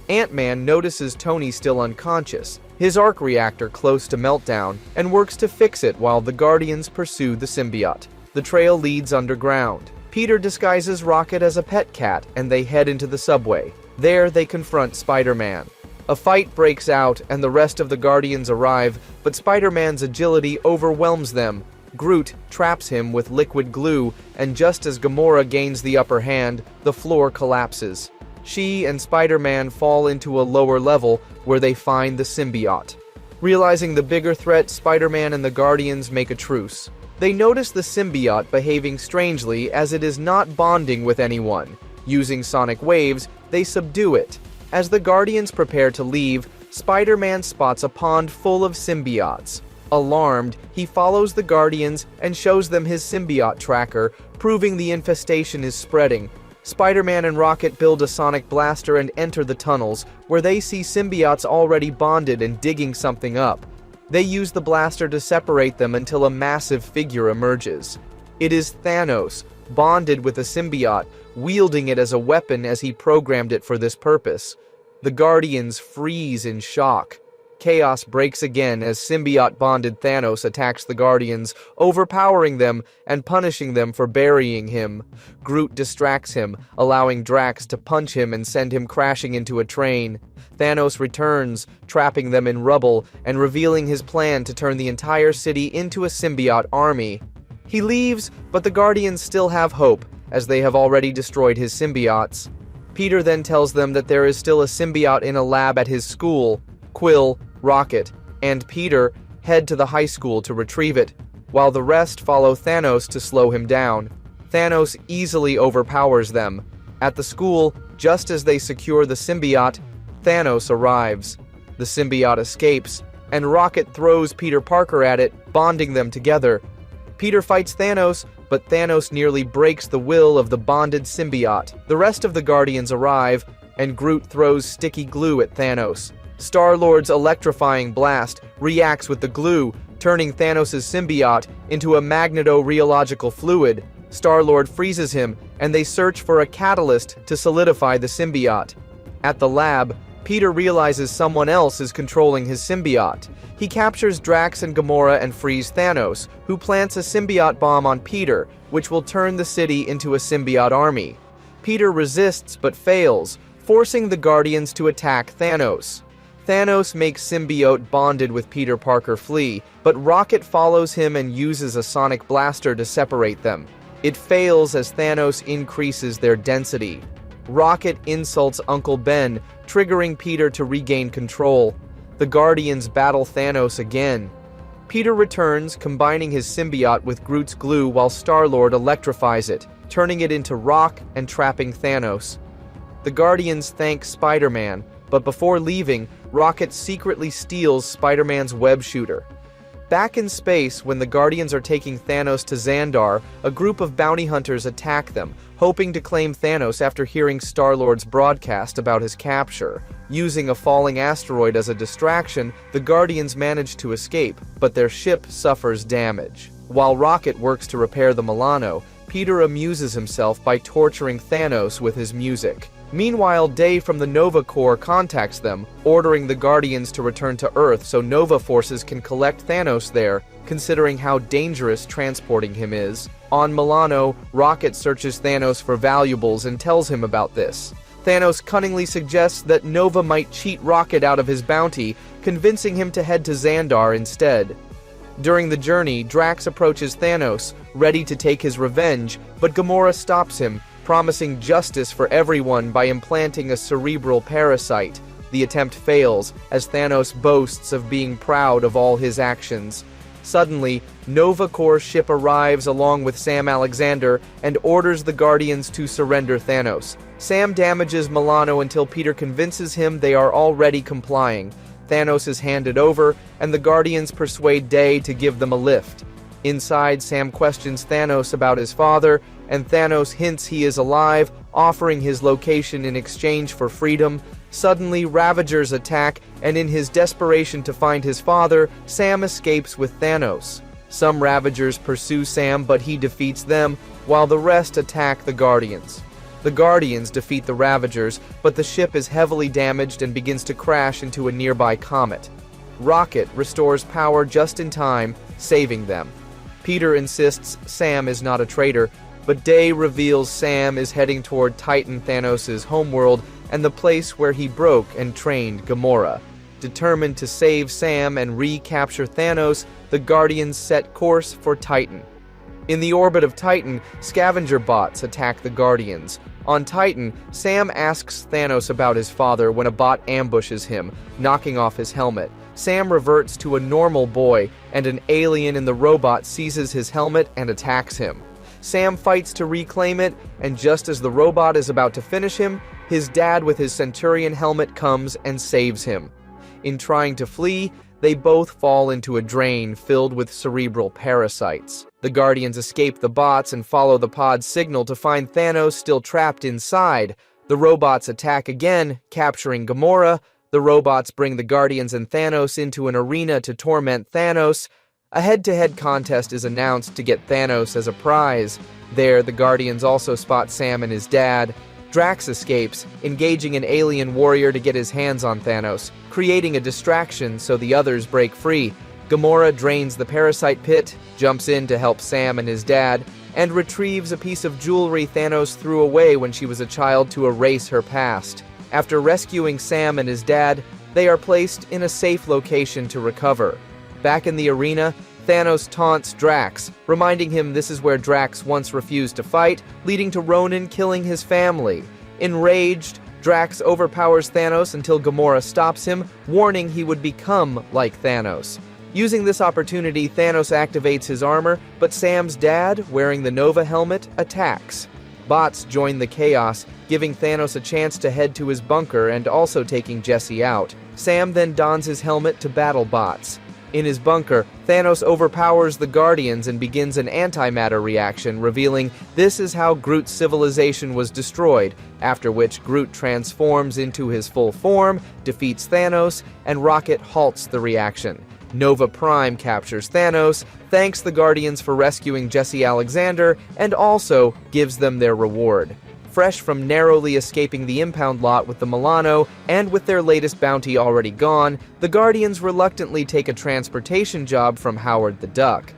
Ant-Man notices Tony still unconscious, his arc reactor close to meltdown, and works to fix it while the Guardians pursue the symbiote. The trail leads underground. Peter disguises Rocket as a pet cat, and they head into the subway. There, they confront Spider-Man. A fight breaks out, and the rest of the Guardians arrive, but Spider-Man's agility overwhelms them. Groot traps him with liquid glue, and just as Gamora gains the upper hand, the floor collapses. She and Spider-Man fall into a lower level, where they find the symbiote. Realizing the bigger threat, Spider-Man and the Guardians make a truce. They notice the symbiote behaving strangely as it is not bonding with anyone. Using sonic waves, they subdue it. As the Guardians prepare to leave, Spider-Man spots a pond full of symbiotes. Alarmed, he follows the Guardians and shows them his symbiote tracker, proving the infestation is spreading. Spider-Man and Rocket build a sonic blaster and enter the tunnels, where they see symbiotes already bonded and digging something up. They use the blaster to separate them until a massive figure emerges. It is Thanos, bonded with a symbiote, wielding it as a weapon as he programmed it for this purpose. The Guardians freeze in shock. Chaos breaks again as symbiote-bonded Thanos attacks the Guardians, overpowering them and punishing them for burying him. Groot distracts him, allowing Drax to punch him and send him crashing into a train. Thanos returns, trapping them in rubble and revealing his plan to turn the entire city into a symbiote army. He leaves, but the Guardians still have hope, as they have already destroyed his symbiotes. Peter then tells them that there is still a symbiote in a lab at his school. Quill, Rocket, and Peter head to the high school to retrieve it, while the rest follow Thanos to slow him down. Thanos easily overpowers them. At the school, just as they secure the symbiote, Thanos arrives. The symbiote escapes, and Rocket throws Peter Parker at it, bonding them together. Peter fights Thanos, but Thanos nearly breaks the will of the bonded symbiote. The rest of the Guardians arrive, and Groot throws sticky glue at Thanos. Star-Lord's electrifying blast reacts with the glue, turning Thanos' symbiote into a magneto-rheological fluid. Star-Lord freezes him, and they search for a catalyst to solidify the symbiote. At the lab, Peter realizes someone else is controlling his symbiote. He captures Drax and Gamora and frees Thanos, who plants a symbiote bomb on Peter, which will turn the city into a symbiote army. Peter resists but fails, forcing the Guardians to attack Thanos. Thanos makes symbiote bonded with Peter Parker flee, but Rocket follows him and uses a sonic blaster to separate them. It fails as Thanos increases their density. Rocket insults Uncle Ben, triggering Peter to regain control. The Guardians battle Thanos again. Peter returns, combining his symbiote with Groot's glue while Star-Lord electrifies it, turning it into rock and trapping Thanos. The Guardians thank Spider-Man, but before leaving, Rocket secretly steals Spider-Man's web shooter. Back in space, when the Guardians are taking Thanos to Xandar, a group of bounty hunters attack them, hoping to claim Thanos after hearing Star-Lord's broadcast about his capture. Using a falling asteroid as a distraction, the Guardians manage to escape, but their ship suffers damage. While Rocket works to repair the Milano, Peter amuses himself by torturing Thanos with his music. Meanwhile, Day from the Nova Corps contacts them, ordering the Guardians to return to Earth so Nova forces can collect Thanos there, considering how dangerous transporting him is. On Milano, Rocket searches Thanos for valuables and tells him about this. Thanos cunningly suggests that Nova might cheat Rocket out of his bounty, convincing him to head to Xandar instead. During the journey, Drax approaches Thanos, ready to take his revenge, but Gamora stops him, promising justice for everyone by implanting a cerebral parasite. The attempt fails, as Thanos boasts of being proud of all his actions. Suddenly, Nova Corps ship arrives along with Sam Alexander and orders the Guardians to surrender Thanos. Sam damages Milano until Peter convinces him they are already complying. Thanos is handed over, and the Guardians persuade Day to give them a lift. Inside, Sam questions Thanos about his father, and Thanos hints he is alive, offering his location in exchange for freedom. Suddenly, Ravagers attack, and in his desperation to find his father, Sam escapes with Thanos. Some Ravagers pursue Sam, but he defeats them, while the rest attack the Guardians. The Guardians defeat the Ravagers, but the ship is heavily damaged and begins to crash into a nearby comet. Rocket restores power just in time, saving them. Peter insists Sam is not a traitor, but Day reveals Sam is heading toward Titan, Thanos' homeworld, and the place where he broke and trained Gamora. Determined to save Sam and recapture Thanos, the Guardians set course for Titan. In the orbit of Titan, scavenger bots attack the Guardians. On Titan, Sam asks Thanos about his father when a bot ambushes him, knocking off his helmet. Sam reverts to a normal boy, and an alien in the robot seizes his helmet and attacks him. Sam fights to reclaim it, and just as the robot is about to finish him, his dad with his Centurion helmet comes and saves him. In trying to flee, they both fall into a drain filled with cerebral parasites. The Guardians escape the bots and follow the pod's signal to find Thanos still trapped inside. The robots attack again, capturing Gamora. The robots bring the Guardians and Thanos into an arena to torment Thanos. A head-to-head contest is announced to get Thanos as a prize. There, the Guardians also spot Sam and his dad. Drax escapes, engaging an alien warrior to get his hands on Thanos, creating a distraction so the others break free. Gamora drains the parasite pit, jumps in to help Sam and his dad, and retrieves a piece of jewelry Thanos threw away when she was a child to erase her past. After rescuing Sam and his dad, they are placed in a safe location to recover. Back in the arena, Thanos taunts Drax, reminding him this is where Drax once refused to fight, leading to Ronan killing his family. Enraged, Drax overpowers Thanos until Gamora stops him, warning he would become like Thanos. Using this opportunity, Thanos activates his armor, but Sam's dad, wearing the Nova helmet, attacks. Bots join the chaos, giving Thanos a chance to head to his bunker and also taking Jesse out. Sam then dons his helmet to battle bots. In his bunker, Thanos overpowers the Guardians and begins an antimatter reaction, revealing this is how Groot's civilization was destroyed, after which Groot transforms into his full form, defeats Thanos, and Rocket halts the reaction. Nova Prime captures Thanos, thanks the Guardians for rescuing Jesse Alexander, and also gives them their reward. Fresh from narrowly escaping the impound lot with the Milano, and with their latest bounty already gone, the Guardians reluctantly take a transportation job from Howard the Duck.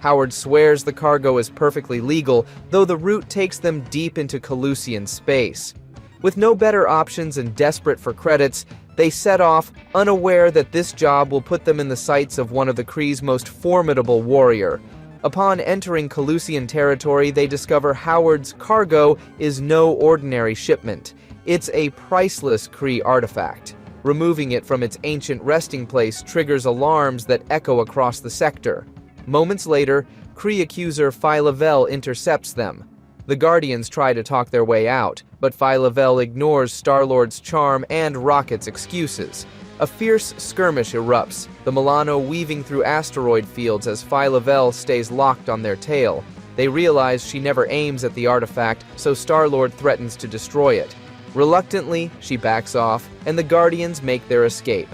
Howard swears the cargo is perfectly legal, though the route takes them deep into Colusian space. With no better options and desperate for credits, they set off, unaware that this job will put them in the sights of one of the Kree's most formidable warrior. Upon entering Colusian territory, they discover Howard's cargo is no ordinary shipment. It's a priceless Kree artifact. Removing it from its ancient resting place triggers alarms that echo across the sector. Moments later, Kree accuser Phyla-Vell intercepts them. The Guardians try to talk their way out, but Phyla-Vell ignores Star-Lord's charm and Rocket's excuses. A fierce skirmish erupts, the Milano weaving through asteroid fields as Phyla-Vell stays locked on their tail. They realize she never aims at the artifact, so Star-Lord threatens to destroy it. Reluctantly, she backs off, and the Guardians make their escape.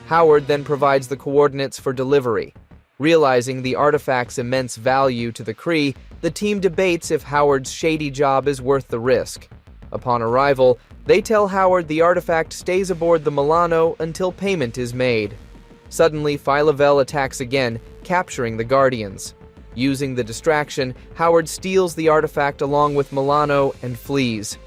Howard then provides the coordinates for delivery. Realizing the artifact's immense value to the Kree, the team debates if Howard's shady job is worth the risk. Upon arrival, they tell Howard the artifact stays aboard the Milano until payment is made. Suddenly, Phyla-Vell attacks again, capturing the Guardians. Using the distraction, Howard steals the artifact along with Milano and flees.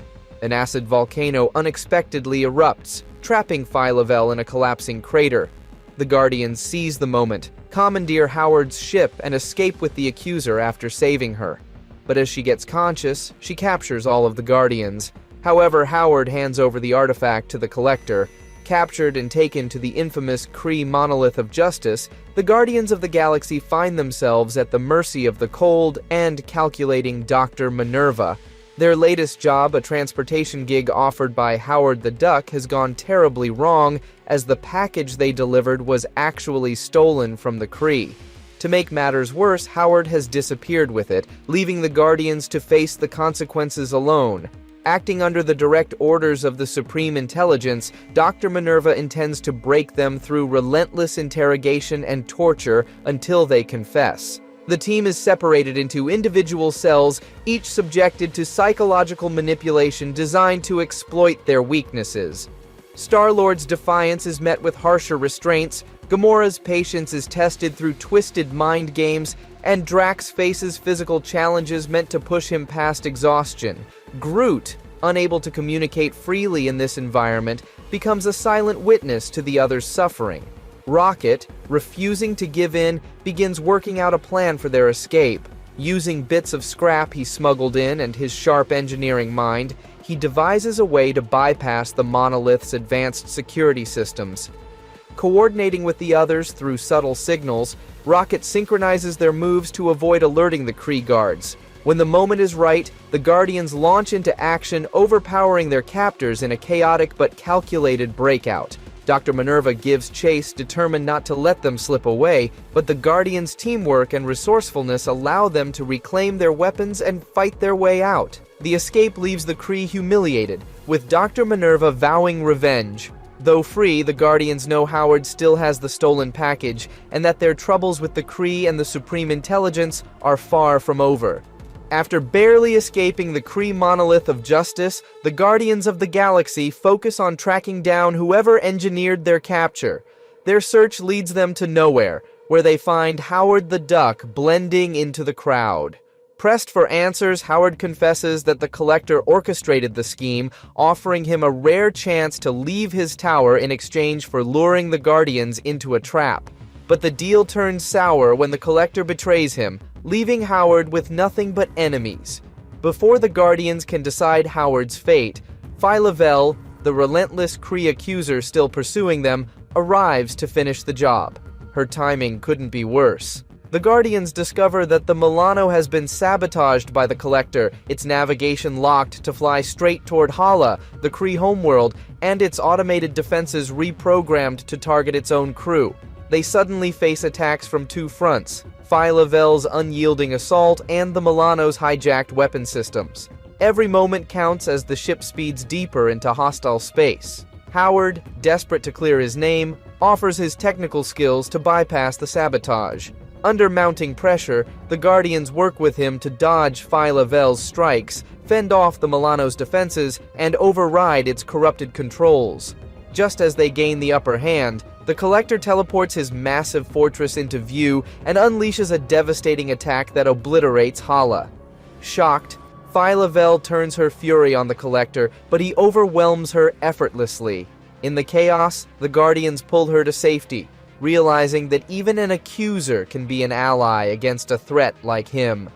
An acid volcano unexpectedly erupts, trapping Phyla-Vell in a collapsing crater. The Guardians seize the moment, commandeer Howard's ship, and escape with the accuser after saving her. But as she gets conscious, she captures all of the Guardians. However, Howard hands over the artifact to the Collector. Captured and taken to the infamous Kree Monolith of Justice, the Guardians of the Galaxy find themselves at the mercy of the cold and calculating Dr. Minerva. Their latest job, a transportation gig offered by Howard the Duck, has gone terribly wrong, as the package they delivered was actually stolen from the Kree. To make matters worse, Howard has disappeared with it, leaving the Guardians to face the consequences alone. Acting under the direct orders of the Supreme Intelligence, Dr. Minerva intends to break them through relentless interrogation and torture until they confess. The team is separated into individual cells, each subjected to psychological manipulation designed to exploit their weaknesses. Star-Lord's defiance is met with harsher restraints, Gamora's patience is tested through twisted mind games, and Drax faces physical challenges meant to push him past exhaustion. Groot, unable to communicate freely in this environment, becomes a silent witness to the other's suffering. Rocket, refusing to give in, begins working out a plan for their escape. Using bits of scrap he smuggled in and his sharp engineering mind, he devises a way to bypass the monolith's advanced security systems. Coordinating with the others through subtle signals, Rocket synchronizes their moves to avoid alerting the Kree guards. When the moment is right, the Guardians launch into action, overpowering their captors in a chaotic but calculated breakout. Dr. Minerva gives chase, determined not to let them slip away, but the Guardians' teamwork and resourcefulness allow them to reclaim their weapons and fight their way out. The escape leaves the Kree humiliated, with Dr. Minerva vowing revenge. Though free, the Guardians know Howard still has the stolen package, and that their troubles with the Kree and the Supreme Intelligence are far from over. After barely escaping the Kree Monolith of Justice, the Guardians of the Galaxy focus on tracking down whoever engineered their capture. Their search leads them to nowhere, where they find Howard the Duck blending into the crowd. Pressed for answers, Howard confesses that the Collector orchestrated the scheme, offering him a rare chance to leave his tower in exchange for luring the Guardians into a trap. But the deal turns sour when the Collector betrays him, leaving Howard with nothing but enemies. Before the Guardians can decide Howard's fate, Phyla-Vell, the relentless Kree accuser still pursuing them, arrives to finish the job. Her timing couldn't be worse. The Guardians discover that the Milano has been sabotaged by the Collector, its navigation locked to fly straight toward Hala, the Kree homeworld, and its automated defenses reprogrammed to target its own crew. They suddenly face attacks from two fronts: Phyla-Vell's unyielding assault and the Milano's hijacked weapon systems. Every moment counts as the ship speeds deeper into hostile space. Howard, desperate to clear his name, offers his technical skills to bypass the sabotage. Under mounting pressure, the Guardians work with him to dodge Phyla-Vell's strikes, fend off the Milano's defenses, and override its corrupted controls. Just as they gain the upper hand, the Collector teleports his massive fortress into view and unleashes a devastating attack that obliterates Hala. Shocked, Phyla-Vell turns her fury on the Collector, but he overwhelms her effortlessly. In the chaos, the Guardians pull her to safety, realizing that even an accuser can be an ally against a threat like him.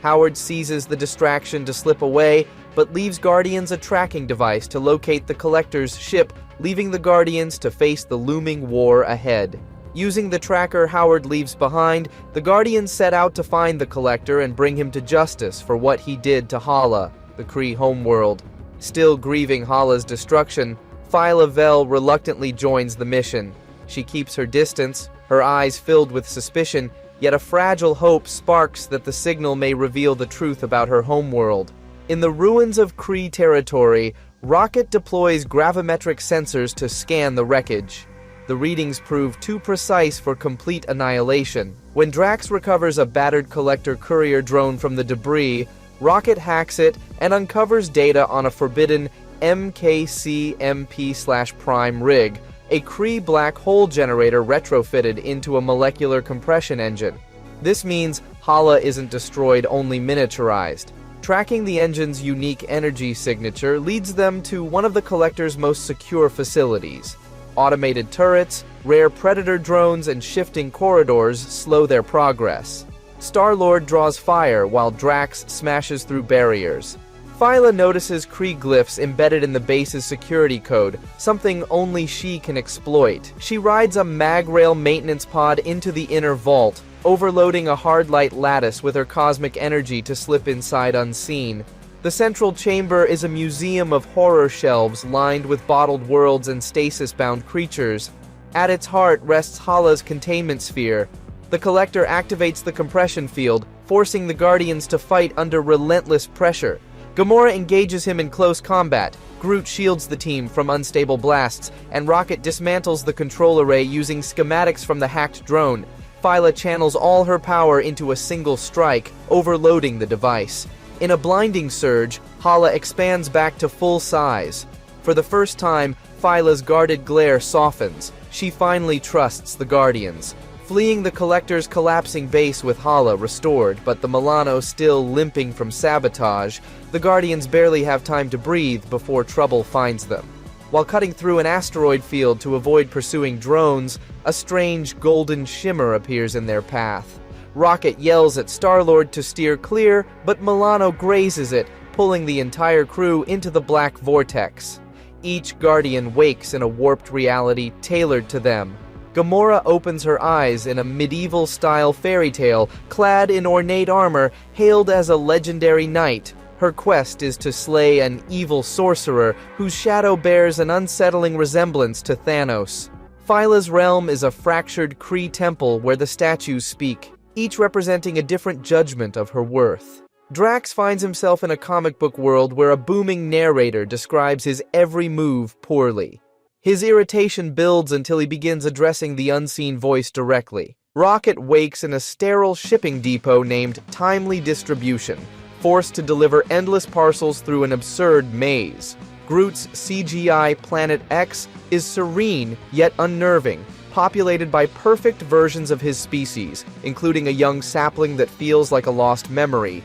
Howard seizes the distraction to slip away, but leaves Guardians a tracking device to locate the Collector's ship, leaving the Guardians to face the looming war ahead. Using the tracker Howard leaves behind, the Guardians set out to find the Collector and bring him to justice for what he did to Hala, the Kree homeworld. Still grieving Hala's destruction, Phyla Vell reluctantly joins the mission. She keeps her distance, her eyes filled with suspicion, yet a fragile hope sparks that the signal may reveal the truth about her homeworld. In the ruins of Kree territory, Rocket deploys gravimetric sensors to scan the wreckage. The readings prove too precise for complete annihilation. When Drax recovers a battered Collector courier drone from the debris, Rocket hacks it and uncovers data on a forbidden MKC-MP/Prime rig, a Kree black hole generator retrofitted into a molecular compression engine. This means Hala isn't destroyed, only miniaturized. Tracking the engine's unique energy signature leads them to one of the Collector's most secure facilities. Automated turrets, rare Predator drones, and shifting corridors slow their progress. Star-Lord draws fire while Drax smashes through barriers. Phyla notices Kree glyphs embedded in the base's security code, something only she can exploit. She rides a mag-rail maintenance pod into the inner vault, overloading a hard light lattice with her cosmic energy to slip inside unseen. The central chamber is a museum of horror shelves lined with bottled worlds and stasis-bound creatures. At its heart rests Hala's containment sphere. The Collector activates the compression field, forcing the Guardians to fight under relentless pressure. Gamora engages him in close combat. Groot shields the team from unstable blasts, and Rocket dismantles the control array using schematics from the hacked drone. Phyla channels all her power into a single strike, overloading the device. In a blinding surge, Hala expands back to full size. For the first time, Phyla's guarded glare softens. She finally trusts the Guardians. Fleeing the Collector's collapsing base with Hala restored, but the Milano still limping from sabotage, the Guardians barely have time to breathe before trouble finds them. While cutting through an asteroid field to avoid pursuing drones, a strange golden shimmer appears in their path. Rocket yells at Star-Lord to steer clear, but Milano grazes it, pulling the entire crew into the black vortex. Each Guardian wakes in a warped reality tailored to them. Gamora opens her eyes in a medieval-style fairy tale, clad in ornate armor, hailed as a legendary knight. Her quest is to slay an evil sorcerer whose shadow bears an unsettling resemblance to Thanos. Phyla's realm is a fractured Kree temple where the statues speak, each representing a different judgment of her worth. Drax finds himself in a comic book world where a booming narrator describes his every move poorly. His irritation builds until he begins addressing the unseen voice directly. Rocket wakes in a sterile shipping depot named Timely Distribution, forced to deliver endless parcels through an absurd maze. Groot's CGI Planet X is serene yet unnerving, populated by perfect versions of his species, including a young sapling that feels like a lost memory.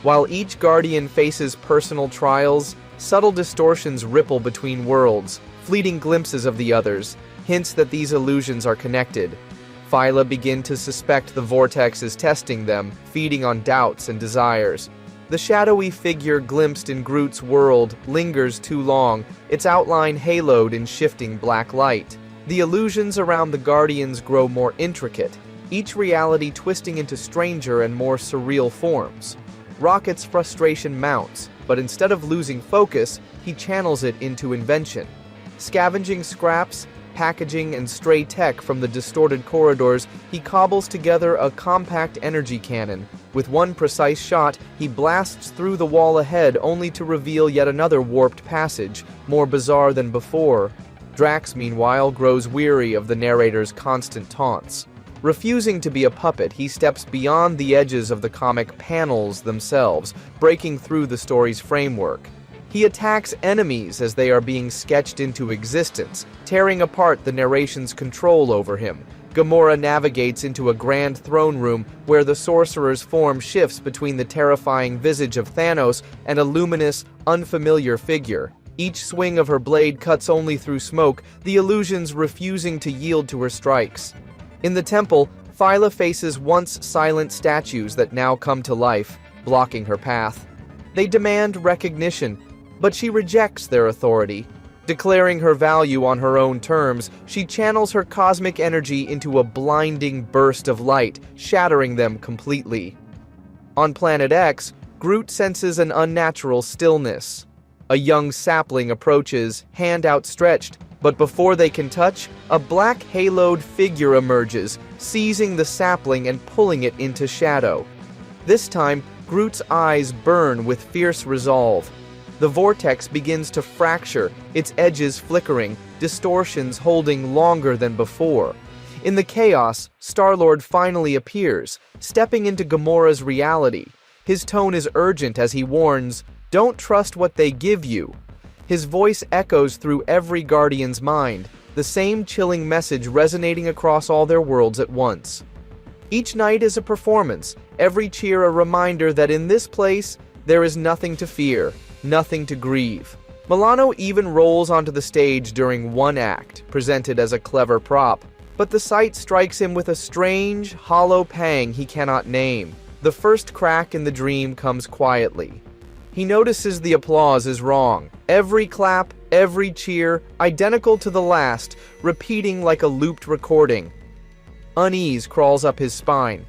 While each Guardian faces personal trials, subtle distortions ripple between worlds, fleeting glimpses of the others, hints that these illusions are connected. Phyla begin to suspect the vortex is testing them, feeding on doubts and desires. The shadowy figure glimpsed in Groot's world lingers too long, its outline haloed in shifting black light. The illusions around the Guardians grow more intricate, each reality twisting into stranger and more surreal forms. Rocket's frustration mounts, but instead of losing focus, he channels it into invention. Scavenging scraps, packaging, and stray tech from the distorted corridors, he cobbles together a compact energy cannon. With one precise shot, he blasts through the wall ahead only to reveal yet another warped passage, more bizarre than before. Drax, meanwhile, grows weary of the narrator's constant taunts. Refusing to be a puppet, he steps beyond the edges of the comic panels themselves, breaking through the story's framework. He attacks enemies as they are being sketched into existence, tearing apart the narration's control over him. Gamora navigates into a grand throne room where the sorcerer's form shifts between the terrifying visage of Thanos and a luminous, unfamiliar figure. Each swing of her blade cuts only through smoke, the illusions refusing to yield to her strikes. In the temple, Phyla faces once silent statues that now come to life, blocking her path. They demand recognition, but she rejects their authority. Declaring her value on her own terms, she channels her cosmic energy into a blinding burst of light, shattering them completely. On Planet X, Groot senses an unnatural stillness. A young sapling approaches, hand outstretched, but before they can touch, a black haloed figure emerges, seizing the sapling and pulling it into shadow. This time, Groot's eyes burn with fierce resolve. The vortex begins to fracture, its edges flickering, distortions holding longer than before. In the chaos, Star-Lord finally appears, stepping into Gamora's reality. His tone is urgent as he warns, "Don't trust what they give you." His voice echoes through every Guardian's mind, the same chilling message resonating across all their worlds at once. Each night is a performance, every cheer a reminder that in this place, there is nothing to fear, nothing to grieve. Milano even rolls onto the stage during one act, presented as a clever prop, but the sight strikes him with a strange, hollow pang he cannot name. The first crack in the dream comes quietly. He notices the applause is wrong. Every clap, every cheer, identical to the last, repeating like a looped recording. Unease crawls up his spine.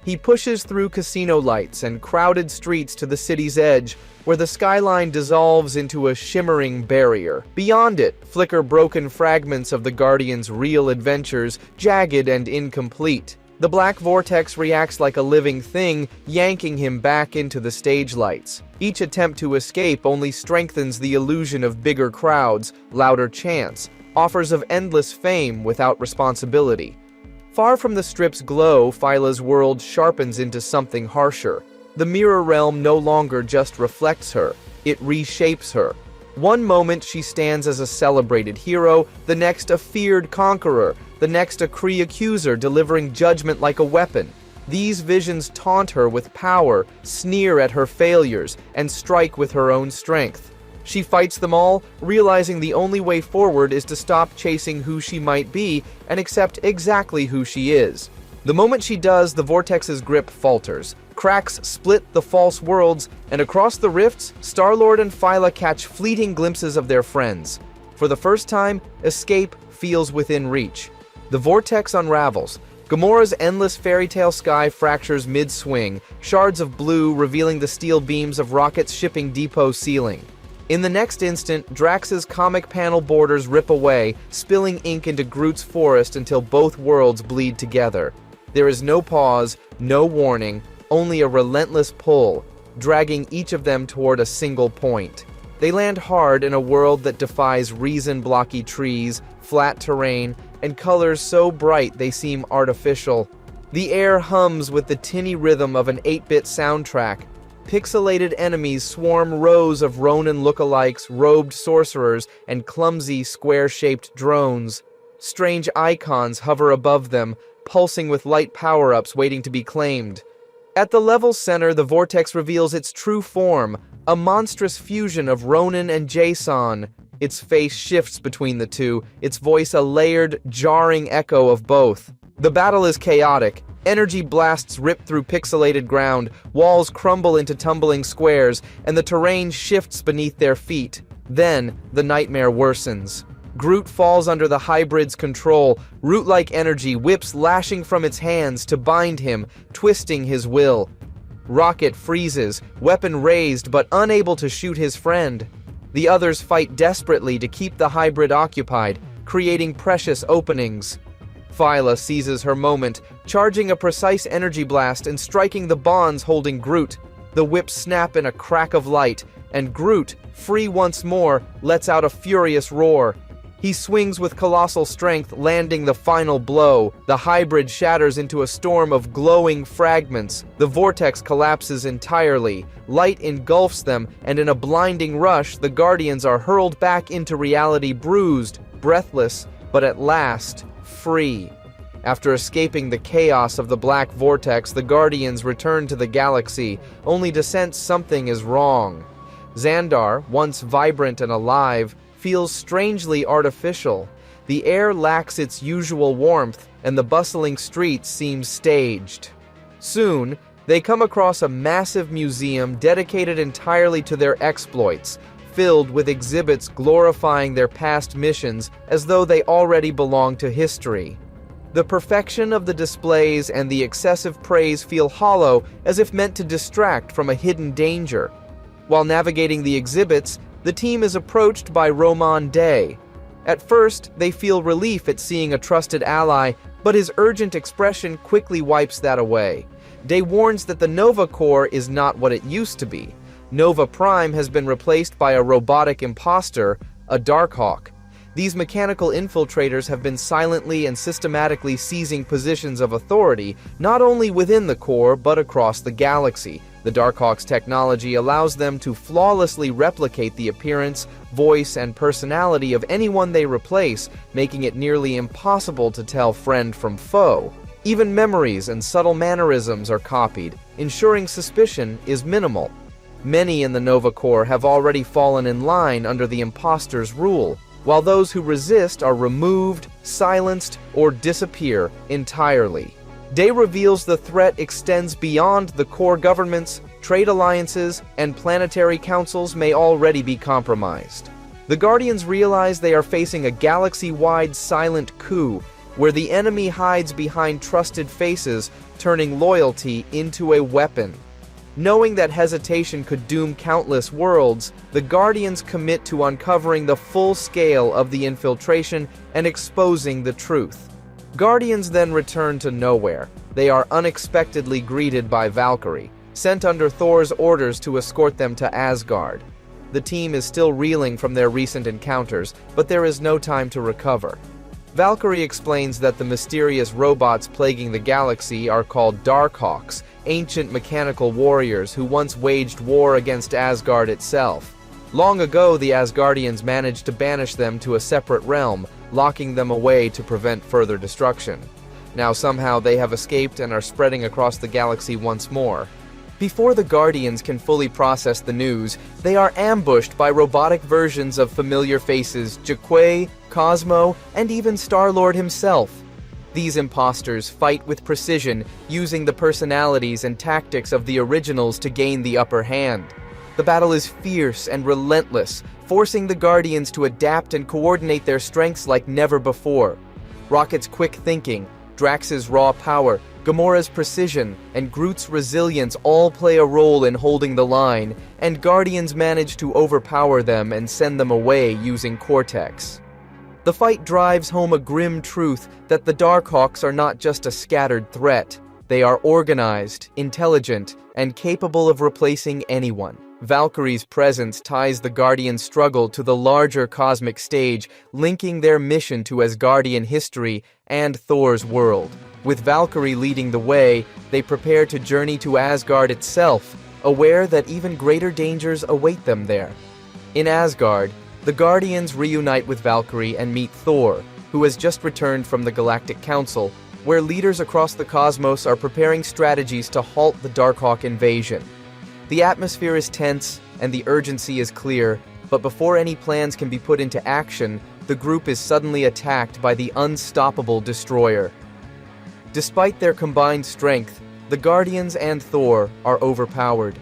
He pushes through casino lights and crowded streets to the city's edge, where the skyline dissolves into a shimmering barrier. Beyond it, flicker broken fragments of the Guardians' real adventures, jagged and incomplete. The black vortex reacts like a living thing, yanking him back into the stage lights. Each attempt to escape only strengthens the illusion of bigger crowds, louder chants, offers of endless fame without responsibility. Far from the strip's glow, Phyla's world sharpens into something harsher. The mirror realm no longer just reflects her, it reshapes her. One moment she stands as a celebrated hero, the next a feared conqueror, the next a Kree accuser delivering judgment like a weapon. These visions taunt her with power, sneer at her failures, and strike with her own strength. She fights them all, realizing the only way forward is to stop chasing who she might be and accept exactly who she is. The moment she does, the vortex's grip falters. Cracks split the false worlds, and across the rifts, Star-Lord and Phyla catch fleeting glimpses of their friends. For the first time, escape feels within reach. The vortex unravels. Gamora's endless fairy tale sky fractures mid-swing, shards of blue revealing the steel beams of Rocket's shipping depot ceiling. In the next instant, Drax's comic panel borders rip away, spilling ink into Groot's forest until both worlds bleed together. There is no pause, no warning, only a relentless pull, dragging each of them toward a single point. They land hard in a world that defies reason, blocky trees, flat terrain, and colors so bright they seem artificial. The air hums with the tinny rhythm of an 8-bit soundtrack. Pixelated enemies swarm rows of Ronin lookalikes, robed sorcerers, and clumsy, square-shaped drones. Strange icons hover above them, pulsing with light power-ups waiting to be claimed. At the level's center, the vortex reveals its true form, a monstrous fusion of Ronin and Jason. Its face shifts between the two, its voice a layered, jarring echo of both. The battle is chaotic. Energy blasts rip through pixelated ground, walls crumble into tumbling squares, and the terrain shifts beneath their feet. Then, the nightmare worsens. Groot falls under the hybrid's control, root-like energy whips lashing from its hands to bind him, twisting his will. Rocket freezes, weapon raised but unable to shoot his friend. The others fight desperately to keep the hybrid occupied, creating precious openings. Phyla seizes her moment, charging a precise energy blast and striking the bonds holding Groot. The whips snap in a crack of light, and Groot, free once more, lets out a furious roar. He swings with colossal strength, landing the final blow. The hybrid shatters into a storm of glowing fragments. The vortex collapses entirely. Light engulfs them, and in a blinding rush, the Guardians are hurled back into reality, bruised, breathless, but at last, free. After escaping the chaos of the black vortex, the Guardians return to the galaxy, only to sense something is wrong. Xandar, once vibrant and alive, feels strangely artificial. The air lacks its usual warmth, and the bustling streets seem staged. Soon, They come across a massive museum dedicated entirely to their exploits, filled with exhibits glorifying their past missions as though they already belong to history. The perfection of the displays and the excessive praise feel hollow, as if meant to distract from a hidden danger. While navigating the exhibits, the team is approached by Roman Day. At first, they feel relief at seeing a trusted ally, but his urgent expression quickly wipes that away. Day warns that the Nova Corps is not what it used to be. Nova Prime has been replaced by a robotic imposter, a Darkhawk. These mechanical infiltrators have been silently and systematically seizing positions of authority, not only within the Corps but across the galaxy. The Darkhawk's technology allows them to flawlessly replicate the appearance, voice, and personality of anyone they replace, making it nearly impossible to tell friend from foe. Even memories and subtle mannerisms are copied, ensuring suspicion is minimal. Many in the Nova Corps have already fallen in line under the imposter's rule, while those who resist are removed, silenced, or disappear entirely. Day reveals the threat extends beyond the core governments, trade alliances, and planetary councils may already be compromised. The Guardians realize they are facing a galaxy-wide silent coup, where the enemy hides behind trusted faces, turning loyalty into a weapon. Knowing that hesitation could doom countless worlds, the Guardians commit to uncovering the full scale of the infiltration and exposing the truth. Guardians then return to nowhere. They are unexpectedly greeted by Valkyrie, sent under Thor's orders to escort them to Asgard. The team is still reeling from their recent encounters, but there is no time to recover. Valkyrie explains that the mysterious robots plaguing the galaxy are called Darkhawks, ancient mechanical warriors who once waged war against Asgard itself. Long ago, the Asgardians managed to banish them to a separate realm, locking them away to prevent further destruction. Now somehow they have escaped and are spreading across the galaxy once more. Before the Guardians can fully process the news, they are ambushed by robotic versions of familiar faces Jaquay, Cosmo, and even Star-Lord himself. These imposters fight with precision, using the personalities and tactics of the originals to gain the upper hand. The battle is fierce and relentless, forcing the Guardians to adapt and coordinate their strengths like never before. Rocket's quick thinking, Drax's raw power, Gamora's precision, and Groot's resilience all play a role in holding the line, and Guardians manage to overpower them and send them away using Cortex. The fight drives home a grim truth that the Darkhawks are not just a scattered threat. They are organized, intelligent, and capable of replacing anyone. Valkyrie's presence ties the Guardian struggle to the larger cosmic stage, linking their mission to Asgardian history and Thor's world. With Valkyrie leading the way, they prepare to journey to Asgard itself, aware that even greater dangers await them there. In Asgard, the Guardians reunite with Valkyrie and meet Thor, who has just returned from the Galactic Council, where leaders across the cosmos are preparing strategies to halt the Darkhawk invasion. The atmosphere is tense and the urgency is clear, but before any plans can be put into action, the group is suddenly attacked by the unstoppable Destroyer. Despite their combined strength, the Guardians and Thor are overpowered.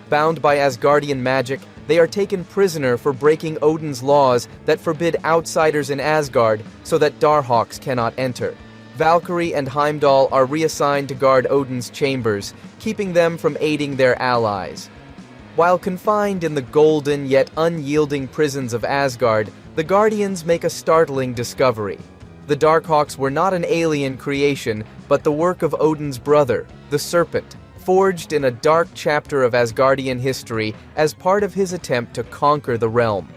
Bound by Asgardian magic, they are taken prisoner for breaking Odin's laws that forbid outsiders in Asgard so that Darkhawks cannot enter. Valkyrie and Heimdall are reassigned to guard Odin's chambers, keeping them from aiding their allies. While confined in the golden yet unyielding prisons of Asgard, the Guardians make a startling discovery. The Darkhawks were not an alien creation, but the work of Odin's brother, the Serpent, forged in a dark chapter of Asgardian history as part of his attempt to conquer the realm.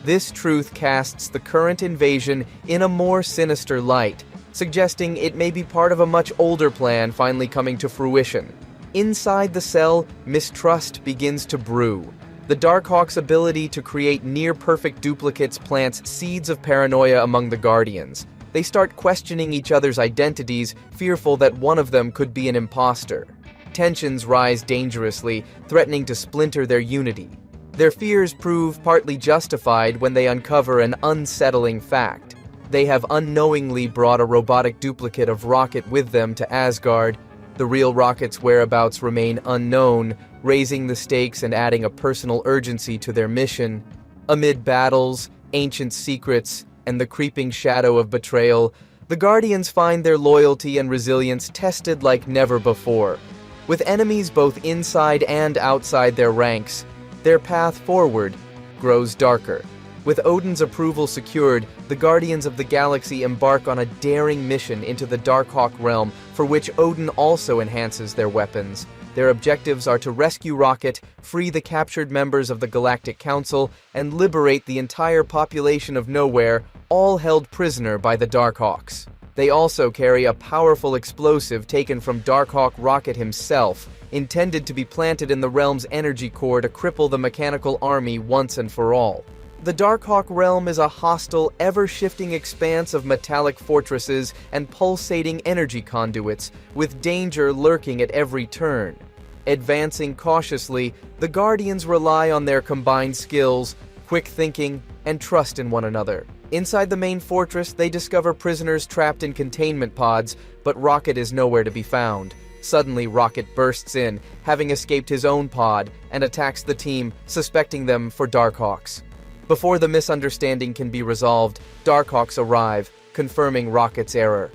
This truth casts the current invasion in a more sinister light, suggesting it may be part of a much older plan finally coming to fruition. Inside the cell, mistrust begins to brew. The Darkhawk's ability to create near-perfect duplicates plants seeds of paranoia among the Guardians. They start questioning each other's identities, fearful that one of them could be an imposter. Tensions rise dangerously, threatening to splinter their unity. Their fears prove partly justified when they uncover an unsettling fact. They have unknowingly brought a robotic duplicate of Rocket with them to Asgard, The real Rocket's whereabouts remain unknown, raising the stakes and adding a personal urgency to their mission. Amid battles, ancient secrets, and the creeping shadow of betrayal, the Guardians find their loyalty and resilience tested like never before. With enemies both inside and outside their ranks, their path forward grows darker. With Odin's approval secured, the Guardians of the Galaxy embark on a daring mission into the Darkhawk realm, for which Odin also enhances their weapons. Their objectives are to rescue Rocket, free the captured members of the Galactic Council, and liberate the entire population of Nowhere, all held prisoner by the Darkhawks. They also carry a powerful explosive taken from Darkhawk Rocket himself, intended to be planted in the realm's energy core to cripple the mechanical army once and for all. The Darkhawk realm is a hostile, ever-shifting expanse of metallic fortresses and pulsating energy conduits, with danger lurking at every turn. Advancing cautiously, the Guardians rely on their combined skills, quick thinking, and trust in one another. Inside the main fortress, they discover prisoners trapped in containment pods, but Rocket is nowhere to be found. Suddenly, Rocket bursts in, having escaped his own pod, and attacks the team, suspecting them for Darkhawks. Before the misunderstanding can be resolved, Darkhawks arrive, confirming Rocket's error.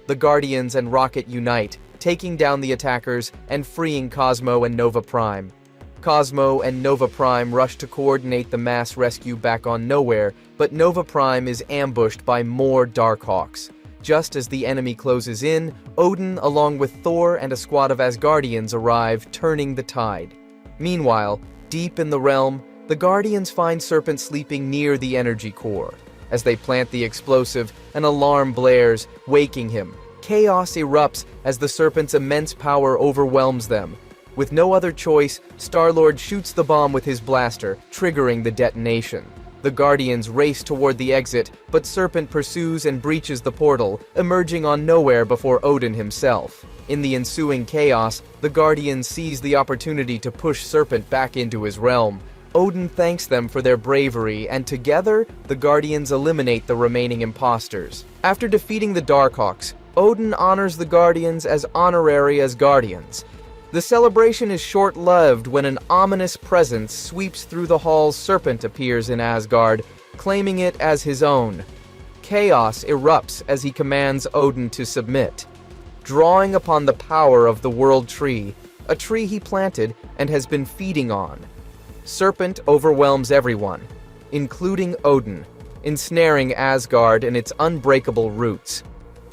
The Guardians and Rocket unite, taking down the attackers and freeing Cosmo and Nova Prime. Cosmo and Nova Prime rush to coordinate the mass rescue back on Nowhere, but Nova Prime is ambushed by more Darkhawks. Just as the enemy closes in, Odin, along with Thor and a squad of Asgardians, arrive, turning the tide. Meanwhile, deep in the realm, the Guardians find Serpent sleeping near the energy core. As they plant the explosive, an alarm blares, waking him. Chaos erupts as the Serpent's immense power overwhelms them. With no other choice, Star-Lord shoots the bomb with his blaster, triggering the detonation. The Guardians race toward the exit, but Serpent pursues and breaches the portal, emerging on Nowhere before Odin himself. In the ensuing chaos, the Guardians seize the opportunity to push Serpent back into his realm. Odin thanks them for their bravery, and together, the Guardians eliminate the remaining imposters. After defeating the Darkhawks, Odin honors the Guardians as honorary Asgardians. The celebration is short-lived when an ominous presence sweeps through the halls. Serpent appears in Asgard, claiming it as his own. Chaos erupts as he commands Odin to submit. Drawing upon the power of the World Tree, a tree he planted and has been feeding on, Serpent overwhelms everyone, including Odin, ensnaring Asgard in its unbreakable roots.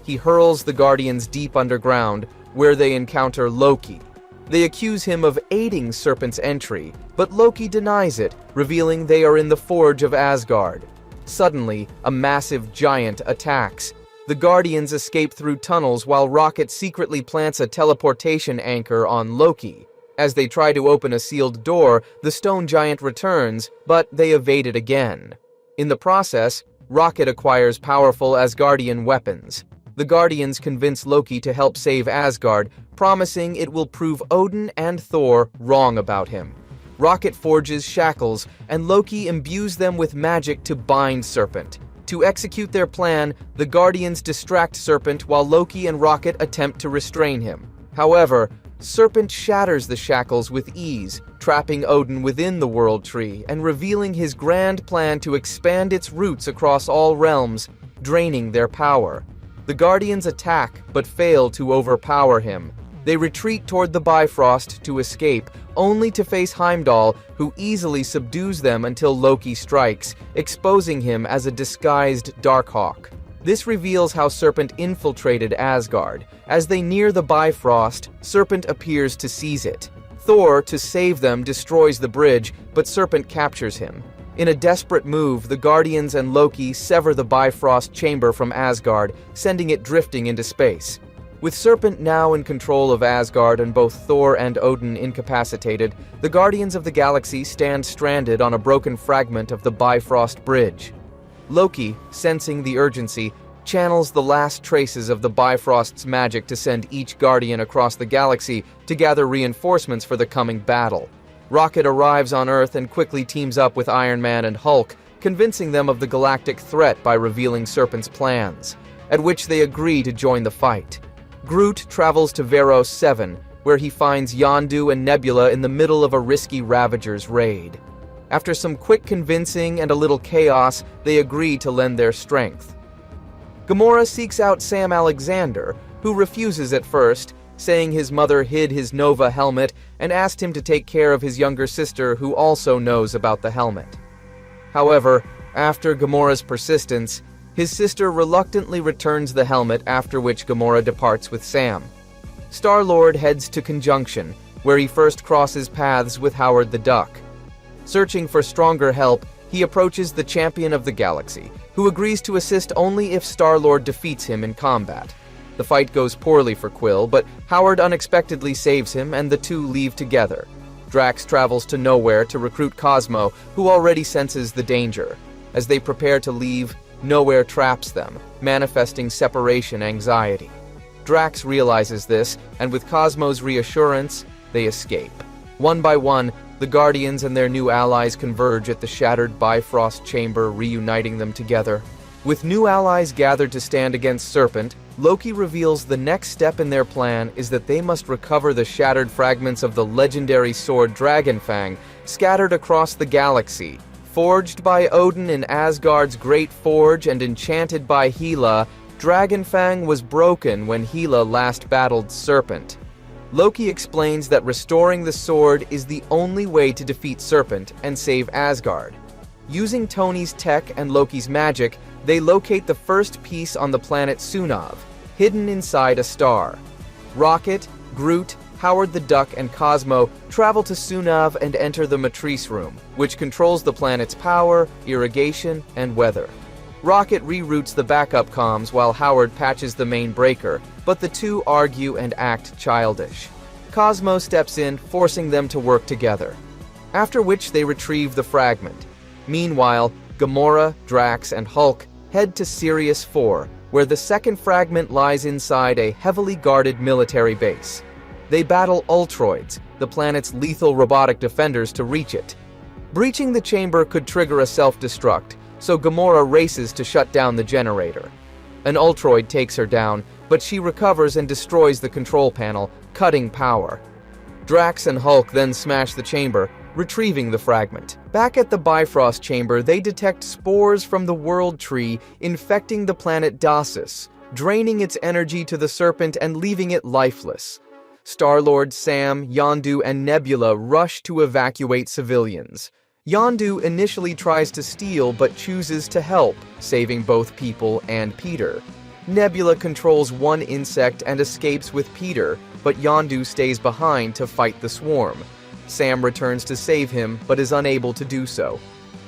He hurls the Guardians deep underground, where they encounter Loki. They accuse him of aiding Serpent's entry, but Loki denies it, revealing they are in the Forge of Asgard. Suddenly, a massive giant attacks. The Guardians escape through tunnels while Rocket secretly plants a teleportation anchor on Loki. As they try to open a sealed door, the stone giant returns, but they evade it again. In the process, Rocket acquires powerful Asgardian weapons. The Guardians convince Loki to help save Asgard, promising it will prove Odin and Thor wrong about him. Rocket forges shackles, and Loki imbues them with magic to bind Serpent. To execute their plan, the Guardians distract Serpent while Loki and Rocket attempt to restrain him. However, Serpent shatters the shackles with ease, trapping Odin within the World Tree and revealing his grand plan to expand its roots across all realms, draining their power. The Guardians attack, but fail to overpower him. They retreat toward the Bifrost to escape, only to face Heimdall, who easily subdues them until Loki strikes, exposing him as a disguised Darkhawk. This reveals how Serpent infiltrated Asgard. As they near the Bifrost, Serpent appears to seize it. Thor, to save them, destroys the bridge, but Serpent captures him. In a desperate move, the Guardians and Loki sever the Bifrost chamber from Asgard, sending it drifting into space. With Serpent now in control of Asgard and both Thor and Odin incapacitated, the Guardians of the Galaxy stand stranded on a broken fragment of the Bifrost bridge. Loki, sensing the urgency, channels the last traces of the Bifrost's magic to send each Guardian across the galaxy to gather reinforcements for the coming battle. Rocket arrives on Earth and quickly teams up with Iron Man and Hulk, convincing them of the galactic threat by revealing Serpent's plans, at which they agree to join the fight. Groot travels to Veros 7, where he finds Yondu and Nebula in the middle of a risky Ravagers raid. After some quick convincing and a little chaos, they agree to lend their strength. Gamora seeks out Sam Alexander, who refuses at first, saying his mother hid his Nova helmet and asked him to take care of his younger sister, who also knows about the helmet. However, after Gamora's persistence, his sister reluctantly returns the helmet, after which Gamora departs with Sam. Star-Lord heads to Conjunction, where he first crosses paths with Howard the Duck. Searching for stronger help, he approaches the Champion of the Galaxy, who agrees to assist only if Star-Lord defeats him in combat. The fight goes poorly for Quill, but Howard unexpectedly saves him and the two leave together. Drax travels to Nowhere to recruit Cosmo, who already senses the danger. As they prepare to leave, Nowhere traps them, manifesting separation anxiety. Drax realizes this, and with Cosmo's reassurance, they escape. One by one, the Guardians and their new allies converge at the shattered Bifrost chamber, reuniting them together. With new allies gathered to stand against Serpent, Loki reveals the next step in their plan is that they must recover the shattered fragments of the legendary sword Dragonfang scattered across the galaxy. Forged by Odin in Asgard's Great Forge and enchanted by Hela, Dragonfang was broken when Hela last battled Serpent. Loki explains that restoring the sword is the only way to defeat Serpent and save Asgard. Using Tony's tech and Loki's magic, they locate the first piece on the planet Sunav, hidden inside a star. Rocket, Groot, Howard the Duck, and Cosmo travel to Sunav and enter the Matrice Room, which controls the planet's power, irrigation, and weather. Rocket reroutes the backup comms while Howard patches the main breaker, but the two argue and act childish. Cosmo steps in, forcing them to work together, after which they retrieve the fragment. Meanwhile, Gamora, Drax, and Hulk head to Sirius 4, where the second fragment lies inside a heavily guarded military base. They battle Ultroids, the planet's lethal robotic defenders, to reach it. Breaching the chamber could trigger a self-destruct, so Gamora races to shut down the generator. An Ultroid takes her down, but she recovers and destroys the control panel, cutting power. Drax and Hulk then smash the chamber, retrieving the fragment. Back at the Bifrost chamber, they detect spores from the World Tree infecting the planet Dasis, draining its energy to the Serpent and leaving it lifeless. Star-Lord, Sam, Yondu, and Nebula rush to evacuate civilians. Yondu initially tries to steal but chooses to help, saving both people and Peter. Nebula controls one insect and escapes with Peter, but Yondu stays behind to fight the swarm. Sam returns to save him, but is unable to do so.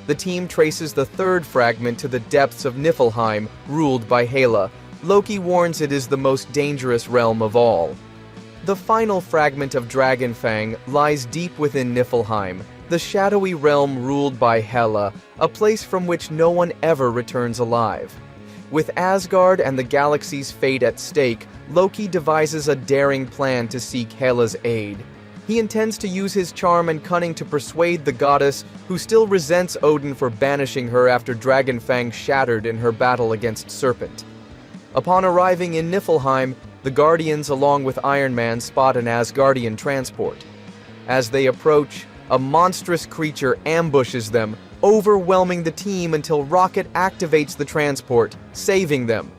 The team traces the third fragment to the depths of Niflheim, ruled by Hela. Loki warns it is the most dangerous realm of all. The final fragment of Dragonfang lies deep within Niflheim, the shadowy realm ruled by Hela, a place from which no one ever returns alive. With Asgard and the galaxy's fate at stake, Loki devises a daring plan to seek Hela's aid. He intends to use his charm and cunning to persuade the goddess, who still resents Odin for banishing her after Dragonfang shattered in her battle against Serpent. Upon arriving in Niflheim, the Guardians along with Iron Man spot an Asgardian transport. As they approach, a monstrous creature ambushes them, overwhelming the team until Rocket activates the transport, saving them.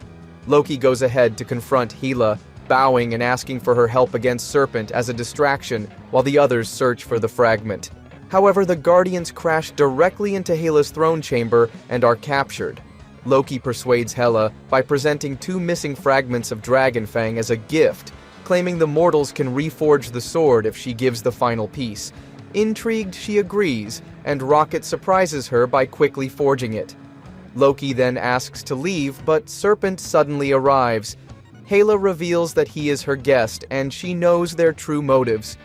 Loki goes ahead to confront Hela, bowing and asking for her help against Serpent as a distraction while the others search for the fragment. However, the Guardians crash directly into Hela's throne chamber and are captured. Loki persuades Hela by presenting two missing fragments of Dragonfang as a gift, claiming the mortals can reforge the sword if she gives the final piece. Intrigued, she agrees, and Rocket surprises her by quickly forging it. Loki then asks to leave, but Serpent suddenly arrives. Hela reveals that he is her guest, and she knows their true motives.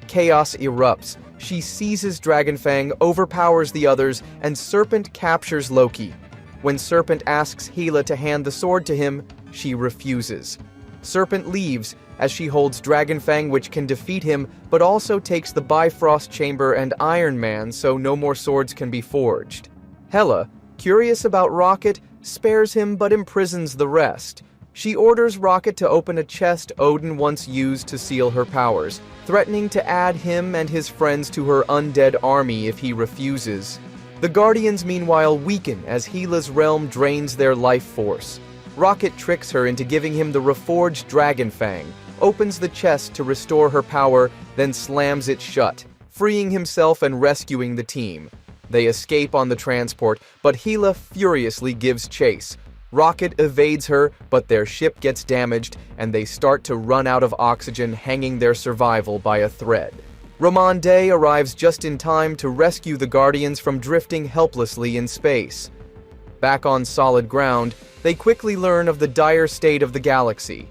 Chaos erupts. She seizes Dragonfang, overpowers the others, and Serpent captures Loki. When Serpent asks Hela to hand the sword to him, she refuses. Serpent leaves, as she holds Dragonfang, which can defeat him, but also takes the Bifrost chamber and Iron Man, so no more swords can be forged. Hela, curious about Rocket, spares him but imprisons the rest. She orders Rocket to open a chest Odin once used to seal her powers, threatening to add him and his friends to her undead army if he refuses. The Guardians meanwhile weaken as Hela's realm drains their life force. Rocket tricks her into giving him the reforged Dragon Fang, opens the chest to restore her power, then slams it shut, freeing himself and rescuing the team. They escape on the transport, but Hela furiously gives chase. Rocket evades her, but their ship gets damaged, and they start to run out of oxygen, hanging their survival by a thread. Ramonde arrives just in time to rescue the Guardians from drifting helplessly in space. Back on solid ground, they quickly learn of the dire state of the galaxy.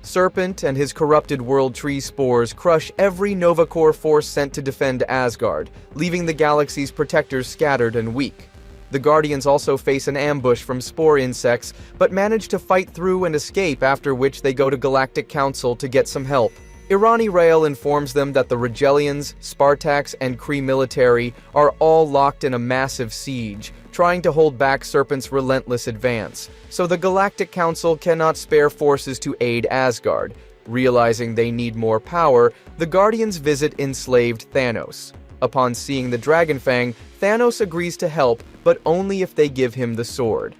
Serpent and his corrupted World Tree spores crush every Nova Corps force sent to defend Asgard, leaving the galaxy's protectors scattered and weak. The Guardians also face an ambush from spore insects, but manage to fight through and escape, after which they go to Galactic Council to get some help. Irani Rael informs them that the Regelians, Spartax, and Kree military are all locked in a massive siege, trying to hold back Serpent's relentless advance, so the Galactic Council cannot spare forces to aid Asgard. Realizing they need more power, the Guardians visit enslaved Thanos. Upon seeing the Dragon Fang, Thanos agrees to help, but only if they give him the sword.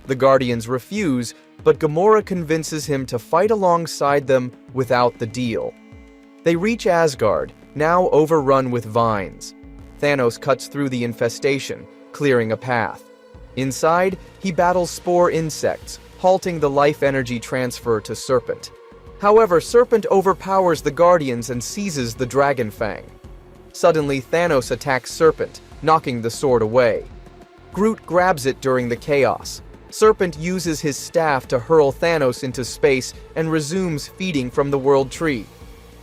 The Guardians refuse, but Gamora convinces him to fight alongside them without the deal. They reach Asgard, now overrun with vines. Thanos cuts through the infestation, clearing a path. Inside, he battles spore insects, halting the life energy transfer to Serpent. However, Serpent overpowers the Guardians and seizes the Dragon Fang. Suddenly, Thanos attacks Serpent, knocking the sword away. Groot grabs it during the chaos. Serpent uses his staff to hurl Thanos into space and resumes feeding from the World Tree.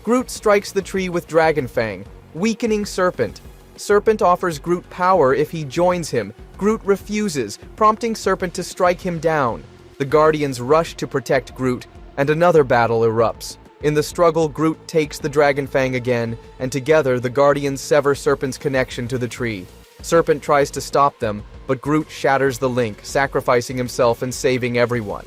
Groot strikes the tree with Dragon Fang, weakening Serpent. Serpent offers Groot power if he joins him. Groot refuses, prompting Serpent to strike him down. The Guardians rush to protect Groot, and another battle erupts. In the struggle, Groot takes the Dragon Fang again, and together the Guardians sever Serpent's connection to the tree. Serpent tries to stop them, but Groot shatters the link, sacrificing himself and saving everyone.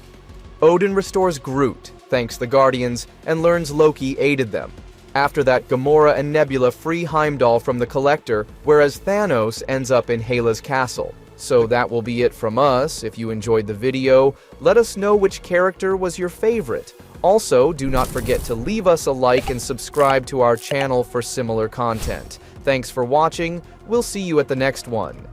Odin restores Groot, thanks the Guardians, and learns Loki aided them. After that, Gamora and Nebula free Heimdall from the Collector, whereas Thanos ends up in Hela's castle. So that will be it from us. If you enjoyed the video, let us know which character was your favorite. Also, do not forget to leave us a like and subscribe to our channel for similar content. Thanks for watching. We'll see you at the next one.